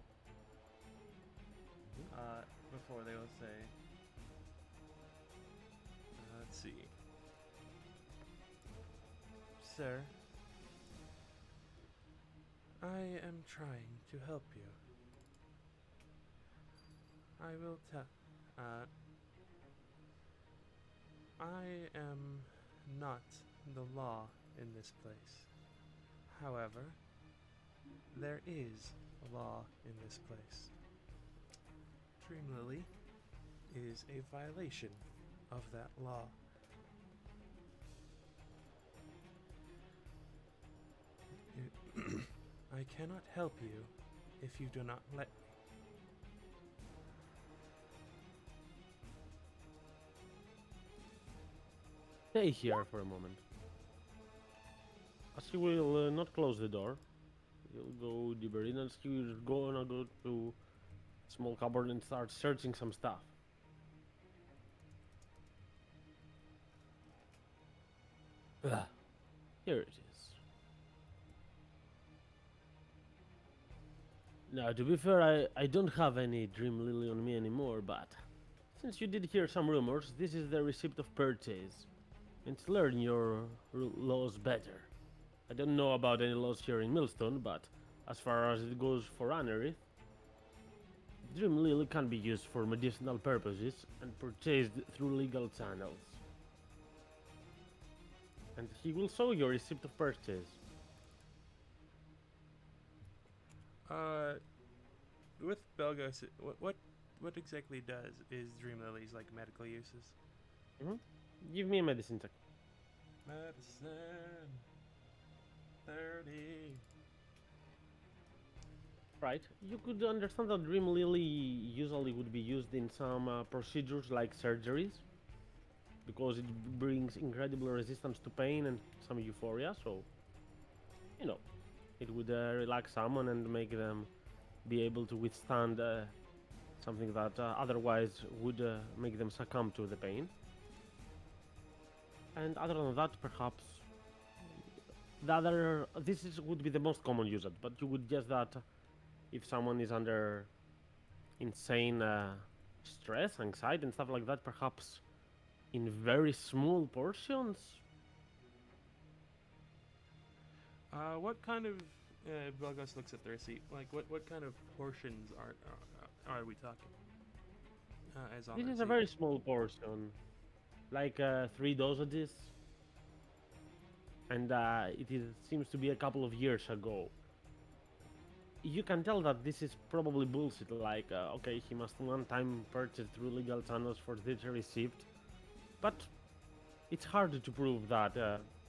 before they will say, let's see. Sir, I am trying to help you. I will tell. I am not the law in this place. However, there is a law in this place. Dream Lily is a violation of that law. I cannot help you if you do not let me. Stay here for a moment. As he will not close the door, he'll go deeper in and he will gonna go to a small cupboard and start searching some stuff. Here it is. Now, to be fair, I don't have any Dream Lily on me anymore, but since you did hear some rumors, this is the receipt of purchase. And to learn your laws better. I don't know about any laws here in Millstone, but as far as it goes for Anerith, Dream Lily can be used for medicinal purposes and purchased through legal channels. And he will show your receipt of purchase. With Belgos, what exactly is Dream Lily's like medical uses? Give me a medicine check. Medicine 30. Right. You could understand that Dream Lily usually would be used in some procedures like surgeries, because it brings incredible resistance to pain and some euphoria, so, you know, it would relax someone and make them be able to withstand something that otherwise would make them succumb to the pain. And other than that, perhaps would be the most common usage, but you would guess that if someone is under insane stress, anxiety, and stuff like that, perhaps in very small portions. What kind of Belgos looks at the receipt? Like, what kind of portions are we talking? As on This the is a receipt? very small portion, like 3 dosages, and seems to be a couple of years ago. You can tell that this is probably bullshit, like, okay, he must one time purchase through legal channels for this receipt, but it's hard to prove that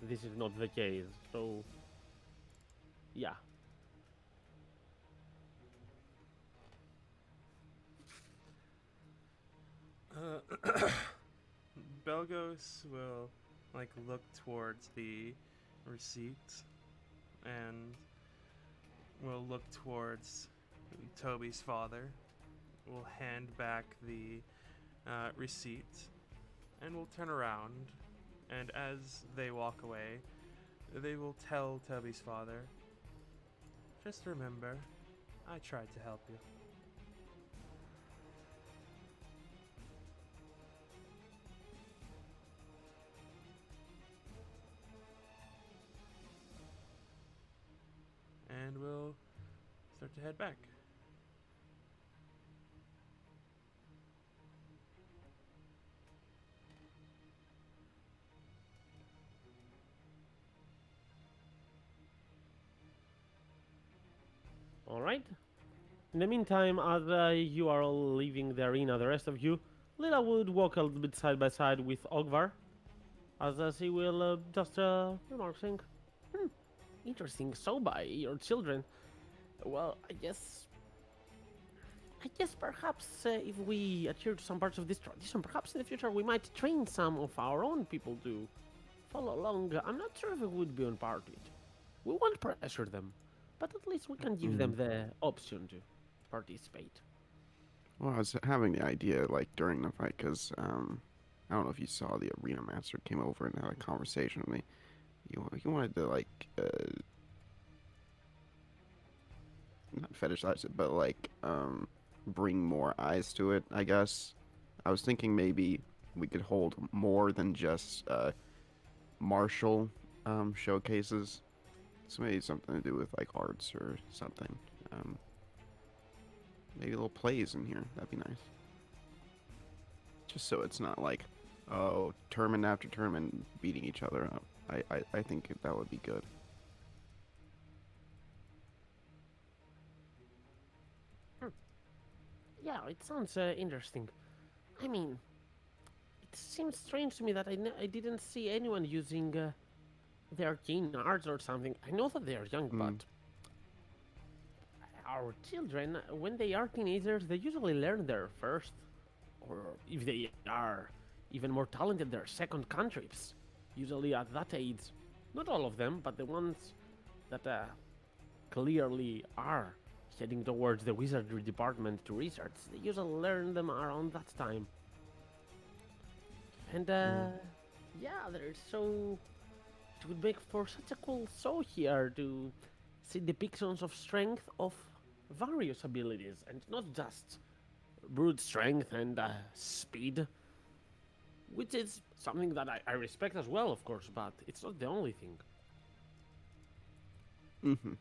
this is not the case, so yeah. Belgos will like look towards the receipt and will look towards Toby's father. Will hand back the receipt and will turn around, and as they walk away, they will tell Toby's father, "Just remember, I tried to help you." And we'll start to head back. Alright. In the meantime, as you are all leaving the arena, the rest of you, Lila would walk a little bit side by side with Ogvar, as he will just remark saying, interesting, so by your children. Well, I guess perhaps if we adhere to some parts of this tradition, perhaps in the future we might train some of our own people to follow along. I'm not sure if we would be on par with it. We won't pressure them, but at least we can give them the option to participate. Well, I was having the idea, like, during the fight, because, I don't know if you saw the arena master came over and had a conversation with me. He wanted to, like, not fetishize it, but, like, bring more eyes to it, I guess. I was thinking maybe we could hold more than just martial showcases. So maybe something to do with like arts or something. Um, Maybe little plays in here. That'd be nice. Just so it's not like, oh, tournament after tournament beating each other up. I think that would be good. Yeah, it sounds interesting. I mean, it seems strange to me that I didn't see anyone using the arcane arts or something. I know that they are young, Hmm. but our children, when they are teenagers, they usually learn their first, or if they are even more talented, their second cantrips. Usually at that age, not all of them, but the ones that clearly are heading towards the wizardry department to research, they usually learn them around that time. And yeah, there's so it would make for such a cool show here to see depictions of strength of various abilities and not just brute strength and speed, which is something that I respect as well, of course, but it's not the only thing. Mm-hmm.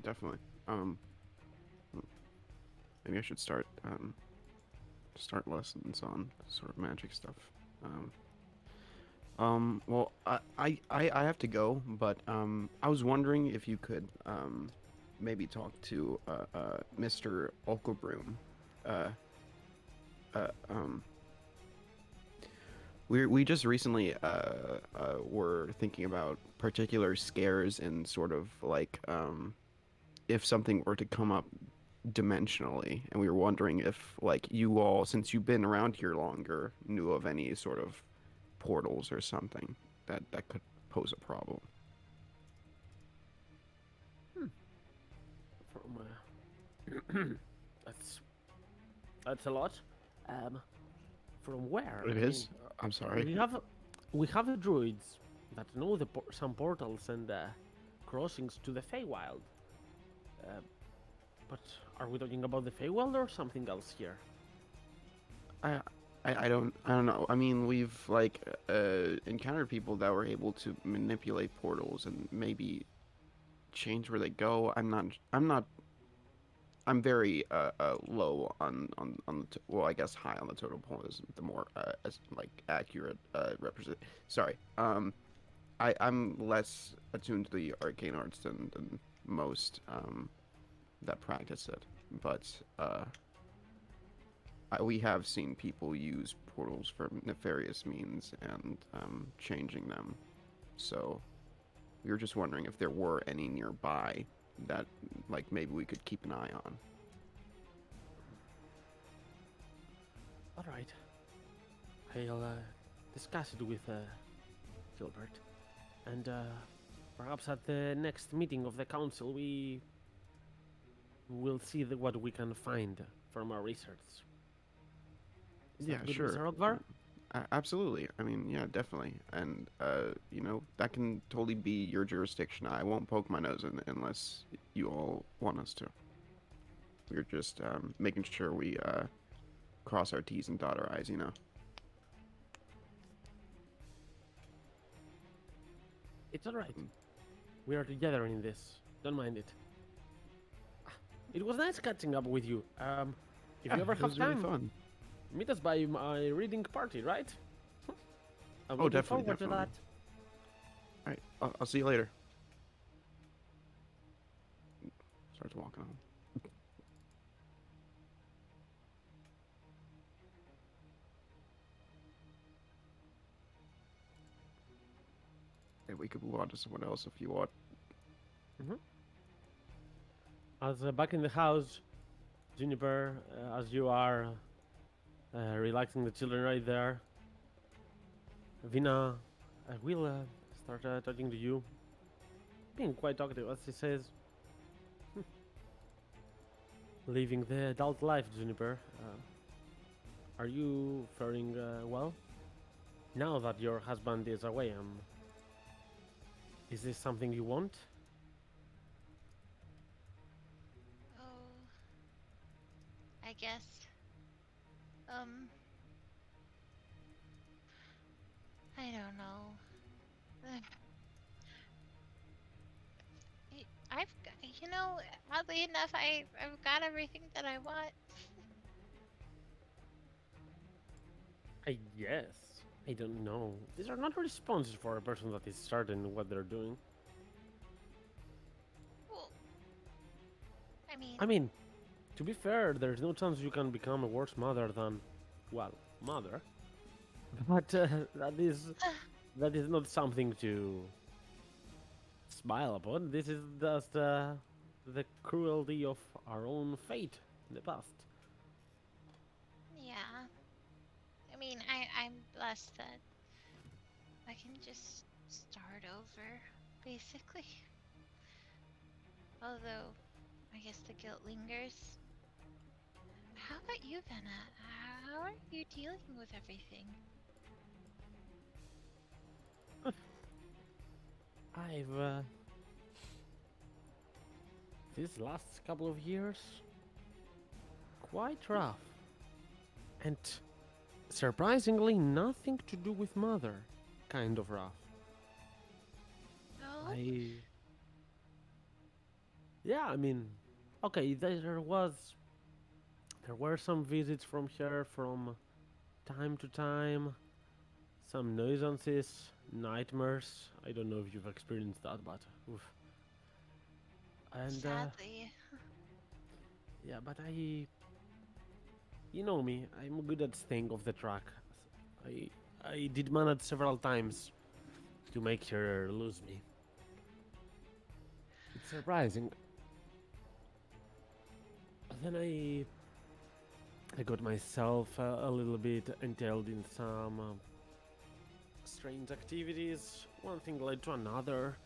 Definitely. Maybe I should start lessons on sort of magic stuff. Um, well, I have to go, but I was wondering if you could maybe talk to Mr. Olkelbroom. Uh, um, we just recently were thinking about particular scares and sort of like if something were to come up dimensionally, and we were wondering if like you all, since you've been around here longer, knew of any sort of portals or something that could pose a problem. From that's that's a lot. From where? It I mean, is. I'm sorry. we have the druids that know some portals and crossings to the Feywild. Uh, but are we talking about the Feywild or something else here? I, I don't know. I mean, we've like encountered people that were able to manipulate portals and maybe change where they go. I'm very low on the well, I guess high on the totem pole is the more as like accurate represent. Sorry. I'm less attuned to the arcane arts than most that practice it, but we have seen people use portals for nefarious means and changing them. So we were just wondering if there were any nearby that like maybe we could keep an eye on. All right. I'll discuss it with Gilbert, and perhaps at the next meeting of the council we will see what we can find from our research. Is Yeah, that good, sure. Mr. Ogvar? Absolutely. I mean, yeah, definitely. And you know, that can totally be your jurisdiction. I won't poke my nose in unless you all want us to. We're just making sure we cross our T's and dot our I's, you know. It's all right. We are together in this. Don't mind it. It was nice catching up with you. If you ever it have was time, really fun. meet us by my reading party, right? I'm Oh, looking definitely, forward to definitely. that. All right, I'll see you later. Starts walking on. Hey, we could move on to someone else if you want. As back in the house, Juniper, as you are relaxing the children right there, Vina, I will start talking to you. Being quite talkative, as she says. Living the adult life, Juniper. Are you faring well? Now that your husband is away, is this something you want? Oh, I guess. Um, I don't know. Ugh. You know, oddly enough, I've got everything that I want. I guess. I don't know. These are not responses for a person that is certain what they're doing. Well, I mean, I mean, to be fair, there's no chance you can become a worse mother than, well, mother. But that is not something to smile upon. This is just the cruelty of our own fate in the past. yeah. I mean, I'm blessed that I can just start over, basically. Although, I guess the guilt lingers. How about you, Venna? How are you dealing with everything? I've these last couple of years quite rough, and surprisingly nothing to do with mother. Kind of rough. No? I Yeah, I mean, okay, there were some visits from her from time to time, some nuisances, nightmares. I don't know if you've experienced that, but oof. And Sadly. yeah, but you know me, I'm good at staying off the track. I I did manage several times to make her lose me. It's surprising. But then I got myself a little bit entailed in some strange activities. One thing led to another.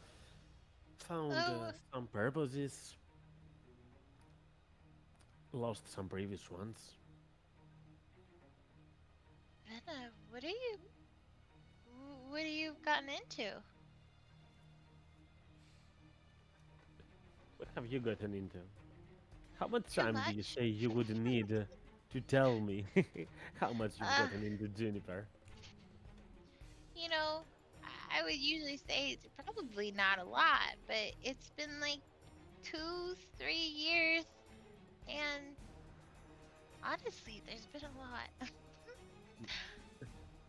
Found Oh, some purposes. Lost some previous ones. Venna, what are you gotten into? What have you gotten into? How much Too time do you much? say you would need to tell me how much you've Uh, gotten into Juniper? you know, I would usually say it's probably not a lot, but it's been like 2, 3 years, and honestly, there's been a lot.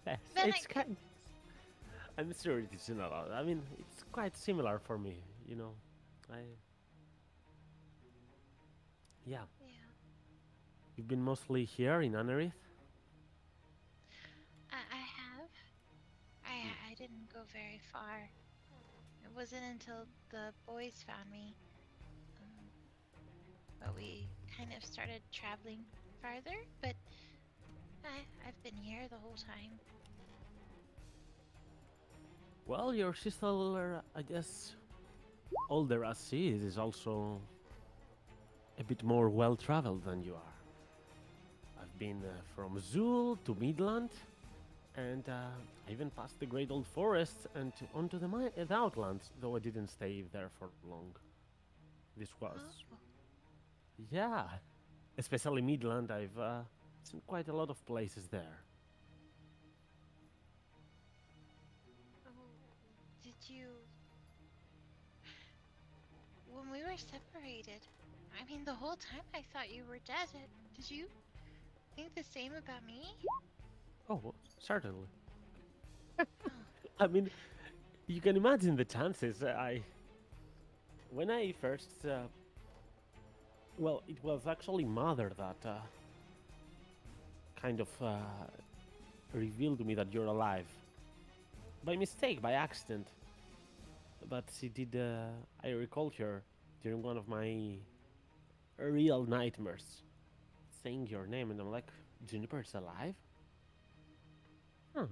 Yes, Then it's kind. I'm sure it is not a lot. I mean, it's quite similar for me. You know, I yeah. yeah, You've been mostly here in Anerith. I have. I didn't go very far. It wasn't until the boys found me, um, but we kind of started traveling farther. But I've been here the whole time. Well, your sister, I guess, older as she is also a bit more well traveled than you are. I've been from Zul to Midland, and I even passed the Great Old Forest and onto the Outlands, though I didn't stay there for long. This was, Oh, yeah, especially Midland. I've seen quite a lot of places there. oh, did you? When we were separated, I mean, the whole time I thought you were dead. Did you think the same about me? Oh, well, certainly. Oh, I mean, you can imagine the chances. When I first, well, it was actually Mother that kind of revealed to me that you're alive. By mistake, by accident. But she did, I recalled her during one of my real nightmares, saying your name, and I'm like, Juniper's alive? Huh.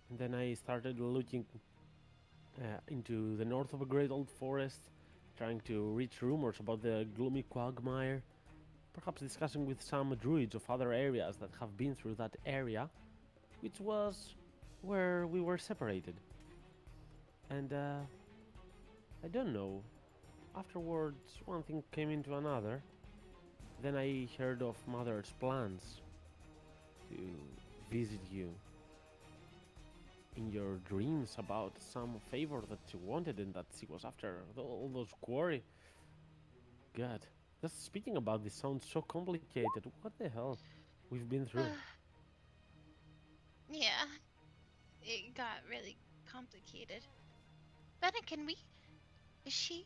And then I started looking into the north of a great old forest, trying to reach rumors about the gloomy quagmire, perhaps discussing with some druids of other areas that have been through that area, which was where we were separated. And I don't know. Afterwards, one thing came into another. Then I heard of Mother's plans to visit you in your dreams about some favor that she wanted and that she was after all those quarry. God, just speaking about this sounds so complicated. What the hell we've been through? Yeah, it got really complicated. Benna, can we? Is she?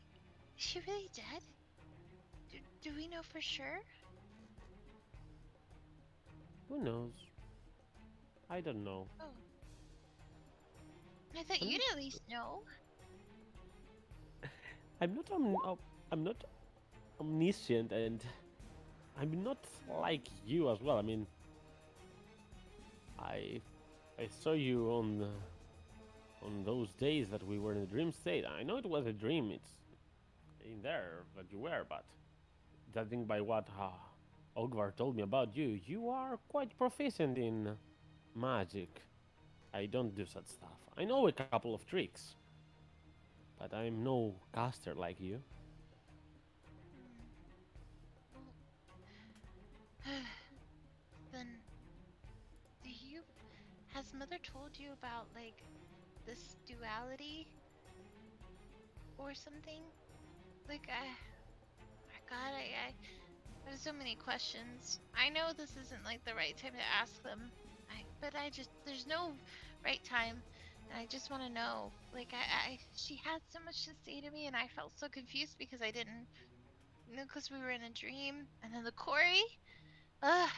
Is she really dead? Do we know for sure? Who knows? I don't know. Oh, I thought I'm you'd not, at least know. I'm not I'm not omniscient, and I'm not like you as well. I mean, I I saw you on those days that we were in the dream state. I know it was a dream. It's in there that you were, but judging by what Ogvar told me about you, you are quite proficient in magic. I don't do such stuff. I know a couple of tricks, but I'm no caster like you. Well, then, do you? Has Mother told you about like this duality or something? Like God, I have so many questions. I know this isn't like the right time to ask them. But I just there's no right time, and I just want to know. Like she had so much to say to me, and I felt so confused because I didn't know because we were in a dream, and then the quarry. Ugh,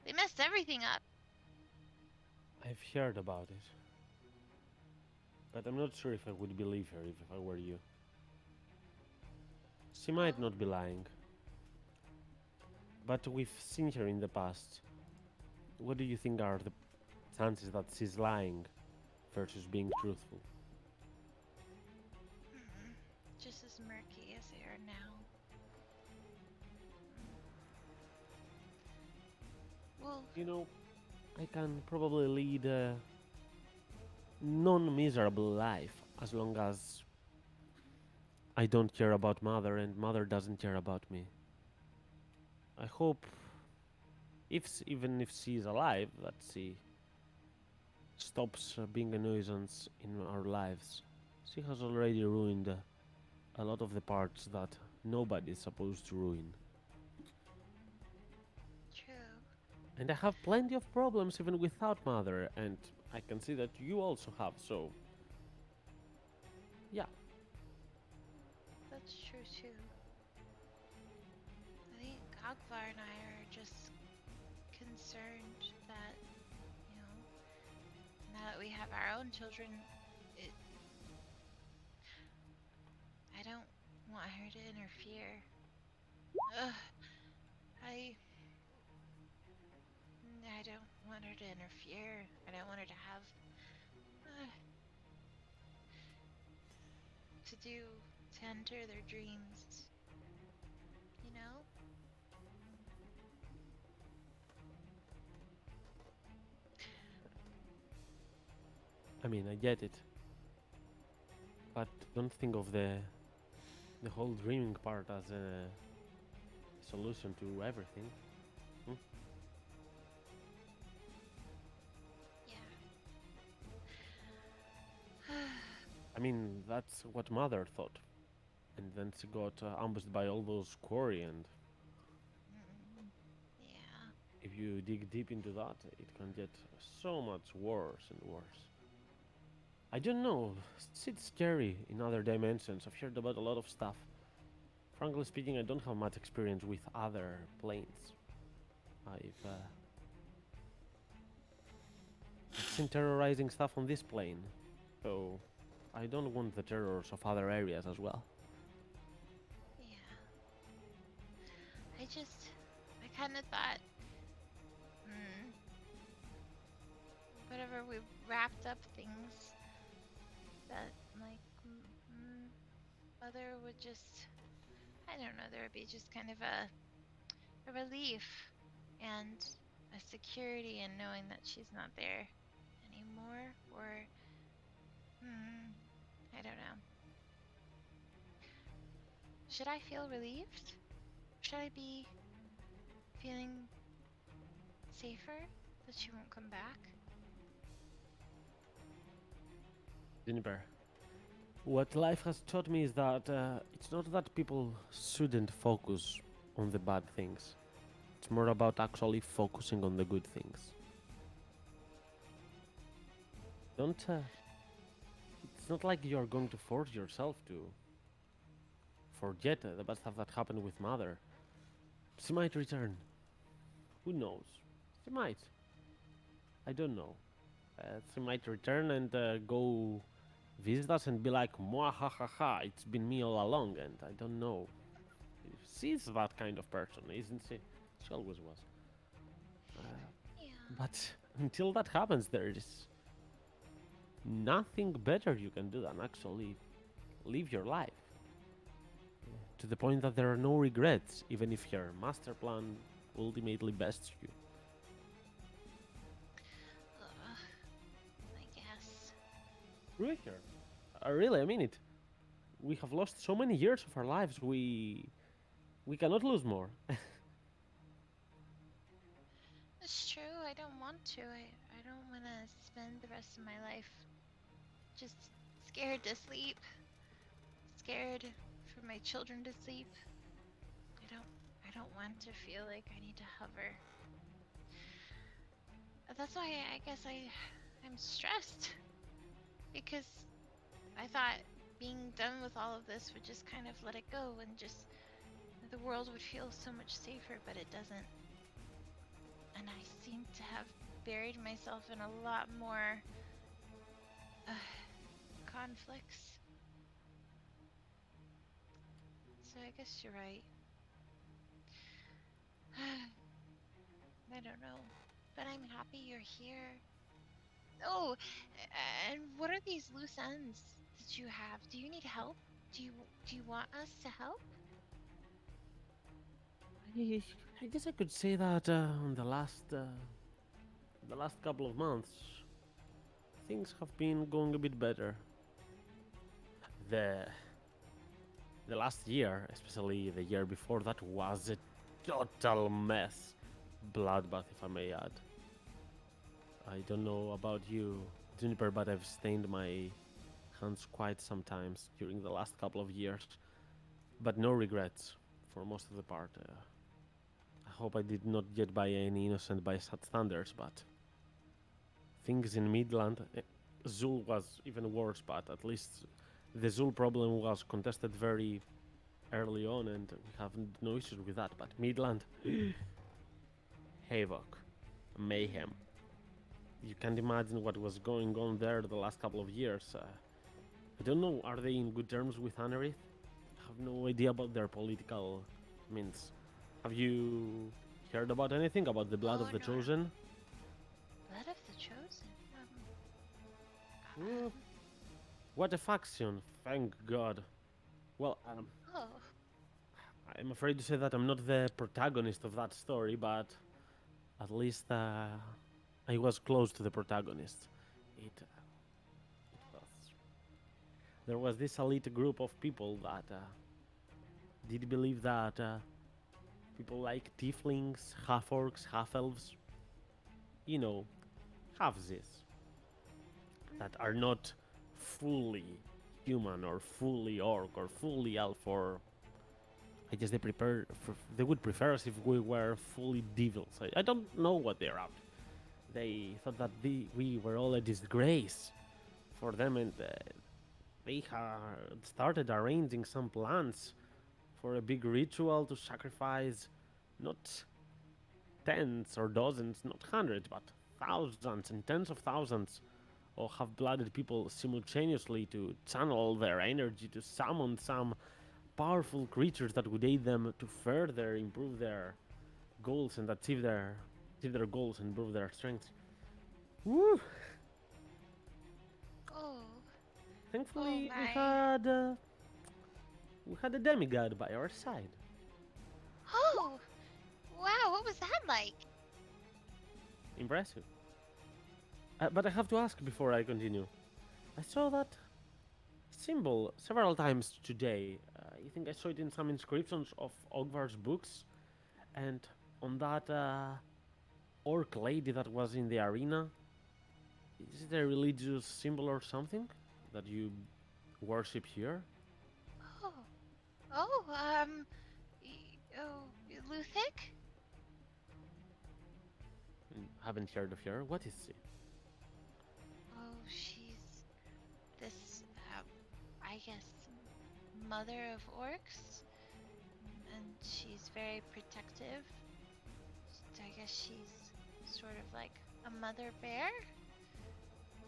they messed everything up. I've heard about it, but I'm not sure if I would believe her if I were you. She might Oh, not be lying, but we've seen her in the past. What do you think are the chances that she's lying versus being truthful? just as murky as they are now. Well, You know, I can probably lead a non miserable life as long as I don't care about Mother and Mother doesn't care about me. I hope, even if she's alive, that she stops being a nuisance in our lives. She has already ruined a lot of the parts that nobody's supposed to ruin. true. And I have plenty of problems even without Mother, and I can see that you also have, so yeah. That's true too. I think Gogvar and I are just concerned that, you know, now that we have our own children, it I don't want her to interfere. Ugh, I I don't want her to interfere. I don't want her to have to do to enter their dreams. You know? I mean, I get it, but don't think of the whole dreaming part as a solution to everything. Hmm? Yeah. I mean, that's what Mother thought, and then she got ambushed by all those quarry, and Yeah. if you dig deep into that, it can get so much worse and worse. I don't know, it's scary in other dimensions. I've heard about a lot of stuff. Frankly speaking, I don't have much experience with other planes. I've seen terrorizing stuff on this plane, so I don't want the terrors of other areas as well. Yeah. I kind of thought, hmm, whatever we wrapped up things, that like mother would just, I don't know, there would be just kind of a relief and a security in knowing that she's not there anymore, or I don't know. Should I feel relieved? Should I be feeling safer? That she won't come back? Juniper, what life has taught me is that it's not that people shouldn't focus on the bad things. It's more about actually focusing on the good things. Don't. It's not like you're going to force yourself to forget the bad stuff that happened with Mother. She might return. Who knows? She might. I don't know. She might return and go visit us and be like, "Mwah ha ha ha! It's been me all along," and I don't know. She's that kind of person, isn't she? She always was. Yeah. But until that happens, there is nothing better you can do than actually live your life. To the point that there are no regrets, even if your master plan ultimately bests you. I guess. Really? Really, I mean it. We have lost so many years of our lives. We cannot lose more. It's true, I don't want to. I don't want to spend the rest of my life just scared to sleep. Scared for my children to sleep. I don't want to feel like I need to hover. That's why I guess I'm stressed. Because I thought being done with all of this would just kind of let it go and just the world would feel so much safer, but it doesn't. And I seem to have buried myself in a lot more conflicts. So I guess you're right. I don't know, but I'm happy you're here. Oh, and what are these loose ends that you have? Do you need help? Do you want us to help? I, I guess I could say that on the last couple of months, things have been going a bit better. The the last year, especially the year before that, was a total mess. Bloodbath, if I may add. I don't know about you, Juniper, but I've stained my hands quite sometimes during the last couple of years. But no regrets for most of the part. I hope I did not get by any innocent by such standards, but things in Midland, Zul was even worse, but at least the Zul problem was contested very early on and we have no issues with that. But Midland, havoc, mayhem. You can't imagine what was going on there the last couple of years. I don't know, are they in good terms with Anerith? I have no idea about their political means. Have you heard about anything about the blood Oh, of the no. chosen? Blood of the chosen. Mm, what a faction, thank God. Well, Oh, I'm afraid to say that I'm not the protagonist of that story, but at least I was close to the protagonist. It was. There was this elite group of people that did believe that people like tieflings, half orcs, half elves, you know, halfsies, that are not fully human or fully orc or fully elf or I guess they would prefer us if we were fully devils. I don't know what they're up to. They thought that we were all a disgrace for them, and they had started arranging some plans for a big ritual to sacrifice not tens or dozens, not hundreds, but thousands and tens of thousands of half-blooded people simultaneously to channel their energy to summon some powerful creatures that would aid them to further improve their goals and achieve their goals and improve their strength. Woo! oh, Thankfully, my. we had a demigod by our side. Oh, wow, what was that like? Impressive. But I have to ask before I continue. I saw that symbol several times today. I think I saw it in some inscriptions of Ogvar's books, and on that orc lady that was in the arena? Is it a religious symbol or something that you worship here? Oh, oh, Luthic? Haven't heard of her. What is she? Oh, she's this, I guess, mother of orcs, and she's very protective. I guess she's sort of like a mother bear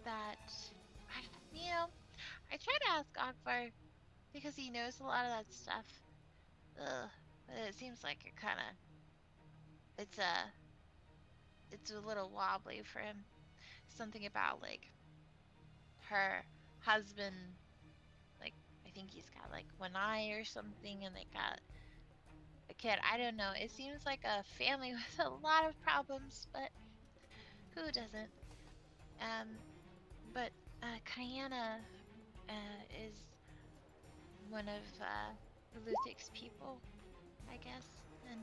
that, I try to ask Akbar because he knows a lot of that stuff. Ugh, but it seems like it's a, it's a little wobbly for him. Something about like her husband, like I think he's got like one eye or something, and they got a kid. I don't know. It seems like a family with a lot of problems, but who doesn't? Um, but Kayana is one of Luthic's people, I guess, and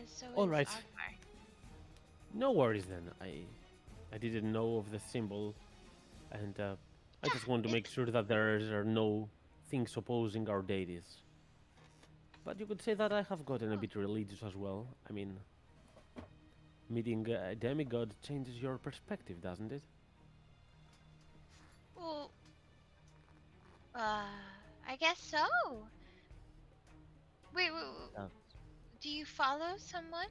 so All is right. Akbar. No worries then. I didn't know of the symbol, and I just want to make sure that there are no things opposing our deities. But you could say that I have gotten a bit religious as well. I mean, meeting a demigod changes your perspective, doesn't it? Well, I guess so. Wait. Uh, Do you follow someone?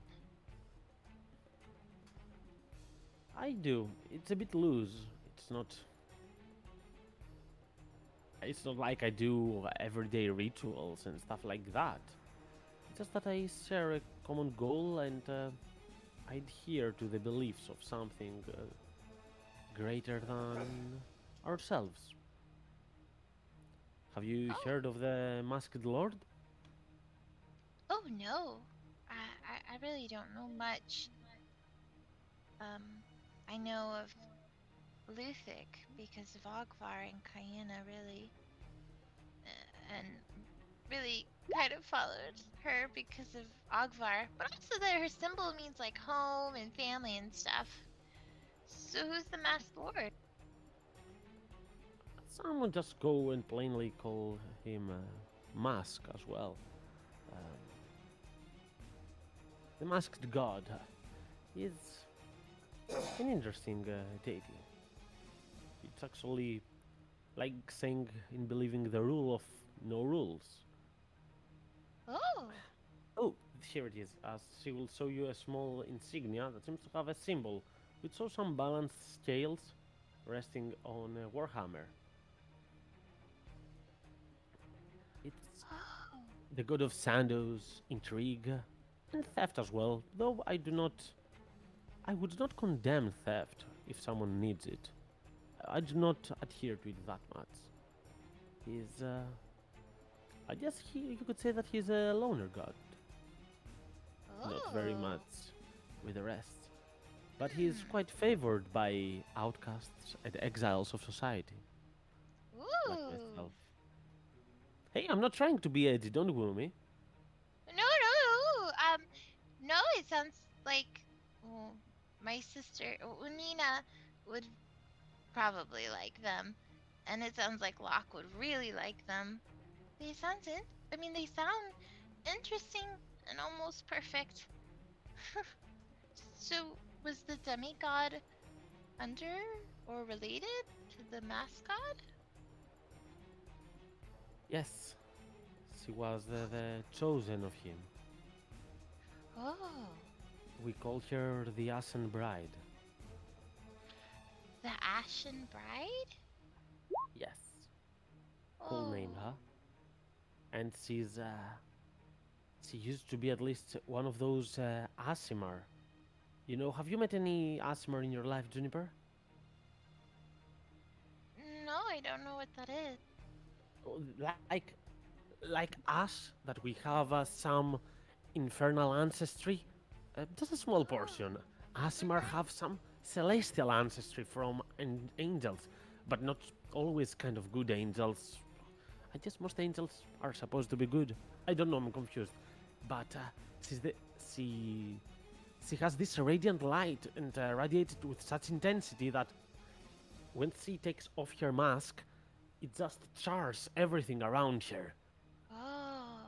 I do. It's a bit loose. It's not. It's not like I do everyday rituals and stuff like that. It's just that I share a common goal and I adhere to the beliefs of something greater than ourselves. Have you Oh. heard of the Masked Lord? Oh no, I really don't know much. I know of Luthic because of Ogvar and Kayana, really, and really kind of followed her because of Ogvar, but also that her symbol means like home and family and stuff. So who's the Masked Lord? Someone just go and plainly call him Mask as well. Um, the Masked God is an interesting deity. It's actually like saying in believing the rule of no rules. Oh, Oh, here it is. She will show you a small insignia that seems to have a symbol with some balanced scales resting on a warhammer. It's oh, the god of Sandoz, intrigue, and theft as well. Though I would not condemn theft if someone needs it. I do not adhere to it that much. He's, I guess you could say that he's a loner god. Not very oh. much with the rest. But he is Hmm. quite favored by outcasts and exiles of society, like Ooh. myself. Hey, I'm not trying to be edgy, don't woo me. No. No, it sounds like my sister Unina would probably like them, and it sounds like Locke would really like them. They sound they sound interesting and almost perfect. So, was the demigod under or related to the mascot? Yes, she was the chosen of him. Oh, We call her the Ashen Bride. the Ashen Bride? Yes, cool Oh, name, huh? And she used to be at least one of those Asimar. You know, have you met any Asimar in your life, Juniper? no, I don't know what that is. Oh, like us, that we have some infernal ancestry. Just a small portion. Asimar Mhm. have some celestial ancestry from angels, but not always kind of good angels. I guess most angels are supposed to be good. I don't know, I'm confused. But She has this radiant light and radiated with such intensity that when she takes off her mask, it just chars everything around her. Oh.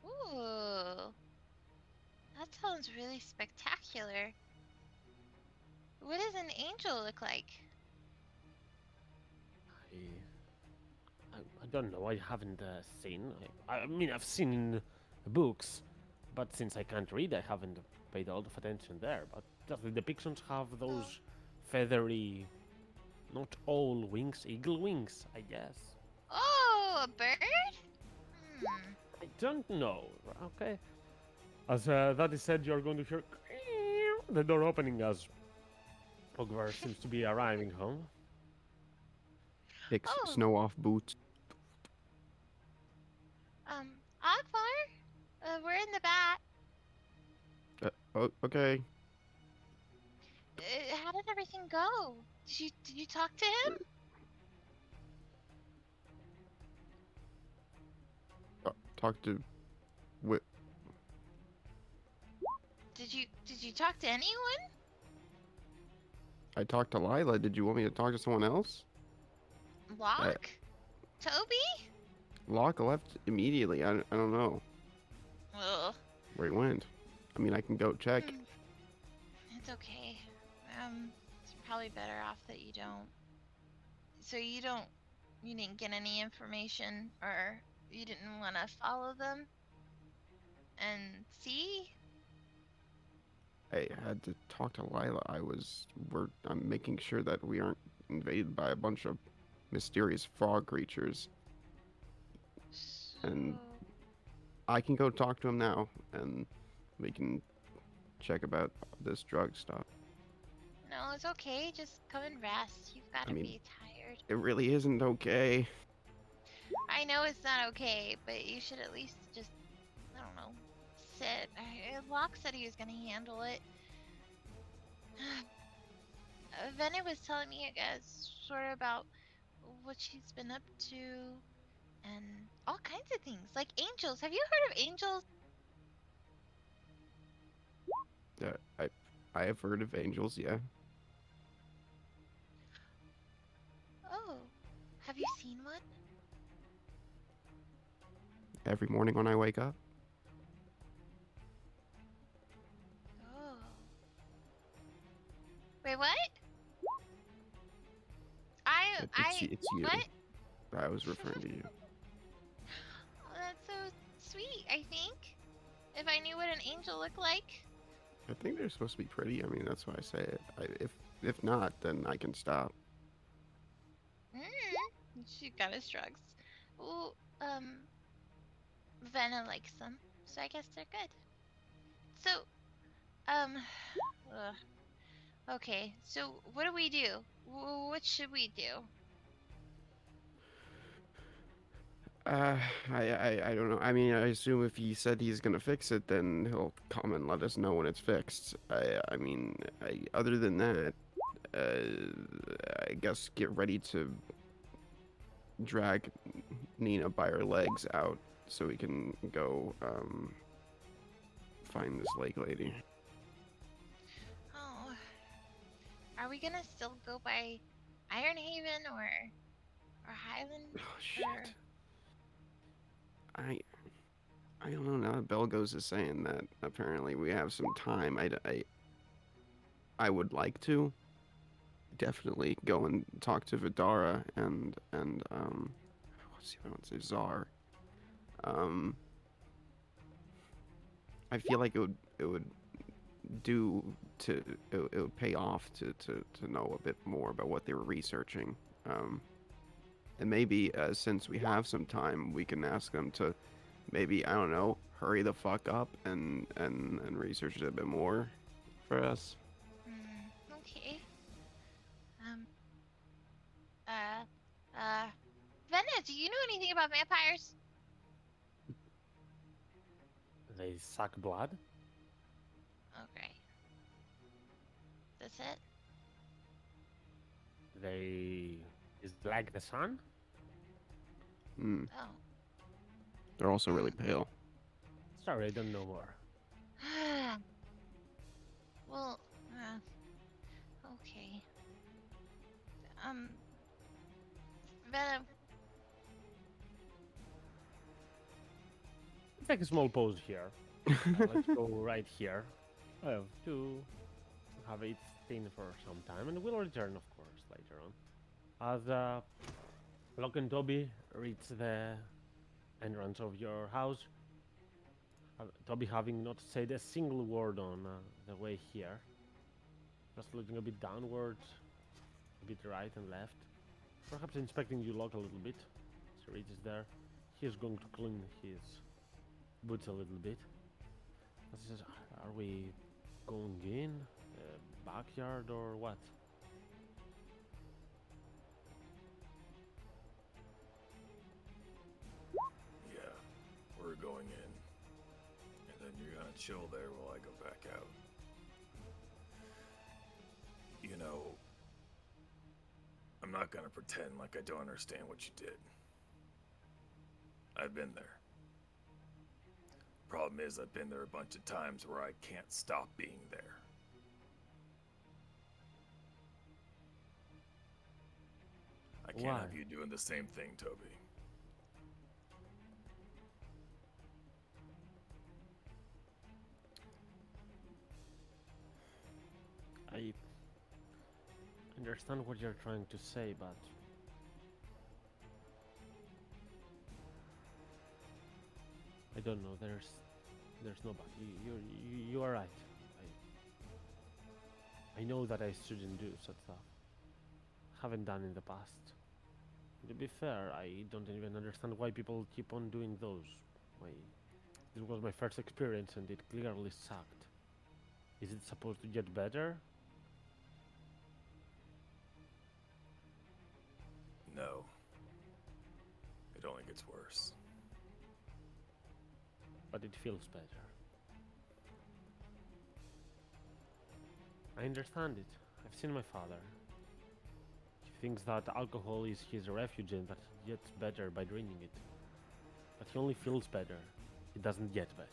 Ooh. That sounds really spectacular. What does an angel look like? I don't know. I haven't seen. I mean, I've seen in books, but since I can't read, I haven't paid a lot of attention there. But does the depictions have those feathery, not all wings, eagle wings, I guess? Oh, a bird? Hmm. I don't know. Okay. As that is said, you're going to hear the door opening as Ogvar seems to be arriving home. Kicks Oh. snow off boots. Akbar? We're in the back. Okay. How did everything go? Did you talk to him? Talk to. Wi- Did you talk to anyone? I talked to Lila. Did you want me to talk to someone else? Locke? Toby? Locke left immediately. I don't know Ugh. where he went. I mean, I can go check. It's okay. It's probably better off that you don't. So you didn't get any information, or you didn't want to follow them and see? I had to talk to Lila. I'm making sure that we aren't invaded by a bunch of mysterious frog creatures. And So- I can go talk to him now, and we can check about this drug stuff. No, it's okay. Just come and rest. You've got to mean- be tired. It really isn't okay. I know it's not okay, but you should at least just, I don't know, sit. Locke said he was gonna handle it. Venna was telling me, I guess, sort of about what she's been up to and all kinds of things, like angels. Have you heard of angels? I have heard of angels, yeah. Oh, have you seen one? Every morning when I wake up. Oh. Wait, what? It's you. What? I was referring to you. Oh, that's so sweet, I think. If I knew what an angel looked like. I think they're supposed to be pretty. I mean, that's why I say it. If not, then I can stop. She kind of shrugs. Well, Venna likes them, so I guess they're good. So, ugh. Okay, so what do we do? What should we do? I don't know. I mean, I assume if he said he's gonna fix it, then he'll come and let us know when it's fixed. I mean, other than that, I guess get ready to drag Nina by her legs out so we can go find this lake lady. Oh, are we gonna still go by Ironhaven or Highland? Oh shit. I don't know. Now that Belgos is saying that, apparently we have some time. I would like to definitely go and talk to Vidara and what's the other one? Say Czar. I feel like it would pay off to know a bit more about what they were researching. And maybe since we have some time, we can ask them to maybe, I don't know, hurry the fuck up and research it a bit more for us. Okay. Venna, do you know anything about vampires? They suck blood. Okay. That's it? They is like the sun. Hmm. Oh. They're also really pale. Sorry, I don't know more. Well, okay. Um, Vela, Take a small pause here. Let's go right here. I have to have it thin for some time, and we'll return, of course, later on. As Locke and Toby reach the entrance of your house, Toby having not said a single word on the way here, just looking a bit downward, a bit right and left, perhaps inspecting you, Locke, a little bit. As he reaches there, he is going to clean his boots a little bit. As he says, "Are we going in? Backyard or what?" Yeah, we're going in. And then you're gonna chill there while I go back out. You know, I'm not gonna pretend like I don't understand what you did. I've been there. Problem is, I've been there a bunch of times where I can't stop being there. I can't Why? have you doing the same thing, Toby. I understand what you're trying to say, but I don't know. There's no but. You are right. I know that I shouldn't do such stuff. Haven't done in the past. To be fair, I don't even understand why people keep on doing those. This was my first experience, and it clearly sucked. Is it supposed to get better? No. It only gets worse. But it feels better. I understand it. I've seen my father. He thinks that alcohol is his refuge and that he gets better by drinking it. But he only feels better. It doesn't get better.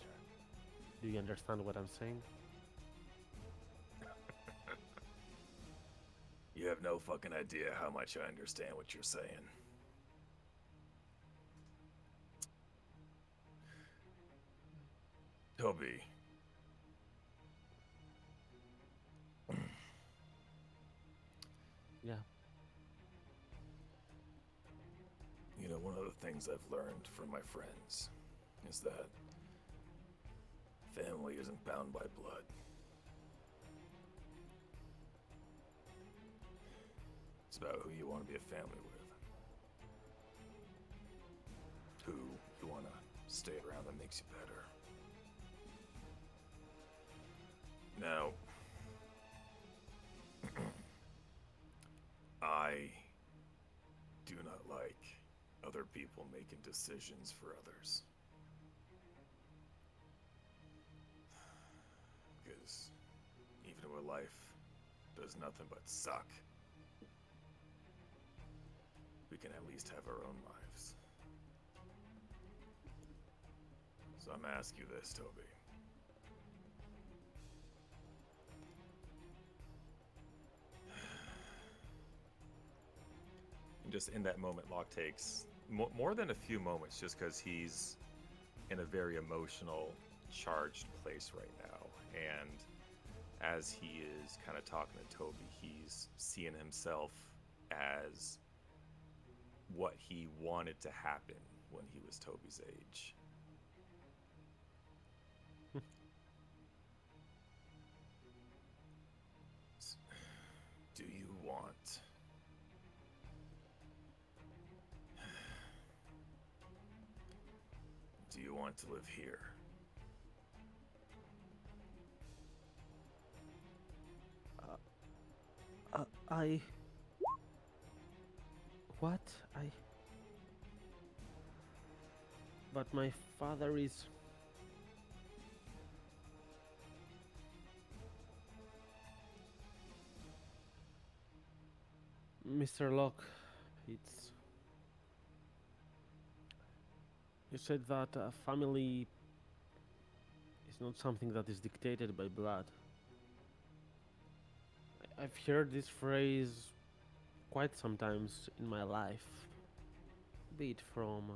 Do you understand what I'm saying? You have no fucking idea how much I understand what you're saying. Toby. Yeah. You know, one of the things I've learned from my friends is that family isn't bound by blood. It's about who you want to be a family with. Who you want to stay around that makes you better. Now, I do not like other people making decisions for others. Because even when life does nothing but suck, we can at least have our own lives. So I'm gonna ask you this, Toby. And just in that moment, Locke takes more than a few moments just because he's in a very emotional, charged place right now. And as he is kind of talking to Toby, he's seeing himself as what he wanted to happen when he was Toby's age. Do you want to live here? What? But my father is... Mr. Locke, it's... You said that family not something that is dictated by blood. I've heard this phrase quite sometimes in my life, be it from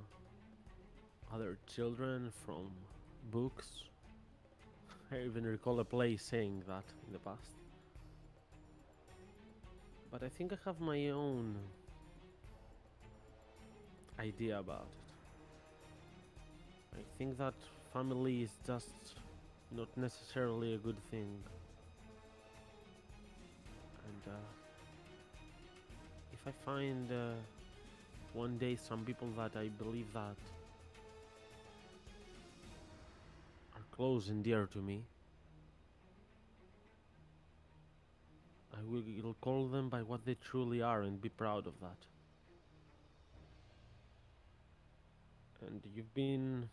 other children, from books. I even recall a play saying that in the past. But I think I have my own idea about it. I think that family is just not necessarily a good thing. And if I find one day some people that I believe that are close and dear to me, I will call them by what they truly are and be proud of that. And you've been,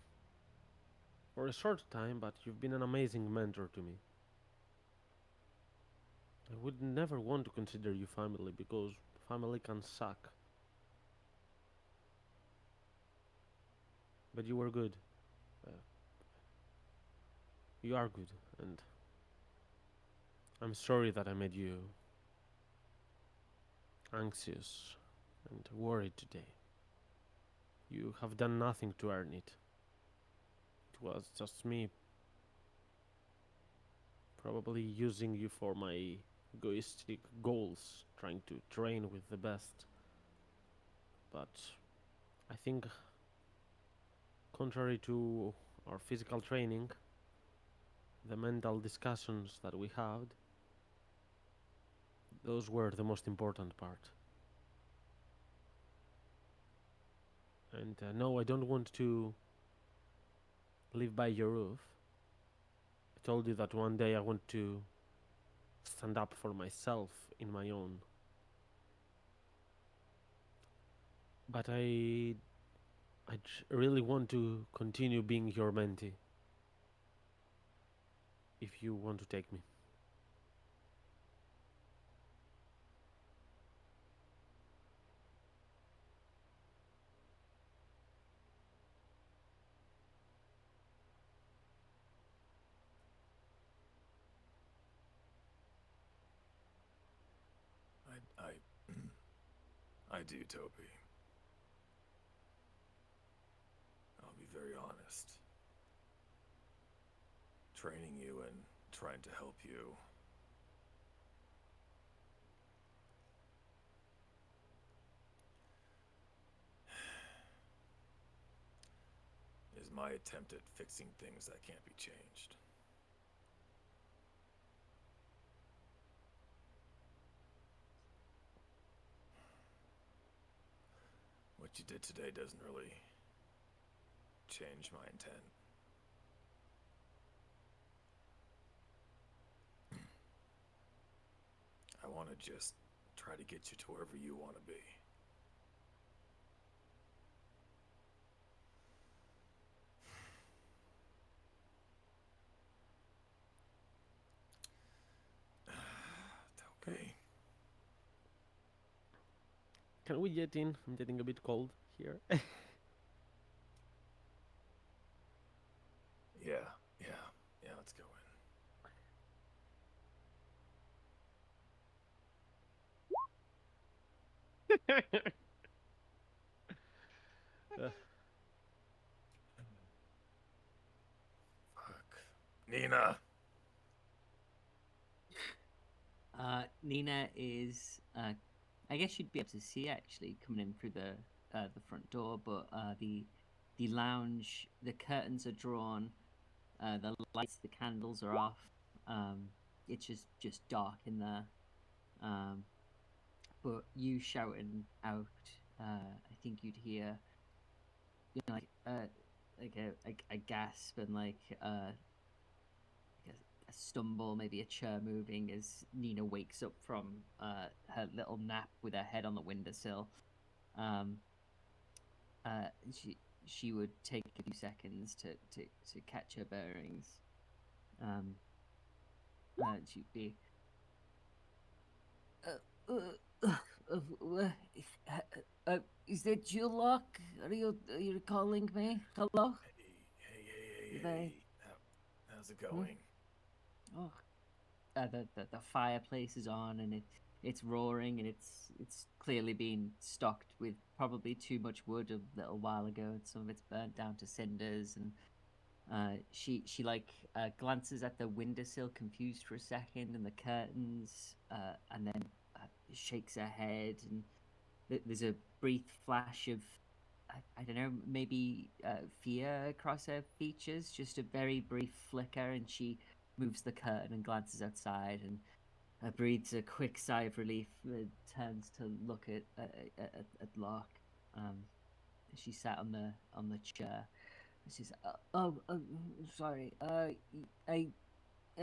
for a short time, but you've been an amazing mentor to me. I would never want to consider you family because family can suck. But you were good. Uh, you are good, and I'm sorry that I made you anxious and worried today. You have done nothing to earn it. It was just me probably using you for my egoistic goals, trying to train with the best. But I think, contrary to our physical training, the mental discussions that we had, those were the most important part. And no, I don't want to live by your roof. I told you that one day I want to stand up for myself in my own. But I really want to continue being your mentee. If you want to take me. I do, Toby. I'll be very honest. Training you and trying to help you is my attempt at fixing things that can't be changed. What you did today doesn't really change my intent. I want to just try to get you to wherever you want to be. Okay. Can we get in? I'm getting a bit cold here. Yeah, let's go in. Fuck. Nina! Nina is. I guess you'd be able to see actually coming in through the front door, but the lounge, the curtains are drawn, the lights, the candles are off. It's just dark in there. But you shouting out, I think you'd hear, like a gasp and like a stumble, maybe a chair moving as Nina wakes up from her little nap with her head on the windowsill. She would take a few seconds to catch her bearings. She'd be. Is that you, Locke? Are you calling me? Hello? Hey. They- How's it going? Oh, the fireplace is on, and it's roaring, and it's clearly been stocked with probably too much wood a little while ago, and some of it's burnt down to cinders. And she like glances at the windowsill, confused for a second, and the curtains, and then shakes her head, and there's a brief flash of I don't know, maybe fear across her features, just a very brief flicker, and she moves the curtain and glances outside, and breathes a quick sigh of relief, turns to look at Locke. She sat on the chair. She says, oh, sorry. I I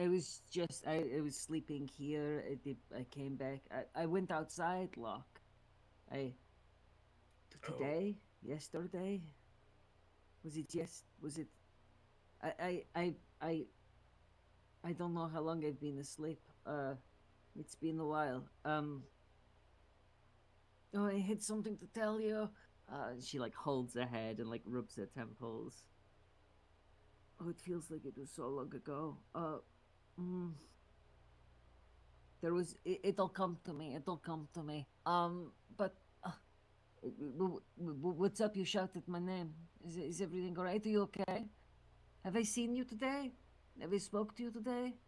was just I was sleeping here. I came back. I went outside, Locke. I Oh. today, yesterday. Was it yes? Was it? I I I I I don't know how long I've been asleep. It's been a while. Oh, I had something to tell you. She like holds her head and like rubs her temples. Oh, it feels like it was so long ago. Mm, there was. It'll come to me. It'll come to me. But what's up? You shouted my name. Is everything all right? Are you okay? Have I seen you today? Have I spoke to you today?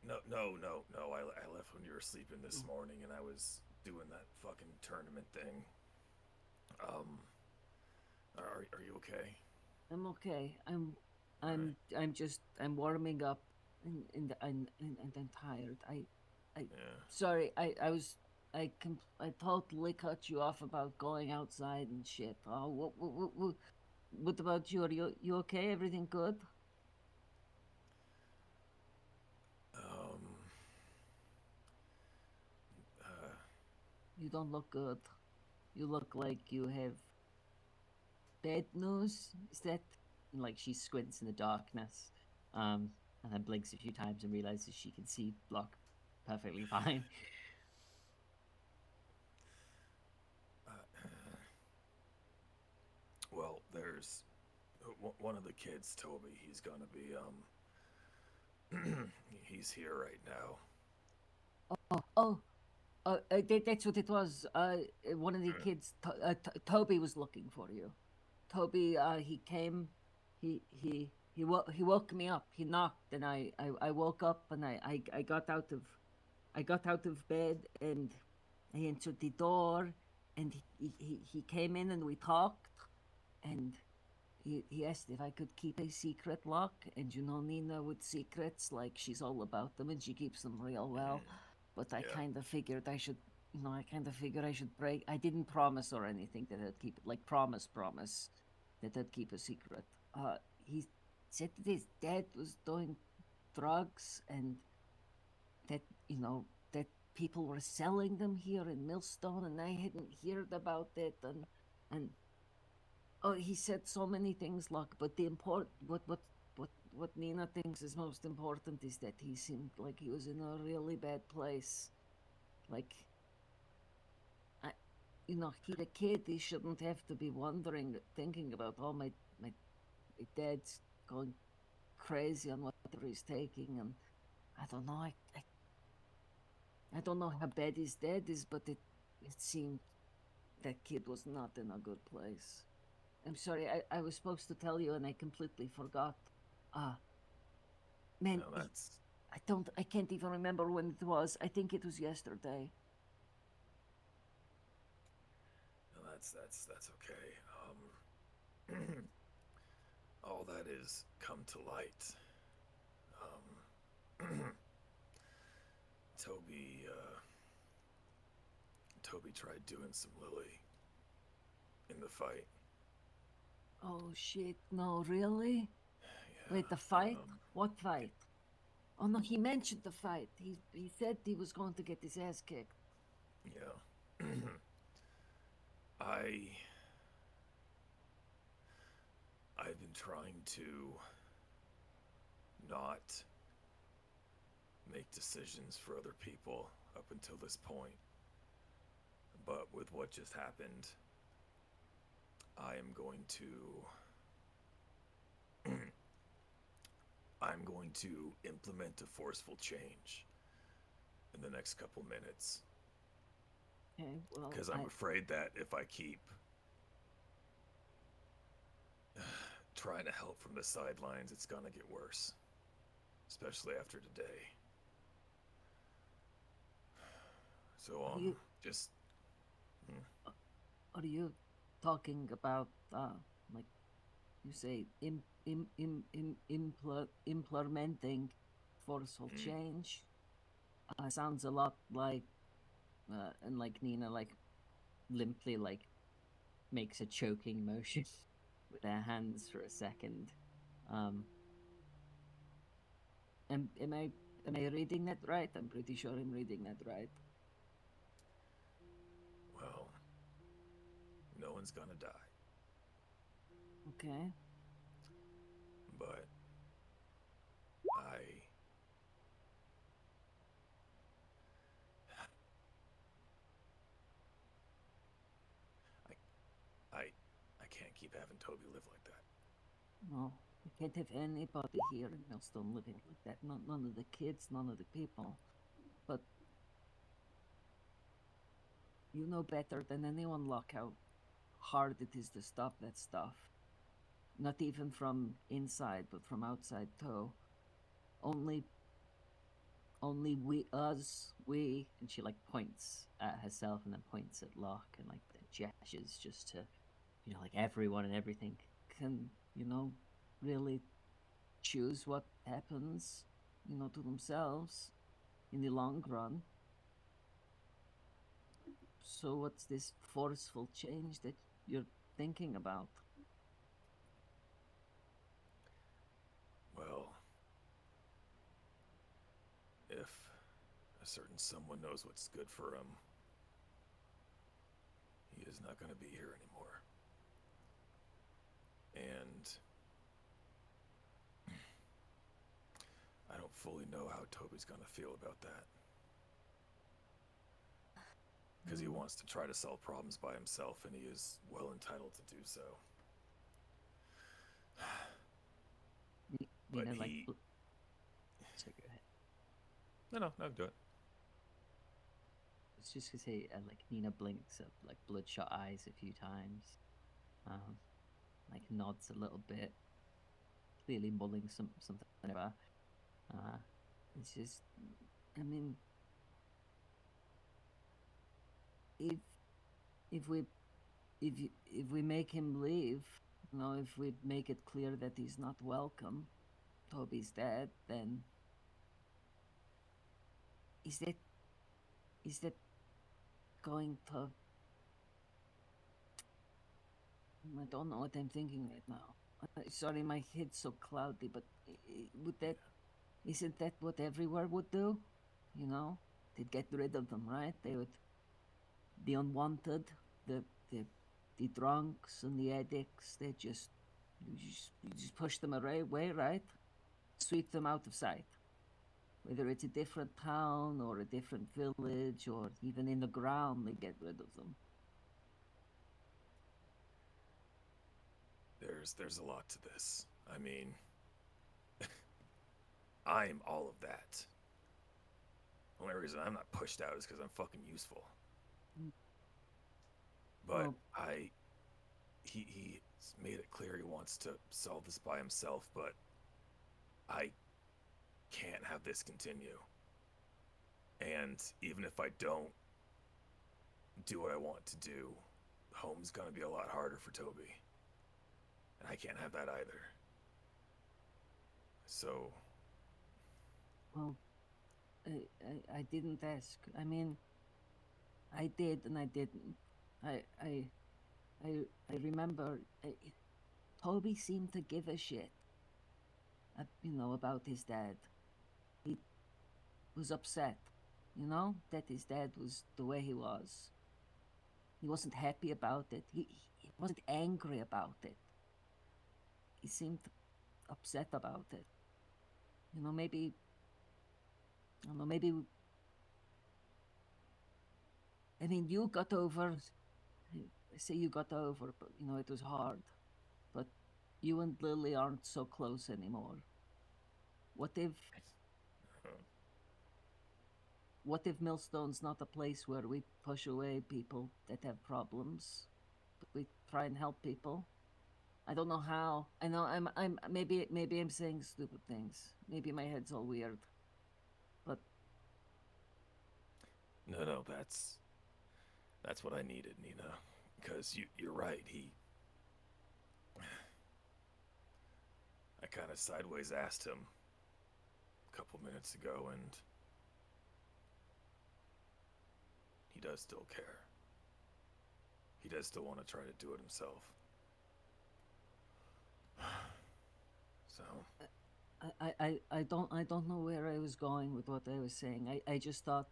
No. I left when you were sleeping this morning, and I was doing that fucking tournament thing. Are you okay? I'm okay. I'm warming up, and I'm tired. Yeah. Sorry. I totally cut you off about going outside and shit. Oh, what about you? Are you okay? Everything good? Um. You don't look good. You look like you have bad news. Is that and like she squints in the darkness, and then blinks a few times and realizes she can see Block perfectly fine. Well, there's one of the kids, Toby. He's gonna be he's here right now. That's what it was. One of the kids, Toby, was looking for you. Toby, he came, he woke me up. He knocked, and I woke up, and I got out of bed, and I answered the door, and he came in, and we talked, and he asked if I could keep a secret, Lock, and you know Nina with secrets, like she's all about them, and she keeps them real well. But I Yeah. kind of figured I should, I kind of figured I should break. I didn't promise or anything that I'd keep it, like promise that I'd keep a secret. He said that his dad was doing drugs, and that that people were selling them here in Millstone, and I hadn't heard about it, and oh, he said so many things, Luck. But the important, what Nina thinks is most important is that he seemed like he was in a really bad place. Like, I, he's a kid. He shouldn't have to be wondering, thinking about, oh, my dad's going crazy on whatever he's taking, and I don't know. I don't know how bad his dad is, but it seemed that kid was not in a good place. I'm sorry, I was supposed to tell you and I completely forgot. Man, No, that's I can't even remember when it was. I think it was yesterday. no, that's okay. All that is come to light. Toby, Toby tried doing some Lily in the fight. Oh shit, no, really? Yeah. Wait, the fight? What fight? Oh no, he mentioned the fight. He said he was going to get his ass kicked. Yeah. I've been trying to not make decisions for other people up until this point. But with what just happened, I am going to I'm going to implement a forceful change in the next couple minutes. Okay, well, Because I'm afraid that if I keep trying to help from the sidelines, it's gonna get worse. Especially after today. So, you, just. are you talking about, like, you say, implementing forceful change? Sounds a lot like, and like Nina, like, limply, like, makes a choking motion with her hands for a second. Am I reading that right? I'm pretty sure I'm reading that right. Well, no one's gonna die. Okay. But I I can't keep having Toby live like that. No, we can't have anybody here in Millstone living like that. None of the kids, none of the people. But you know better than anyone, Locke, how hard it is to stop that stuff. Not even from inside, but from outside too. Only we, and she like points at herself and then points at Locke and like gestures just to, like everyone and everything can, really choose what happens, to themselves in the long run. So what's this forceful change that you're thinking about? Well, if a certain someone knows what's good for him, he is not going to be here anymore. And I don't fully know how Toby's going to feel about that. Because he wants to try to solve problems by himself, and he is well entitled to do so. But Nina, he... So go ahead. No, do it. It's just to say, like Nina blinks up, like bloodshot eyes a few times, like nods a little bit, clearly mulling something over. It's just, I mean, if if we if we make him leave, if we make it clear that he's not welcome, Toby's dead, then is that going to? I don't know what I'm thinking right now. Sorry, my head's so cloudy, but would that, isn't that what everywhere would do? They'd get rid of them, right? They would, the unwanted, the the the drunks and the addicts. They you just push them away, right? Sweep them out of sight. Whether it's a different town or a different village or even in the ground, they get rid of them. There's a lot to this. I mean, I'm all of that. The only reason I'm not pushed out is because I'm fucking useful. But he's made it clear he wants to solve this by himself, but I can't have this continue. And even if I don't do what I want to do, home's gonna be a lot harder for Toby. And I can't have that either. So... Well, I didn't ask. I mean, I did and I didn't. I remember Toby seemed to give a shit, about his dad. He was upset, that his dad was the way he was. He wasn't happy about it. He wasn't angry about it. He seemed upset about it. Maybe, I don't know, maybe, I mean, you got over, I say you got over, but, it was hard. But you and Lily aren't so close anymore. What if Millstone's not a place where we push away people that have problems, but we try and help people? I don't know how. I know I'm maybe I'm saying stupid things. Maybe my head's all weird. But No, that's what I needed, Nina. Because you're right. I kind of sideways asked him a couple minutes ago, and he does still care. He does still want to try to do it himself. So I don't know where I was going with what I was saying. I just thought,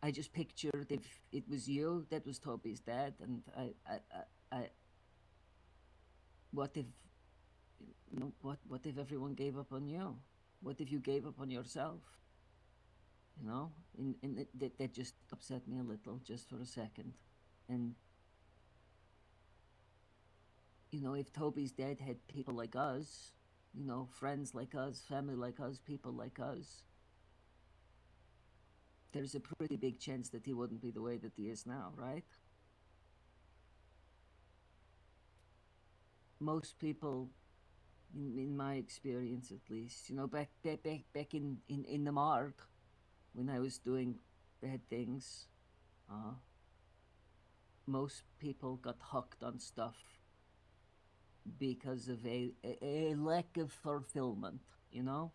I just pictured if it was you that was Toby's dad, and I what if, you know, what if everyone gave up on you? What if you gave up on yourself? You know, and that just upset me a little, just for a second. And you know, if Toby's dad had people like us, you know, friends like us, family like us, people like us, there's a pretty big chance that he wouldn't be the way that he is now, right? Most people, in my experience at least, you know, back in the Mart, when I was doing bad things, most people got hooked on stuff because of a lack of fulfillment, you know?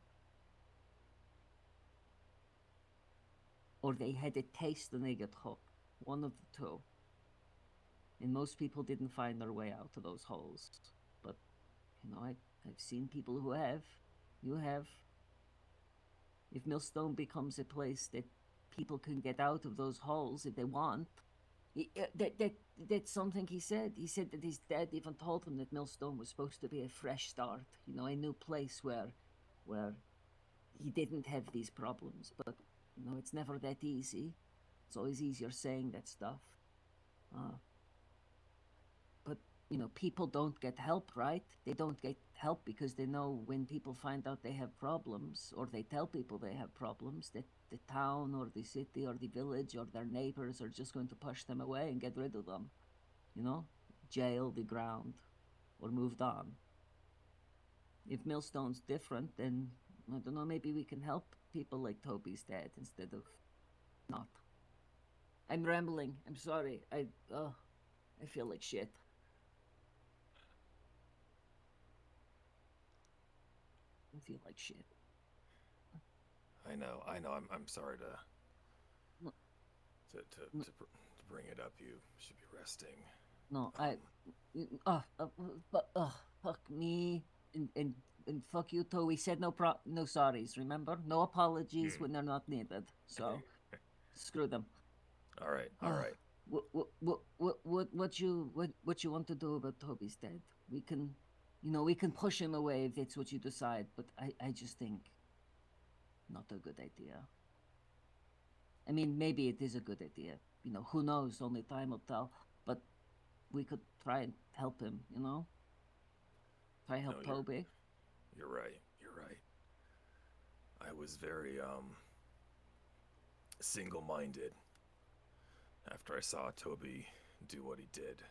Or they had a taste and they got hooked. One of the two. And most people didn't find their way out of those holes. But, you know, I've seen people who have. You have. If Millstone becomes a place that people can get out of those holes if they want, that's something he said. He said that his dad even told him that Millstone was supposed to be a fresh start, you know, a new place where he didn't have these problems. But, you know, it's never that easy. It's always easier saying that stuff. But, you know, people don't get help, right? They don't get help because they know when people find out they have problems, or they tell people they have problems, that the town or the city or the village or their neighbors are just going to push them away and get rid of them. You know, jail, the ground, or moved on. If Millstone's different, then I don't know, maybe we can help people like Toby's dad instead of not. I'm rambling. I'm sorry. I feel like shit. I feel like shit. I know. I'm sorry No, to bring it up. You should be resting. no, fuck me, and fuck you too. We said no sorries. Remember, no apologies when they're not needed. So, screw them. All right, all right. What you want to do about Toby's dead? We can, you know, we can push him away if it's what you decide. But I just think not a good idea. I mean, maybe it is a good idea. You know, who knows? Only time will tell. But we could try and help him. You know, try help No, Toby. You're right. You're right. I was very single-minded after I saw Toby do what he did.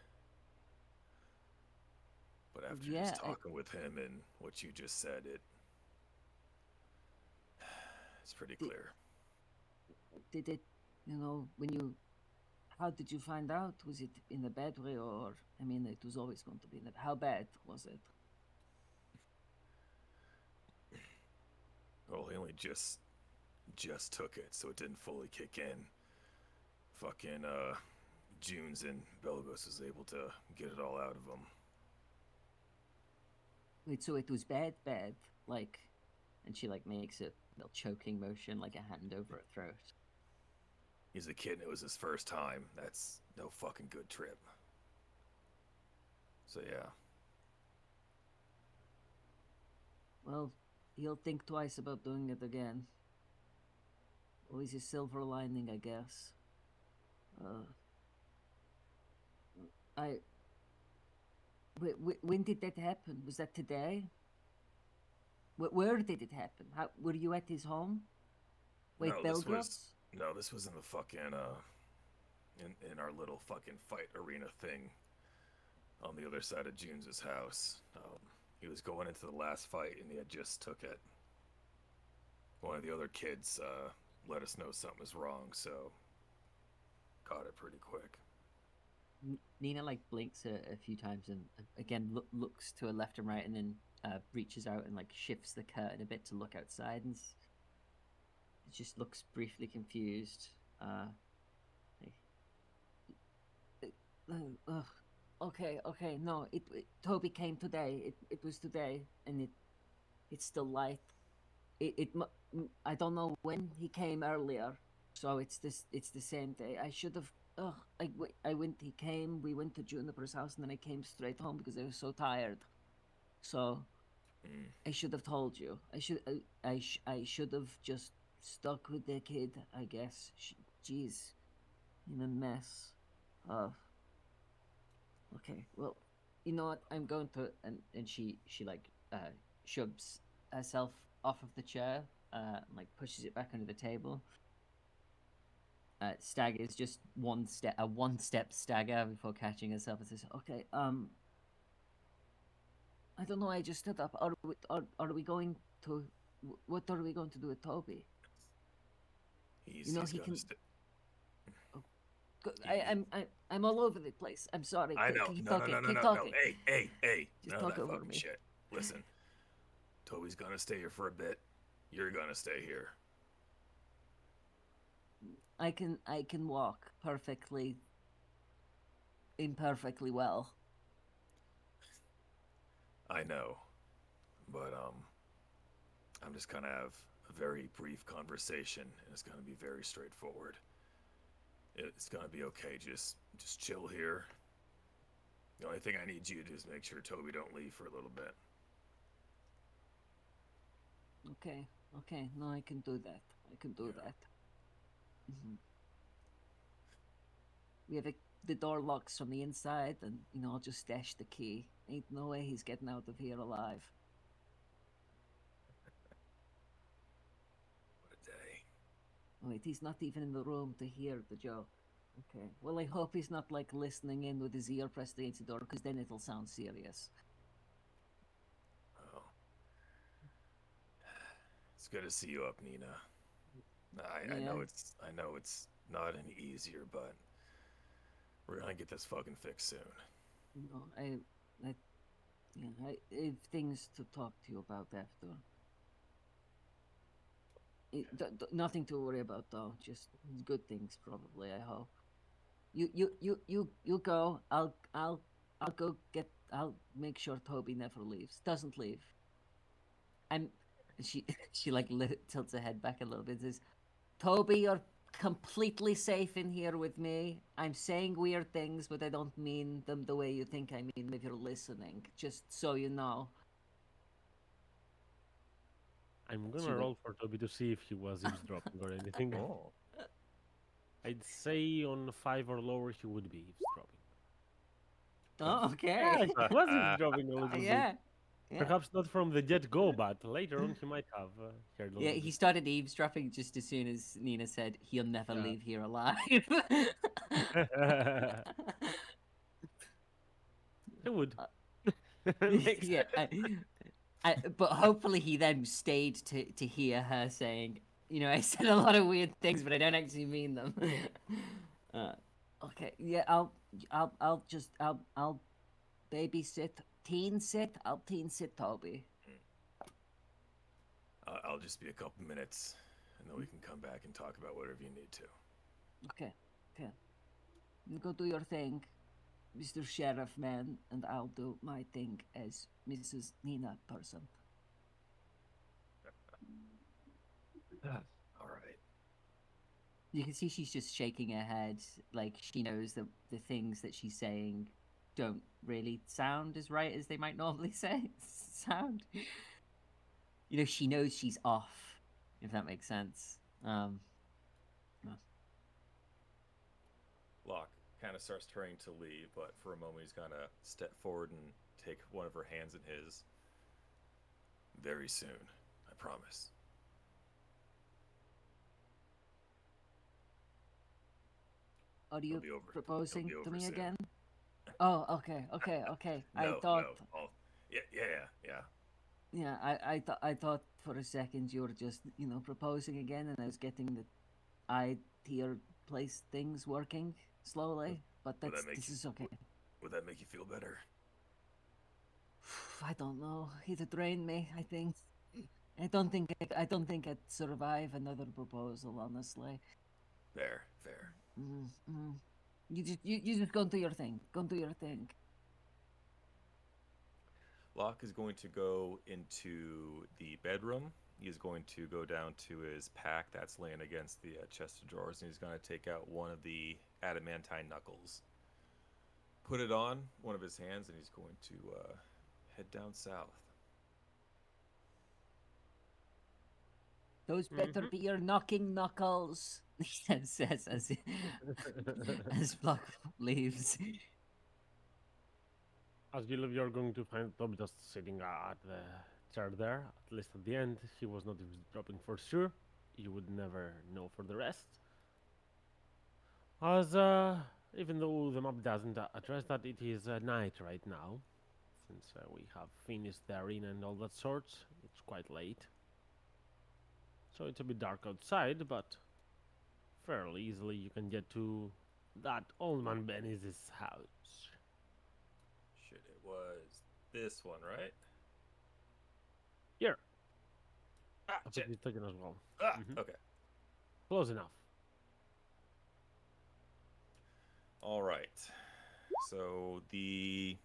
But after Yeah, just talking with him and what you just said, it's pretty clear. did it? You know, when you, how did you find out? Was it in a bad way, or I mean, it was always going to be in a, how bad was it? Well, he only just took it, so it didn't fully kick in. Fucking Junes and Belgos was able to get it all out of him. Wait, so it was bad, like, and she like makes a little choking motion, like a hand over her throat. He's a kid and it was his first time. That's no fucking good trip. So yeah. Well, he'll think twice about doing it again. Always a silver lining, I guess. I. When did that happen? Was that today? Where did it happen? How were you at his home? Wait, No, Belgos? this was in the fucking in our little fucking fight arena thing on the other side of June's house. He was going into the last fight and he had just took it. One of the other kids let us know something was wrong, so caught it pretty quick. Nina like blinks a few times and again looks to her left and right, and then reaches out and like shifts the curtain a bit to look outside, and just looks briefly confused. Okay, no, Toby came today. It was today, and it's still light. I don't know when he came earlier, so it's the same day. I should have. I went. He came. We went to Juniper's house, and then I came straight home because I was so tired. So I should have told you. I should have just stuck with the kid. I guess. Jeez, in a mess. Okay. Well, you know what? I'm going to and she like shoves herself off of the chair, like pushes it back under the table. Staggers just one step stagger before catching herself and says, "Okay, I don't know. I just stood up. Are we going to? What are we going to do with Toby? He's gonna he can. stay. I'm all over the place. I'm sorry. I know. Keep No. talking. Keep talking. Hey. Just None talk of that over fucking me. shit. Listen, Toby's gonna stay here for a bit. You're gonna stay here. I can walk imperfectly well. I know, but I'm just gonna have a very brief conversation, and it's gonna be very straightforward. It's gonna be okay. Just chill here. The only thing I need you to do is make sure Toby don't leave for a little bit. Okay. No, I can do that. I can do that. Mm-hmm. We have the door locks from the inside, and I'll just stash the key. Ain't no way he's getting out of here alive. What a day. Wait, he's not even in the room to hear the joke. Okay. Well, I hope he's not like listening in with his ear pressed against the door, because then it'll sound serious. Oh. It's good to see you up, Nina. I know it's not any easier, but we're gonna get this fucking fixed soon. I have things to talk to you about after. Nothing to worry about though. Just good things, probably. I hope. You go. I'll go get. I'll make sure Toby never leaves. Doesn't leave. She like tilts her head back a little bit and says, Toby, you're completely safe in here with me. I'm saying weird things, but I don't mean them the way you think I mean them if you're listening. Just so you know. I'm gonna roll for Toby to see if he was eavesdropping or anything. Oh. I'd say on 5 or lower he would be eavesdropping. Oh, okay. Yeah, he was eavesdropping a little bit. Yeah. Perhaps not from the get-go, but later on he might have heard a Yeah, little he bit. started eavesdropping just as soon as Nina said he'll never leave here alive. It would. Yeah, but hopefully he then stayed to hear her saying, I said a lot of weird things, but I don't actually mean them. Okay, yeah, I'll babysit, I'll teen sit Toby. I'll just be a couple minutes, and then we can come back and talk about whatever you need to. Okay. You go do your thing, Mr. Sheriff Man, and I'll do my thing as Mrs. Nina person. All right. You can see she's just shaking her head, like she knows that the things that she's saying don't really sound as right as they might normally sound. She knows she's off, if that makes sense. Locke kind of starts turning to leave, but for a moment he's gonna step forward and take one of her hands in his. Very soon, I promise. Are He'll you be over. He'll proposing be to over me soon. again? Oh, okay, okay, okay. I No, thought, no. Yeah, yeah, yeah. yeah, I thought for a second you were just, proposing again, and I was getting the I tier place things working slowly. But Would that make this you? is okay. Would that make you feel better? I don't know. It drained me. I think. I don't think I'd survive another proposal. Honestly. Fair, fair. Mm. You just go and do your thing. Go and do your thing. Locke is going to go into the bedroom. He is going to go down to his pack that's laying against the chest of drawers, and he's going to take out one of the adamantine knuckles, put it on one of his hands, and he's going to head down south. Those better be your knocking knuckles. He says as Block leaves. As you leave, you're going to find Toby just sitting at the chair there. At least at the end, he was not dropping for sure. You would never know for the rest. As even though the map doesn't address that it is night right now, since we have finished the arena and all that sorts, it's quite late. So it's a bit dark outside, but fairly easily you can get to that old man Benny's house. Shit, it was this one, right? Here, Ah, I put shit. this taken as well. Ah, Mhm. okay. Close enough. All right. So the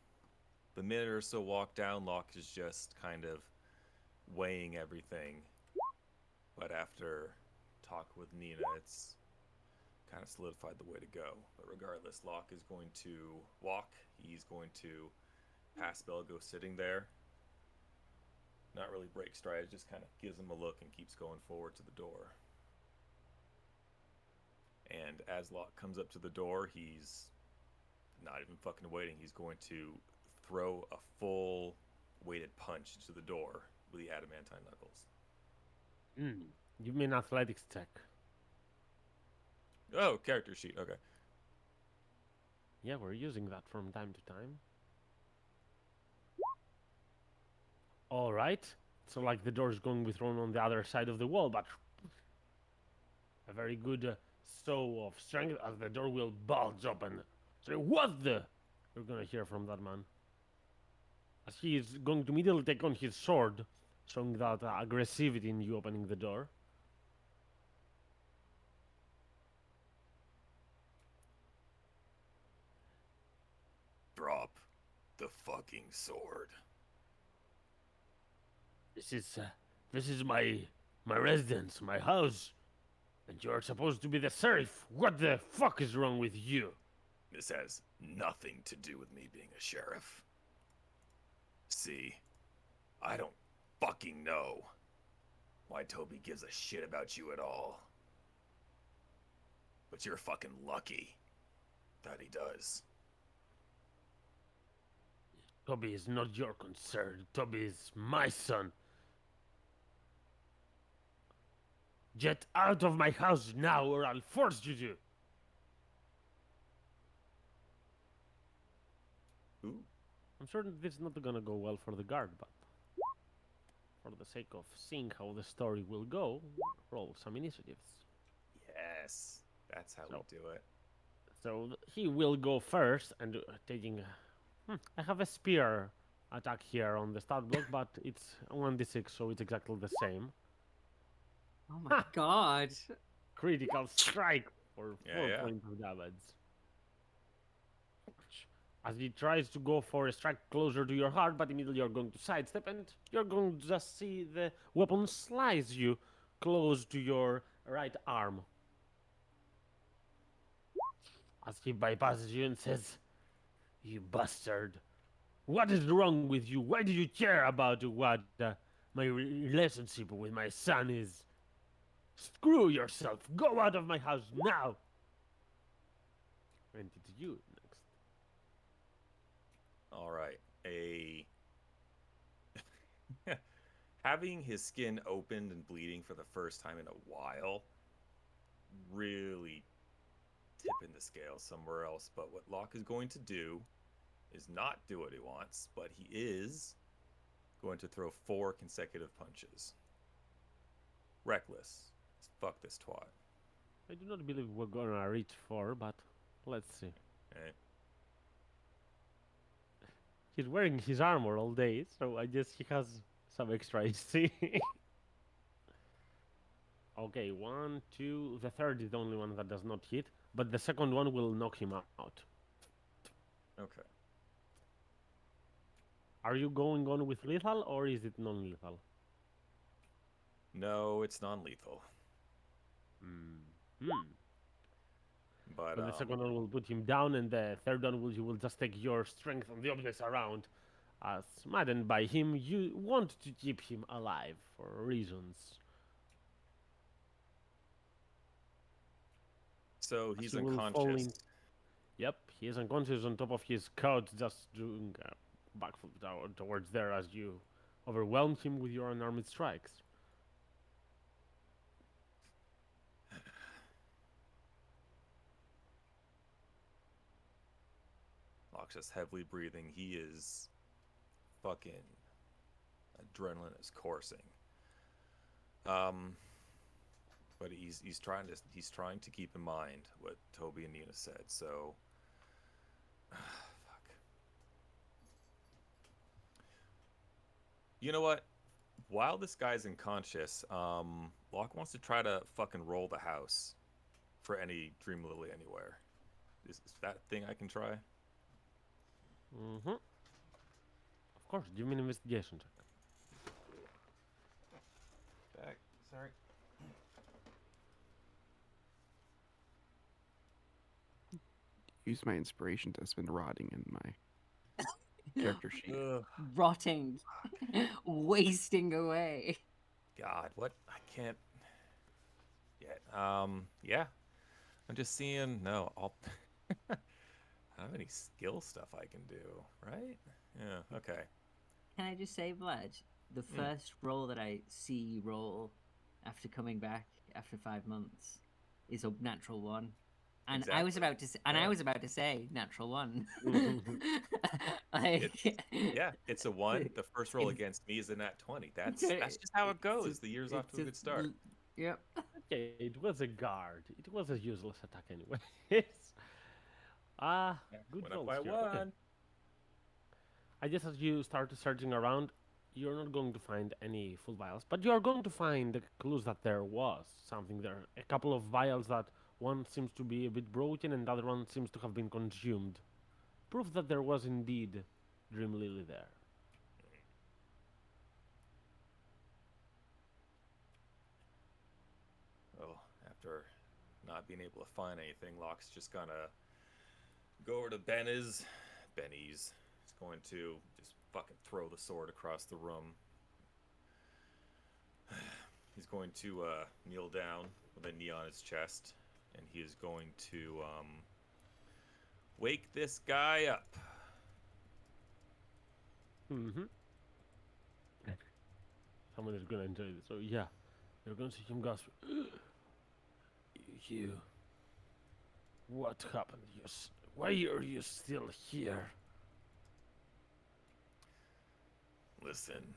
minute or so walk down, Locke is just kind of weighing everything. But after talk with Nina, it's kind of solidified the way to go. But regardless, Locke is going to walk. He's going to pass Belgo sitting there. Not really break stride, just kind of gives him a look and keeps going forward to the door. And as Locke comes up to the door, he's not even fucking waiting. He's going to throw a full weighted punch into the door with the adamantine knuckles. Give me an athletics check. Oh, character sheet. Okay. Yeah, we're using that from time to time. All right. So like the door's going to be thrown on the other side of the wall, but a very good show of strength as the door will bulge open. So what the? You're gonna hear from that man. As he is going to immediately take on his sword, showing that aggressivity in you opening the door. Drop the fucking sword. This is my residence, my house, and you're supposed to be the sheriff. What the fuck is wrong with you? This has nothing to do with me being a sheriff. See, I don't fucking know why Toby gives a shit about you at all. But you're fucking lucky that he does. Toby is not your concern. Toby is my son. Get out of my house now, or I'll force you to. Ooh. I'm sure this is not gonna go well for the guard, but for the sake of seeing how the story will go, roll some initiatives. Yes. That's how So- we do it. So he will go first and taking. I have a spear attack here on the start block, but it's 1d6, so it's exactly the same. Oh my god. Critical strike for 4 Yeah, yeah. points of damage. As he tries to go for a strike closer to your heart, but immediately you're going to sidestep and you're going to just see the weapon slice you close to your right arm. As he bypasses you and says, "You bastard. What is wrong with you? Why do you care about what my relationship with my son is? Screw yourself. Go out of my house now." And it's you next. All right. having his skin opened and bleeding for the first time in a while really tipping the scale somewhere else. But what Locke is going to do is not do what he wants, but he is going to throw 4 consecutive punches. Reckless. Fuck this twat. I do not believe we're gonna reach 4, but let's see. Okay. He's wearing his armor all day, so I guess he has some extra AC. Okay, 1, 2. The third is the only one that does not hit, but the second one will knock him out. Okay. Are you going on with lethal or is it non-lethal? No, it's non-lethal. But So the second one will put him down, and the third one will, you will just take your strength on the objects around. As maddened by him, you want to keep him alive for reasons. so As he's he will fall unconscious. in- Yep, he is unconscious on top of his couch, just doing a backflip towards there as you overwhelm him with your unarmed strikes. Locke's just heavily breathing. He is fucking adrenaline is coursing. But he's trying to keep in mind what Toby and Nina said. So, fuck. You know what? While this guy's unconscious, Locke wants to try to fucking roll the house for any Dream Lily anywhere. Is that a thing I can try? Of course, give me an investigation check. Back. Sorry. Use my inspiration that's been rotting in my character sheet. Rotting, wasting away. God, what? I can't yet. Yeah. I'm just seeing. No, I'll. I don't have any skill stuff I can do, right? Yeah. Okay. Can I just say, Vlad, the first roll that I see you roll after coming back after 5 months is a natural one. And I was Exactly. about to say, I was about to say natural one. Yeah, it's a 1. The first roll it's- against me is a nat 20. That's just how it goes. The year's off to a good start. Yep. Okay, it was a guard. It was a useless attack anyway. Good Went up rolls by here. 1. Okay. I guess as you start searching around, you're not going to find any full vials, but you are going to find the clues that there was something there. A couple of vials that one seems to be a bit broken and the other one seems to have been consumed. Proof that there was indeed Dream Lily there. Well, after not being able to find anything, Locke's just gonna go over to Benny's. He's going to just fucking throw the sword across the room. He's going to kneel down with a knee on his chest, and he is going to wake this guy up. Someone is gonna enjoy this. So yeah, you're gonna see him gasp. You. What happened? Why are you still here? Listen,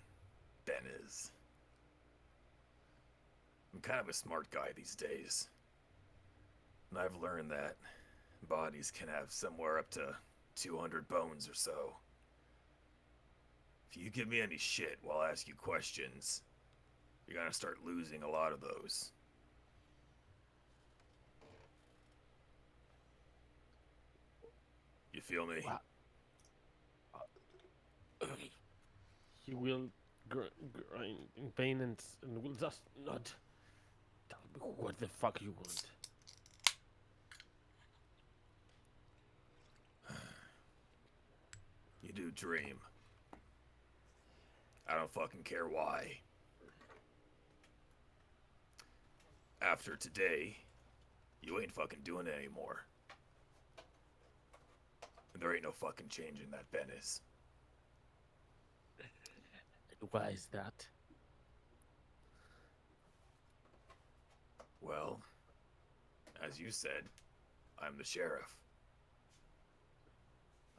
Bennis. I'm kind of a smart guy these days. And I've learned that bodies can have somewhere up to 200 bones or so. If you give me any shit while I ask you questions, you're gonna start losing a lot of those. You feel me? Wow. He will grind in pain and will just not tell me what the fuck you want. You do dream. I don't fucking care why. After today, you ain't fucking doing it anymore. And there ain't no fucking changing that, Bennis. Why is that? Well, as you said, I'm the sheriff.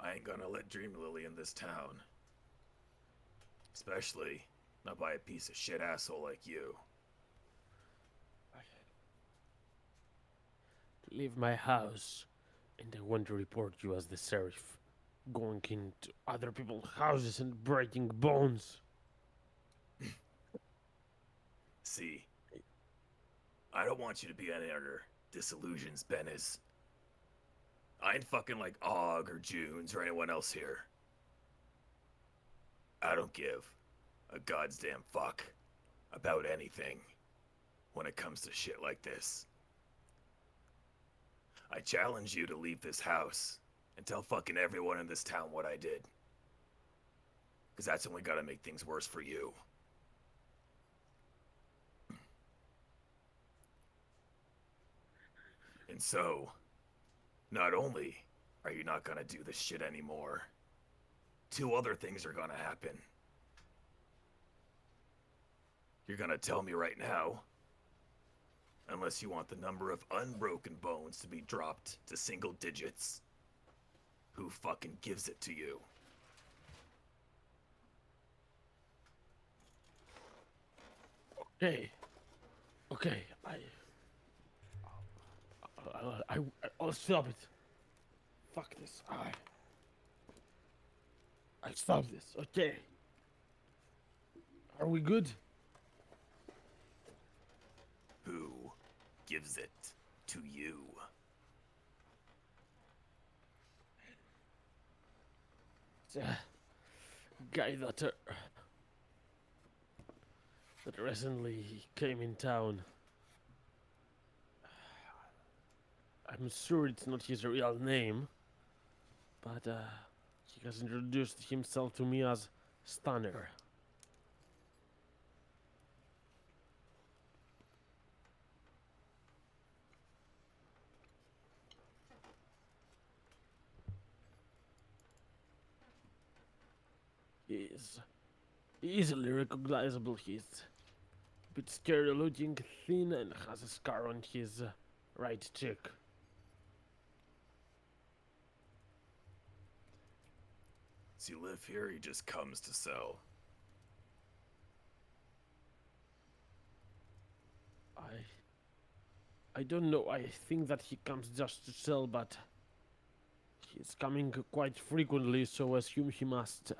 I ain't gonna let Dream Lily in this town. Especially not by a piece of shit asshole like you. Leave my house, and I want to report you as the sheriff. Going into other people's houses and breaking bones. See, I don't want you to be any under disillusions, Bennis. I ain't fucking like Og or Junes or anyone else here. I don't give a goddamn fuck about anything when it comes to shit like this. I challenge you to leave this house and tell fucking everyone in this town what I did. Because that's only gonna make things worse for you. And so, not only are you not gonna do this shit anymore, 2 other things are gonna happen. You're gonna tell me right now, unless you want the number of unbroken bones to be dropped to single digits, who fucking gives it to you? Okay, I'll stop it. Fuck this. I stop this. Okay. Are we good? Who gives it to you? It's a guy that recently came in town. I'm sure it's not his real name, but he has introduced himself to me as Stunner. He's easily recognizable. He's a bit scary looking, thin, and has a scar on his right cheek. Does he live here? He just comes to sell. I don't know. I think that he comes just to sell, but he's coming quite frequently, so I assume he must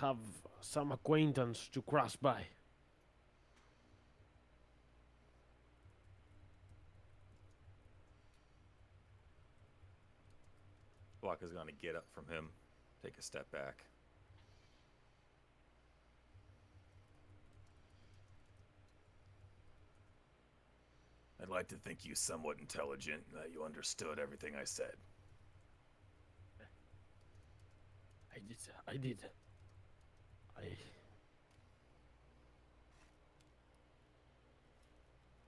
have some acquaintance to cross by. Block is going to get up from him, take a step back. I'd like to think you somewhat intelligent and that you understood everything I said. I did.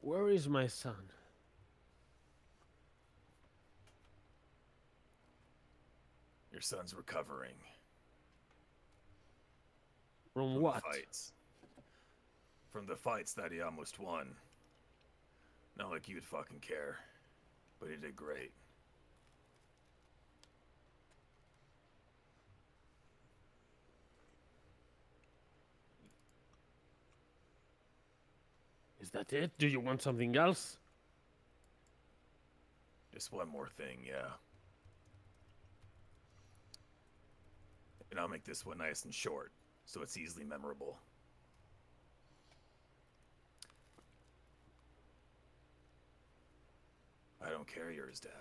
Where is my son? Your son's recovering. From From what? the fights. From the fights that he almost won. Not like you'd fucking care, but he did great. Is that it? Do you want something else? Just one more thing, yeah. And I'll make this one nice and short, so it's easily memorable. I don't care you're his dad.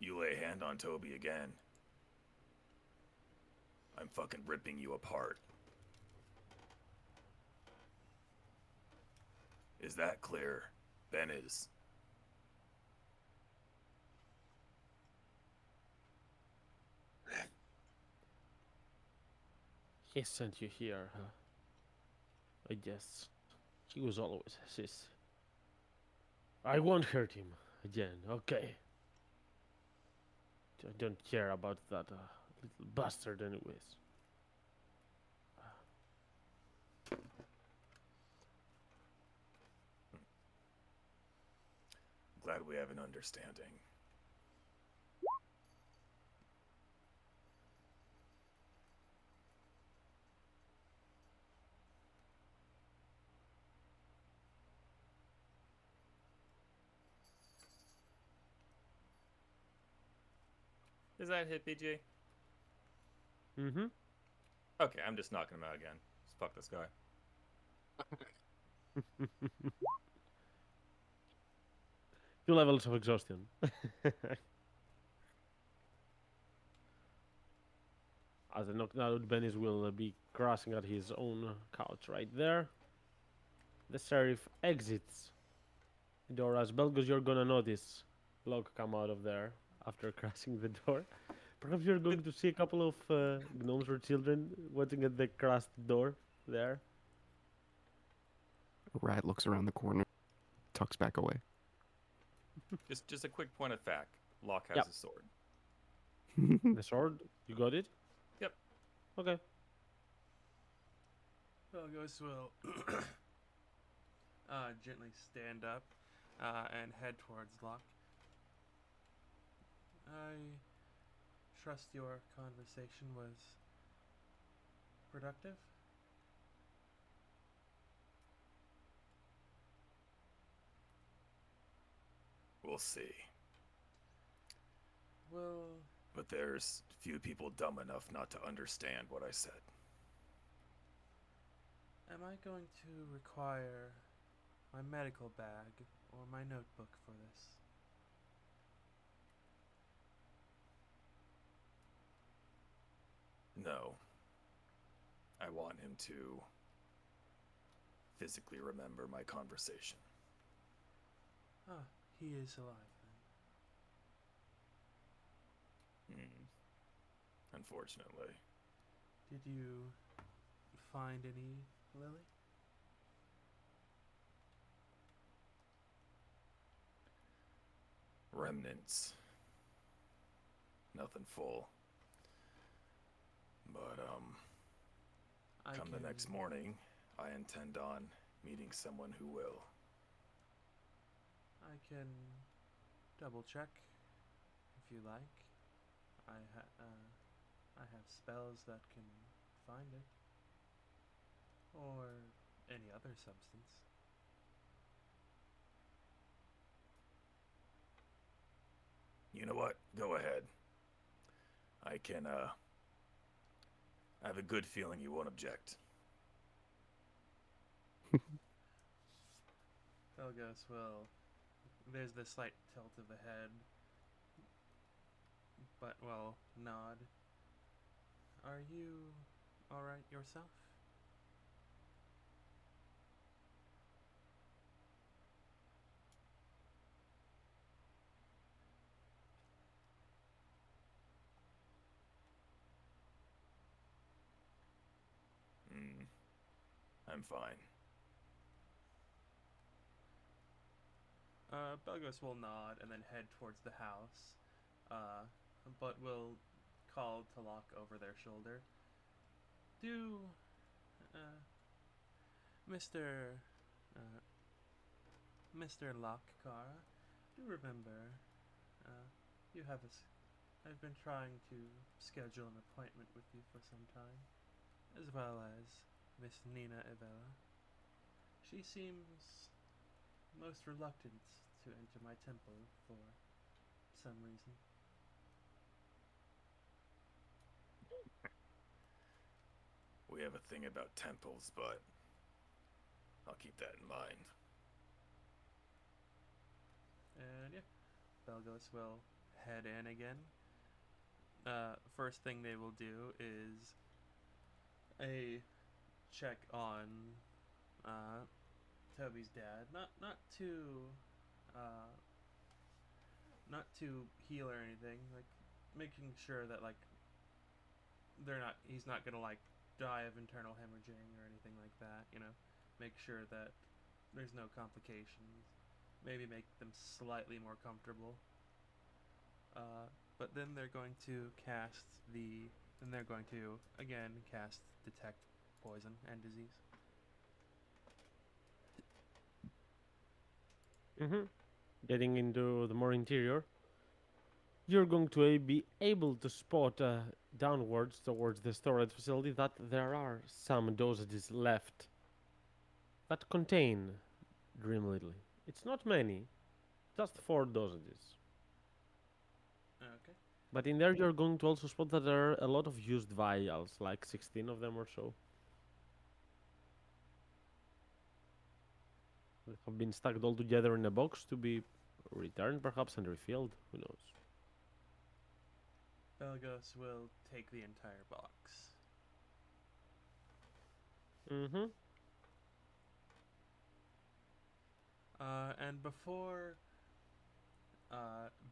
You lay a hand on Toby again, I'm fucking ripping you apart. Is that clear? Ben is. He sent you here, huh? I guess he was always sis. I won't hurt him again, okay? I don't care about that little bastard anyways. Glad we have an understanding. Is that hit, BG? Mm-hmm. Okay, I'm just knocking him out again. Just fuck this guy. 2 levels of exhaustion. As the knocked out Benis will be crashing at his own couch right there. The sheriff exits the door. As Belgos, you're gonna notice Locke come out of there after crashing the door. Perhaps you're going to see a couple of gnomes or children watching at the crashed door there. Rat looks around the corner, tucks back away. Just a quick point of fact. Locke has Yep. a sword. The sword, you got it? Yep. Okay. Belgos will gently stand up and head towards Locke. I trust your conversation was productive. We'll see. Well, But there's few people dumb enough not to understand what I said. am I going to require my medical bag or my notebook for this? No. I want him to physically remember my conversation. Ah, he is alive then. Unfortunately. Did you find any Lily? Remnants. Nothing full. But, come the next morning, I intend on meeting someone who will. I can double check if you like. I have spells that can find it, or any other substance. You know what? Go ahead. I can, I have a good feeling you won't object. Belgos will. There's the slight tilt of the head, but will nod. Are you alright yourself? I'm fine. Belgos will nod and then head towards the house, but will call to Locke over their shoulder. Do, Mr. Mr. Lockhart, do remember, you have I've been trying to schedule an appointment with you for some time, as well as Miss Nina Evella. She seems most reluctant to enter my temple for some reason. We have a thing about temples, but I'll keep that in mind. And yeah, Belgos will head in again. First thing they will do is a check on Toby's dad. Not to heal or anything. Like making sure that like he's not gonna like die of internal hemorrhaging or anything like that. You know, make sure that there's no complications. Maybe make them slightly more comfortable. But then they're going to again cast detect poison and disease. Mm-hmm. getting into the more interior, you're going to be able to spot downwards towards the storage facility that there are some dosages left that contain Dream Lily. It's not many, just 4 dosages. Okay. But in there, you're going to also spot that there are a lot of used vials, like 16 of them or so. They have been stacked all together in a box to be returned, perhaps, and refilled. Who knows? Belgos will take the entire box. Mm-hmm. And before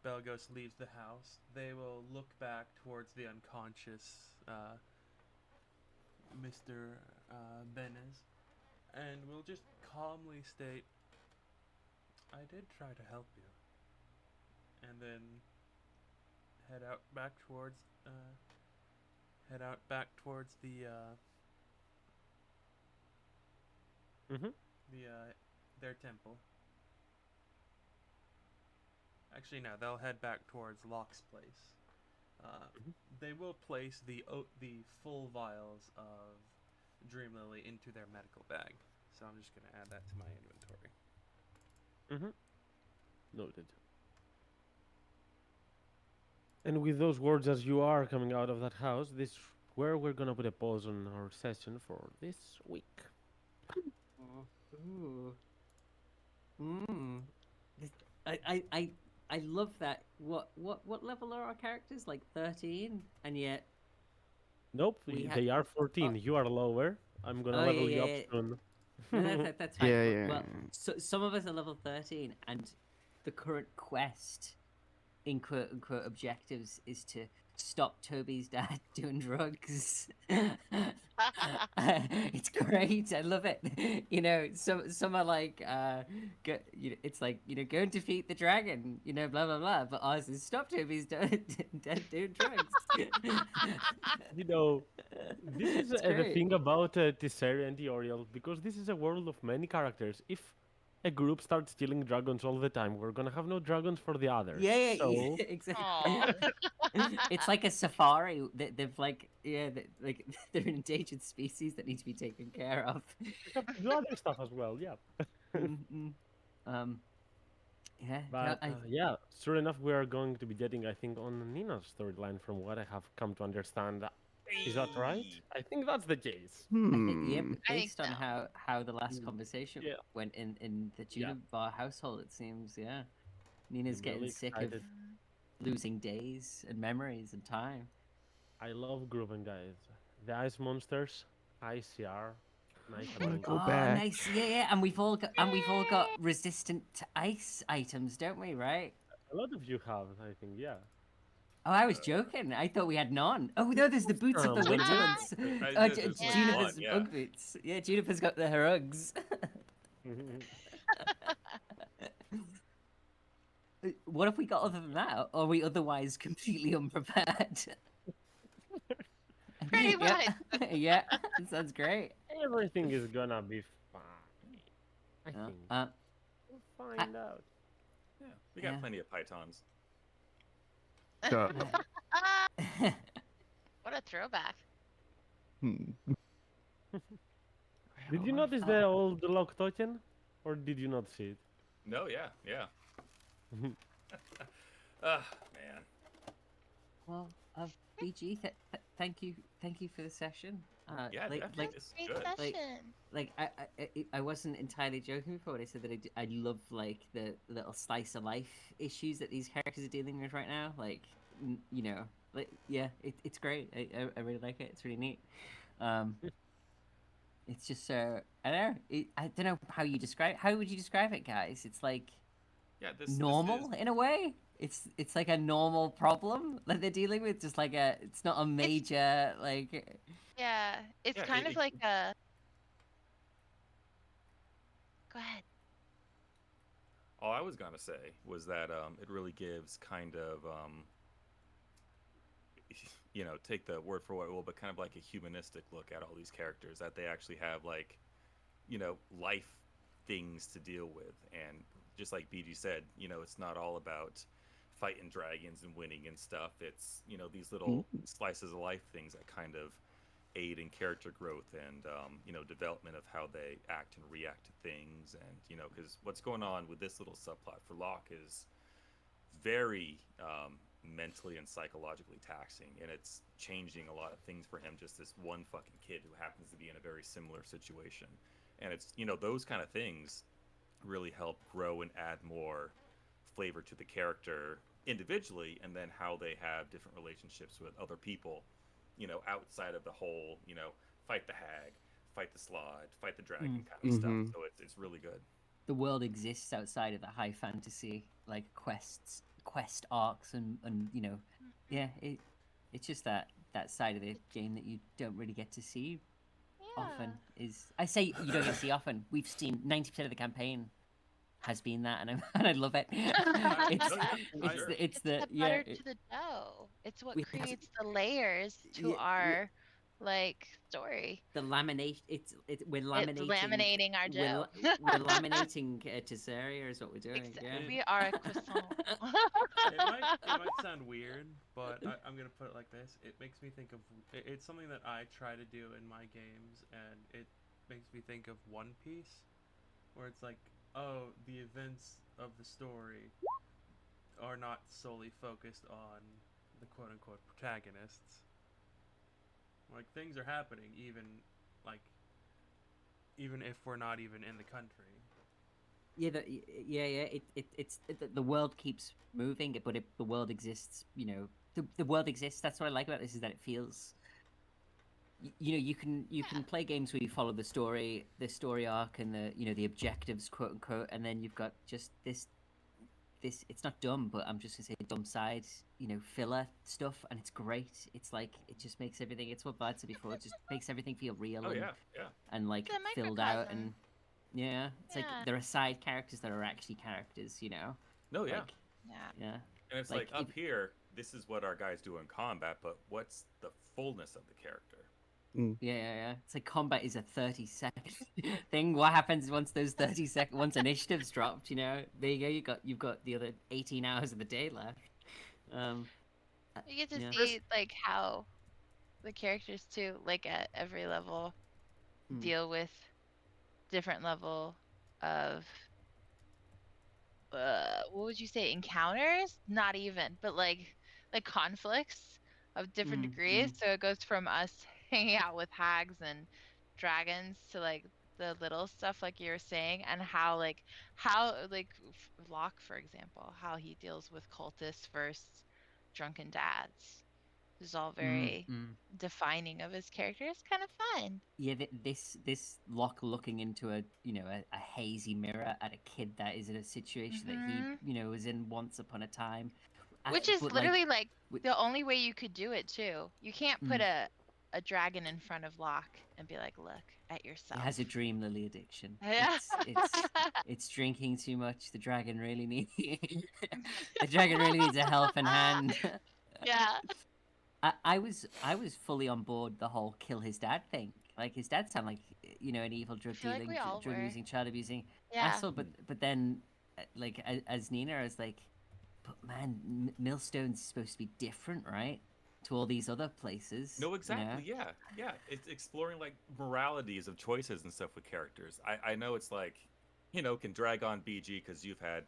Belgos leaves the house, they will look back towards the unconscious Mr. Benez, and will just calmly state, "I did try to help you," and then head out back towards the Mm-hmm. their temple. Actually, no, they'll head back towards Locke's place. They will place the full vials of Dream Lily into their medical bag. So I'm just gonna add that to my inventory. Mm-hmm. Noted. And with those words, as you are coming out of that house, this where we're gonna put a pause on our session for this week. Ooh. Mm. I love that. What level are our characters? Like 13, and yet. Nope, We they are 14. Oh. You are lower. I'm gonna Oh, level yeah, you up yeah, soon. No, that's fine. Yeah, but- yeah. Well, so some of us are level 13, and the current quest in quote unquote objectives is to stop Toby's dad doing drugs. It's great. I love it. You know, some are like, it's like, go and defeat the dragon. Blah blah blah. But ours is stop Toby's dad doing drugs. You know, this is It's the great. thing about Tesseri and Oriel, because this is a world of many characters. If a group starts stealing dragons all the time, we're gonna have no dragons for the others. Yeah, So exactly. Aw. It's like a safari. They've like, like they're an endangered species that need to be taken care of. we have to do other stuff as well. Yeah. Mm-mm. Yeah. But I, yeah, sure enough, we are going to be getting, I think, on Nina's storyline, from what I have come to understand. Is that right? I think that's the case. I think, yeah, Hmm. I think based on so. how the last Mm, conversation yeah. went in the Yeah. Juniper household, it seems. Yeah, Nina's I'm getting really sick excited. of losing days and memories and time. I love grooving, guys. The ice monsters, ICR, nice. I wanna and go Oh, back. nice. Yeah, and we've all got resistant to ice items, don't we? Right? a lot of you have, I think, yeah. Oh, I was joking. I thought we had none. Oh no, there's the boots of the Well, Winterlands. I did, there's like Juniper's one, yeah. Ugg boots. Yeah, Juniper's got her Uggs. What have we got other than that? Or are we otherwise completely unprepared? Pretty much. Yeah, that sounds great. Everything is gonna be fine. I Uh, think. uh, We'll find out. Yeah, we got Yeah. plenty of pythons. So, What a throwback. hmm. Did you notice the old lock token? Or did you not see it? No, yeah. Ah, man. well, BG, thank you for the session. Yeah, like, definitely. like, This is Great good. session. like I wasn't entirely joking before when I said that I love like the little slice of life issues that these characters are dealing with right now. Like, like yeah, it's great. I really like it. It's really neat. It's just so I don't know. I don't know how you describe. How would you describe it, guys? It's like Yeah, this normal is, in a way. It's like a normal problem that they're dealing with. Just like it's not a major like. Yeah, it's Yeah, kind of like a. Go ahead. all I was gonna say was that it really gives kind of take the word for what it will, but kind of like a humanistic look at all these characters, that they actually have like life things to deal with, and just like BG said, you know, it's not all about fighting dragons and winning and stuff. It's, you know, these little slices of life things that kind of aid in character growth and you know, development of how they act and react to things. And you know, because what's going on with this little subplot for Locke is very mentally and psychologically taxing, and it's changing a lot of things for him. Just this one fucking kid who happens to be in a very similar situation, and it's, you know, those kind of things really help grow and add more flavor to the character individually, and then how they have different relationships with other people, you know, outside of the whole, you know, fight the hag, fight the slod, fight the dragon kind of stuff. So it's really good. The world exists outside of the high fantasy like quest arcs and you know, yeah, it's just that side of the game that you don't really get to see often. Is I say you don't get to see often. We've seen 90% of the campaign has been that, and and I love it. It's Oh, yeah, it's sure. it's the yeah. butter to the dough. It's what We has- creates the layers to yeah, our like story. the laminate. We're It's laminating. laminating our We're, dough. we're laminating Tesseria is what we're doing. Yeah. We are a croissant. It might sound weird, but I'm gonna put it like this. It makes me think of it's something that I try to do in my games, and it makes me think of One Piece, where it's like, oh, the events of the story are not solely focused on the quote-unquote protagonists. Like, things are happening like even if we're not even in the country. Yeah, the world keeps moving, but the world exists. You know, the world exists. That's what I like about this, is that it feels. You know, you can play games where you follow the story arc and the, you know, the objectives, quote unquote, and then you've got just this. It's not dumb, but I'm just gonna say dumb side. You know, filler stuff, and it's great. It's like it just makes everything. It's what Vlad said before. It just makes everything feel real. Oh and, yeah, yeah. and like It's a filled out microcosm. and. Yeah, it's like Yeah. there are side characters that are actually characters, you know. No, yeah. Like, Yeah. yeah. And it's like, like, up here, this is what our guys do in combat, but what's the fullness of the character? Yeah. It's like combat is a 30-second thing. What happens once those 30 once initiative's dropped? You know, there you go. You've got the other 18 hours of the day left. You get to Yeah. see like how the characters too, like at every level, deal with different level of what would you say, encounters? Not even, but like conflicts of different degrees. So it goes from us hanging out with hags and dragons to like the little stuff like you were saying, and how Locke, for example, how he deals with cultists versus drunken dads. This is all very defining of his character. It's kind of fun. Yeah, this Locke looking into a, you know, a hazy mirror at a kid that is in a situation that he, you know, was in once upon a time. Which is But, literally like the only way you could do it too. You can't put a dragon in front of Locke and be like, look at yourself. He has a dream lily addiction. Yeah. It's drinking too much. The dragon really needs a helping hand. Yeah. I was fully on board the whole kill his dad thing. Like, his dad sounded like, you know, an evil drug feel like dealing, we all drug were. using, child abusing Yeah. asshole. But then, like, as Nina, I was like, but man, Millstone's supposed to be different, right? To all these other places. No, you exactly. know? Yeah. It's exploring like moralities of choices and stuff with characters. I know it's like, you know, can drag on BG because you've had,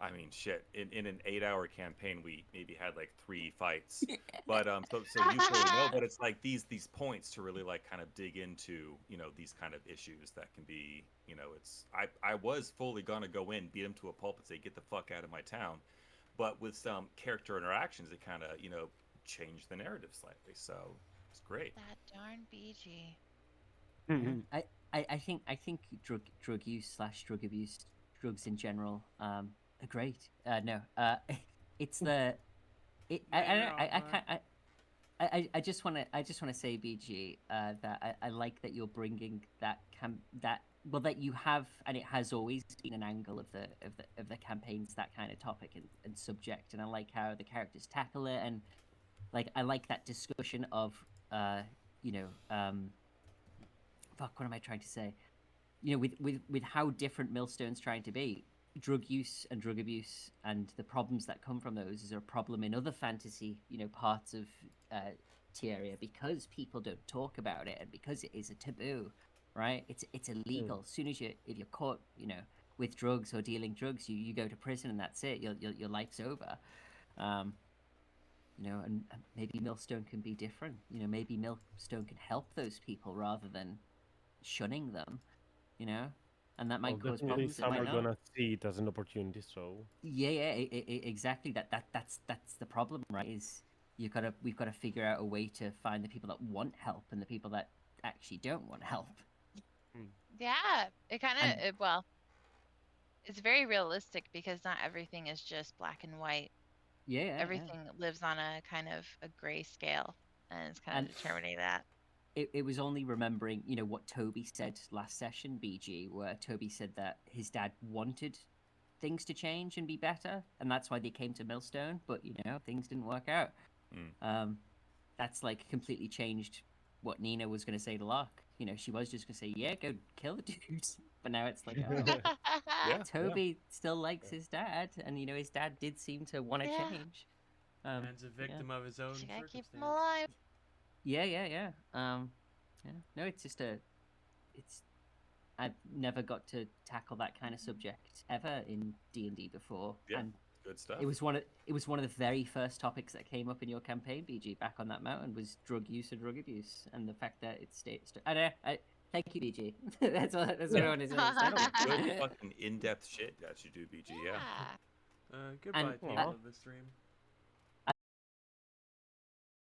I mean, shit. In an 8-hour campaign, we maybe had like 3 fights. But so you fully know. But it's like these points to really like kind of dig into, you know, these kind of issues that can be, you know, it's I was fully gonna go in, beat him to a pulp, and say, get the fuck out of my town. But with some character interactions, it kind of, you know, changed the narrative slightly. So it's great. That darn BG. I think drug use / drug abuse, drugs in general, are great. No, it's the it. I just want to say, BG, that I like that you're bringing that that you have, and it has always been an angle of the campaigns, that kind of topic and subject, and I like how the characters tackle it, and like I like that discussion of you know, fuck, what am I trying to say? You know, with how different Millstone's trying to be. drug use and drug abuse and the problems that come from those is a problem in other fantasy, parts of Tieria because people don't talk about it and because it is a taboo, right? It's illegal. As soon as if you're caught, with drugs or dealing drugs, you go to prison and that's it. Your life's over. And maybe Millstone can be different. Maybe Millstone can help those people rather than shunning them. And that might cause definitely problems. It some might are not. gonna see it as an opportunity. So Yeah, exactly. That's the problem, right? Is we've got to figure out a way to find the people that want help and the people that actually don't want help. Yeah, it kind And- of well, it's very realistic because not everything is just black and white. Yeah. Everything lives on a kind of a gray scale, and it's kind And- of determining that. It was only remembering, what Toby said last session, BG, where Toby said that his dad wanted things to change and be better, and that's why they came to Millstone. But things didn't work out. That's like completely changed what Nina was going to say to Locke. She was just going to say, "Yeah, go kill the dudes," but now it's like, Toby still likes his dad, and his dad did seem to want to Yeah. change. Man's a victim of his own You gotta keep him circumstance. alive. Yeah. No, it's just I've never got to tackle that kind of subject ever in D&D before. Yeah, And good stuff. it was one of the very first topics that came up in your campaign, BG, back on that mountain was drug use and drug abuse, and the fact that it stays. I thank you, BG. That's what I wanted to say. Good fucking in-depth shit that you do, BG. Yeah. Goodbye, And- people Aw. of the stream.